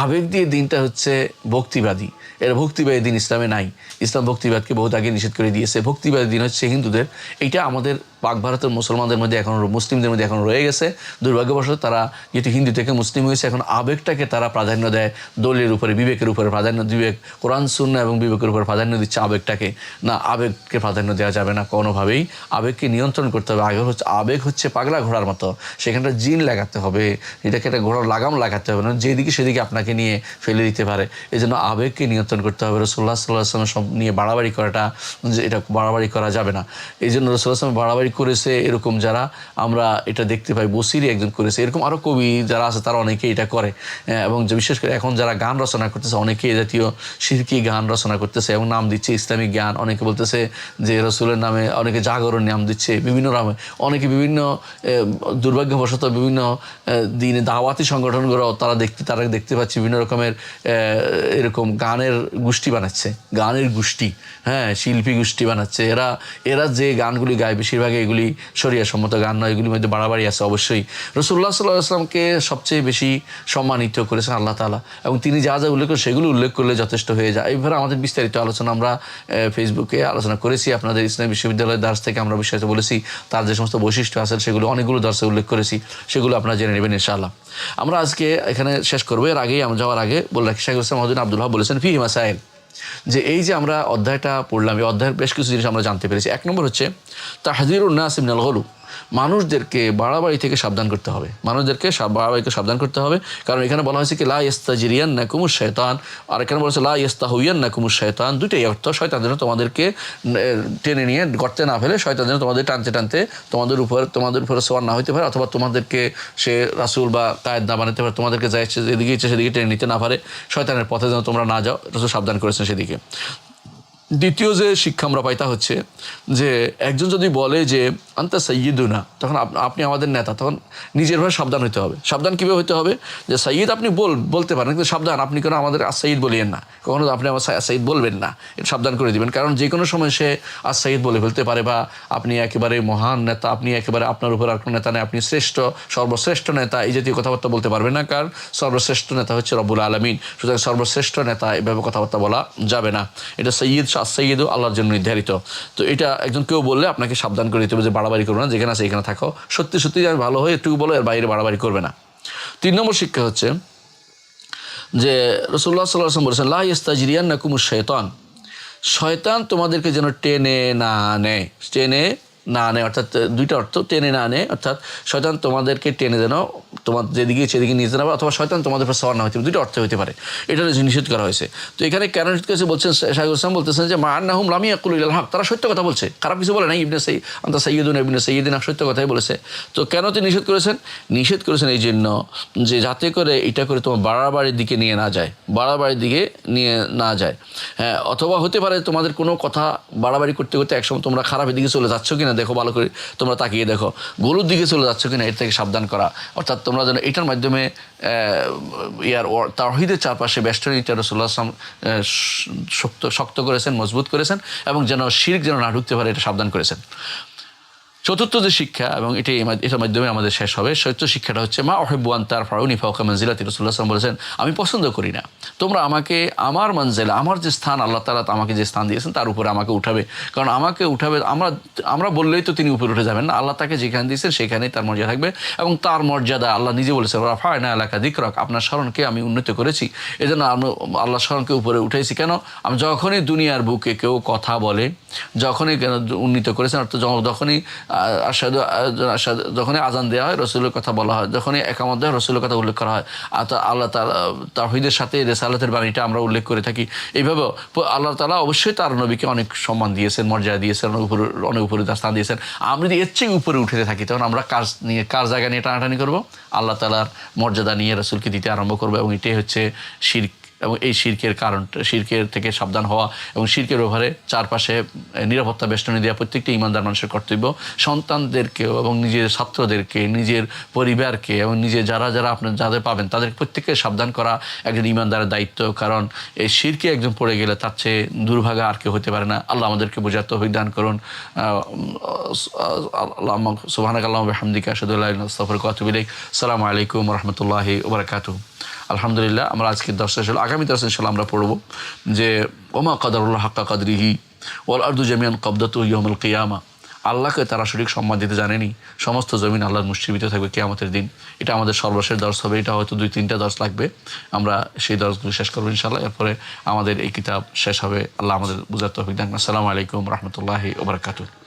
আবেগ দিয়ে দিনটা হচ্ছে ভক্তিবাদী, এর ভক্তিবাদী দিন ইসলামে নাই। ইসলাম ভক্তিবাদকে বহুত আগে নিষেধ করে দিয়েছে। ভক্তিবাদী দিন হচ্ছে হিন্দুদের। এইটা আমাদের পাক ভারতের মুসলমানদের মধ্যে এখন, মুসলিমদের মধ্যে এখন রয়ে গেছে। দুর্ভাগ্যবশত তারা যেহেতু হিন্দু থেকে মুসলিম হয়েছে, এখন আবেগটাকে তারা প্রাধান্য দেয় দলের উপরে, বিবেকের উপরে প্রাধান্য। বিবেক, কোরআন সুন্নাহ এবং বিবেকের উপরে প্রাধান্য দিচ্ছে আবেগটাকে। না, আবেগকে প্রাধান্য দেওয়া যাবে না কোনোভাবেই। আবেগকে নিয়ন্ত্রণ করতে হবে। আবেগ হচ্ছে পাগলা ঘোড়ার মতো, সেখানটা জিন লাগাতে হবে, এটাকে একটা ঘোড়ার লাগাম লাগাতে হবে না, যেদিকে সেদিকে আপনাকে নিয়ে ফেলে দিতে পারে। এই জন্য আবেগকে নিয়ন্ত্রণ করতে হবে। রাসূলুল্লাহ সাল্লাল্লাহু আলাইহি ওয়াসাল্লাম সব নিয়ে বাড়াবাড়ি করাটা, যে এটা বাড়াবাড়ি করা যাবে না। এই জন্য রাসূলুল্লাহ সাল্লাল্লাহু আলাইহি ওয়াসাল্লাম বাড়াবাড়ি করেছে এরকম যারা আমরা এটা দেখতে পাই। বসিরি একজন করেছে, এরকম আরও কবি যারা আছে তারা অনেকেই এটা করে। এবং বিশেষ করে এখন যারা গান রচনা করতেছে, অনেকে এই জাতীয় শিরকি গান রচনা করতেছে এবং নাম দিচ্ছে ইসলামিক গান। অনেকে বলতেছে যে রসুলের নামে, অনেকে জাগরণ নাম দিচ্ছে বিভিন্ন নামে, অনেকে বিভিন্ন দুর্ভাগ্যবশত বিভিন্ন দিনে দাওয়াতি সংগঠনগুলো তারা দেখতে পাচ্ছি বিভিন্ন রকমের এরকম গানের গোষ্ঠী বানাচ্ছে, গানের গোষ্ঠী, হ্যাঁ, শিল্পী গোষ্ঠী বানাচ্ছে। এরা যে গানগুলি গায় বেশিরভাগ এগুলি শরিয়াসম্মত গান নয়, এগুলির মধ্যে বাড়াবাড়ি আছে অবশ্যই। রাসূলুল্লাহ সাল্লাল্লাহু আলাইহি ওয়াসাল্লামকে সবচেয়ে বেশি সম্মানিত করেছেন আল্লাহ তাআলা, এবং তিনি যা যা উল্লেখ করেন সেগুলো উল্লেখ করলে যথেষ্ট হয়ে যায়। এইভাবে আমাদের বিস্তারিত আলোচনা আমরা ফেসবুকে আলোচনা করেছি। আপনাদের ইসলামী বিশ্ববিদ্যালয়ের দার্স থেকে আমরা বিস্তারিত বলেছি, তার যে সমস্ত বৈশিষ্ট্য আছে সেগুলো অনেকগুলো দার্সে উল্লেখ করেছি, সেগুলো আপনারা জেনে নেবেন ইনশাআল্লাহ। আমরা আজকে এখানে শেষ করবো। এর আগেই আমরা যাওয়ার আগে বলে রাখি, শাইখুল ইসলাম মওদুদী আব্দুল ওয়াহাব বলেছেন ফিহি মাসাইল, যে এই যে আমরা অধ্যায়টা পড়লাম, এই অধ্যায়ের বেশ কিছু জিনিস আমরা জানতে পেরেছি। এক নম্বর হচ্ছে তাহযীরুন নাস মিনাল গুলু, মানুষদেরকে বাড়াবাড়ি থেকে সাবধান করতে হবে। মানুষদেরকে বাড়াবাড়িকে সাবধান করতে হবে, কারণ এখানে বলা হয়েছে কি লা ইস্তাজরিয়ান্নাকুমুশ শাইতান, আর এখানে বলা হয়েছে লা ইস্তাহুইয়ান্নাকুমুশ শাইতান। দুইটাই অর্থ, শয়তান যেন তোমাদেরকে টেনে নিয়ে গর্তে না ফেলে, শয়তান যেন তোমাদের টানতে টানতে তোমাদের উপরে সওয়ার না হইতে পারে, অথবা তোমাদেরকে সে রাসূল বা কায়েদ না বানাতে পারে, তোমাদেরকে যা ইচ্ছে যেদিকে ইচ্ছে সেদিকে টেনে নিতে না পারে, শয়তানের পথে যেন তোমরা না যাও, রাসূল সাবধান করেছেন সেদিকে। দ্বিতীয় যে শিক্ষা আমরা পাই তা হচ্ছে যে একজন যদি বলে যে আনতা সাইয়্যিদুনা, তখন আপনি আমাদের নেতা, তখন নিজের ভাবে সাবধান হতে হবে। সাবধান কীভাবে হতে হবে? যে সাইয়্যিদ আপনি বলতে পারেন, কিন্তু সাবধান, আপনি কেন আমাদের সাইয়্যিদ বলিয়েন না, কখনো আপনি আমার সাইয়্যিদ বলবেন না, এটা সাবধান করে দিবেন। কারণ যে কোনো সময় সে সাইয়্যিদ বলে ফেলতে পারে, বা আপনি একেবারে মহান নেতা, আপনি একেবারে আপনার উপর আর কোনো নেতা নেই, আপনি সর্বশ্রেষ্ঠ নেতা, এই জাতীয় কথাবার্তা বলতে পারবেন না। কারণ সর্বশ্রেষ্ঠ নেতা হচ্ছে রব্বুল আলামিন। সুতরাং সর্বশ্রেষ্ঠ নেতা এভাবে কথাবার্তা বলা যাবে না। এটা সাইয়্যিদ আল্লাহর জন্য নির্ধারিত। তো এটা একজন কেউ বললে আপনাকে সাবধান করে দিতে হবে যে বাড়াবাড়ি করবে না, যেখানে আছে এখানে থাকো, সত্যি সত্যি আমি ভালো হয়ে একটু বলো, এর বাইরে বাড়াবাড়ি করবে না। 3 নম্বর শিক্ষা হচ্ছে যে রাসূলুল্লাহ সাল্লাল্লাহু আলাইহি ওয়াসাল্লাম বলেছেন লা ইস্তাজরিয়ান্নাকুমুশ শাইতান, শয়তান তোমাদেরকে যেন টেনে না নেয়, অর্থাৎ দুইটা অর্থ, টেনে না নেয় অর্থাৎ শয়তান তোমাদেরকে টেনে যেন তোমার যেদিকে সেদিকে নিয়ে যেতে না পারে, অথবা শয়তান তোমাদের উপর সওয়ার না হতে পারে, দুইটা অর্থ হতে পারে। এটা নিষেধ করা হয়েছে। তো এখানে কেন নিষেধ করেছে বলছেন শাইখুল ইসলাম বলতেছেন যে মা আন্নাহুম লাম ইয়াকুলু ইলাল হক, তারা সত্য কথা বলছে, খারাপ কিছু বলে নাই। আনতা সাইয়্যিদুনা ইবনে সাইয়্যিদিনা, সত্য কথাই বলেছে। তো কেন তিনি নিষেধ করেছেন এই জন্য যে যাতে করে এটা করে তোমার বাড়াবাড়ির দিকে নিয়ে না যায়। হ্যাঁ, অথবা হতে পারে তোমাদের কোনো কথা বাড়াবাড়ি করতে করতে একসময় তোমরা খারাপের দিকে চলে যাচ্ছ কিনা দেখো, ভালো করে তোমরা তাকিয়ে দেখো, গলুর দিকে চলে যাচ্ছ কিনা, এর থেকে সাবধান করা। অর্থাৎ তোমরা যেন এটার মাধ্যমে তাওহীদের চারপাশে বেষ্টনীটা রাসূলুল্লাহ সাল্লাল্লাহু আলাইহি ওয়াসাল্লাম শক্ত করেছেন, মজবুত করেছেন, এবং যেন শিরক যেন না ঢুকতে পারে, এটা সাবধান করেছেন। চতুর্থ যে শিক্ষা, এবং এটার মাধ্যমে আমাদের শেষ হবে, চতুর্থ শিক্ষাটা হচ্ছে মা উহিব্বু আন তারফাউনি ফাওকা মানজিলাতি, রাসূলুল্লাহ সাল্লাল্লাহু আলাইহি ওয়াসাল্লাম বলেছেন আমি পছন্দ করি না তোমরা আমাকে আমার মানজিলা, আমার যে স্থান আল্লাহ তাআলা আমাকে যে স্থান দিয়েছেন তার উপরে আমাকে উঠাবে। কারণ আমাকে উঠাবে, আমরা বললেই তো তিনি উপরে উঠে যাবেন না। আল্লাহ তাকে যেখানে দিয়েছেন সেখানেই তার মর্যাদা থাকবে, এবং তার মর্যাদা আল্লাহ নিজে বলেছেন রাফা'না লাকা যিকরাক, আপনার স্মরণকে আমি উন্নত করেছি। এজন্য আমরা আল্লাহর স্মরণকে উপরে উঠাইছি। কেন? আমি যখনই দুনিয়ার বুকে কেউ কথা বলে যখনই উন্নীত করেছেন, অর্থাৎ যখনই যখনই আজান দেওয়া হয় রসুলের কথা বলা হয়, যখনই একামত দেওয়া হয় রসুলের কথা উল্লেখ করা হয়, আল্লাহ তাআলা তাওহীদের সাথে রেসালাতের বাণীটা আমরা উল্লেখ করে থাকি। এইভাবে আল্লাহ তাআলা অবশ্যই তার নবীকে অনেক সম্মান দিয়েছেন, মর্যাদা দিয়েছেন, অনেক উপরে তার স্থান দিয়েছেন। আমরা যদি এর চেয়ে উপরে উঠে থাকি তখন আমরা কার জায়গা নিয়ে টানাটানি করবো? আল্লাহ তাআলার মর্যাদা নিয়ে রসুলকে দিতে আরম্ভ করবো, এবং এটাই হচ্ছে শিরক। এবং এই শিরকের কারণটা, শিরকের থেকে সাবধান হওয়া এবং শিরকের ব্যাপারে চারপাশে নিরাপত্তা বেষ্টনী দেওয়া প্রত্যেকটি ইমানদার মানুষের কর্তব্য। সন্তানদেরকেও এবং নিজের ছাত্রদেরকে, নিজের পরিবারকে এবং নিজে যারা আপনার যাদের পাবেন তাদের প্রত্যেককে সাবধান করা একজন ইমানদারের দায়িত্ব। কারণ এই শিরকে একজন পড়ে গেলে তার চেয়ে দুর্ভাগা আর কেউ হতে পারে না। আল্লাহ আমাদেরকে বোঝার তৌফিক দান করুন। সুবহানাকাল্লাহুম্মা ওয়া বিহামদিকা আশহাদু আল্লা ইলাহা ইল্লা আনতা আস্তাগফিরুকা ওয়া আতুবু ইলাইক। আসসালামু আলাইকুম ওয়া রাহমাতুল্লাহি ওয়া বারাকাতুহু। আলহামদুলিল্লাহ, আমরা আজকের দর্শন হলো, আগামী দর্শন ইনশাআল্লাহ আমরা পড়ব যে ওমা কাদারুল্লাহ হাক্কা কাদরিহি ওয়াল আরদু জামিআন কাবদাতুহু ইয়াউমাল কিয়ামা। আল্লাহকে তারা সঠিক সম্মান দিতে জানেনি, সমস্ত জমিন আল্লাহর মুষ্টির থাকবে কিয়ামতের দিন। এটা আমাদের সর্বশেষ দর্শ হবে, এটা হয়তো 2-3টা দর্শ লাগবে, আমরা সেই দর্শগুলো শেষ করবো ইনশাআল্লাহ। এরপরে আমাদের এই কিতাব শেষ হবে। আল্লাহ আমাদের বুঝার তৌফিক দান। আসসালামু আলাইকুম রহমতুল্লাহি ওয়া বারাকাতুহু।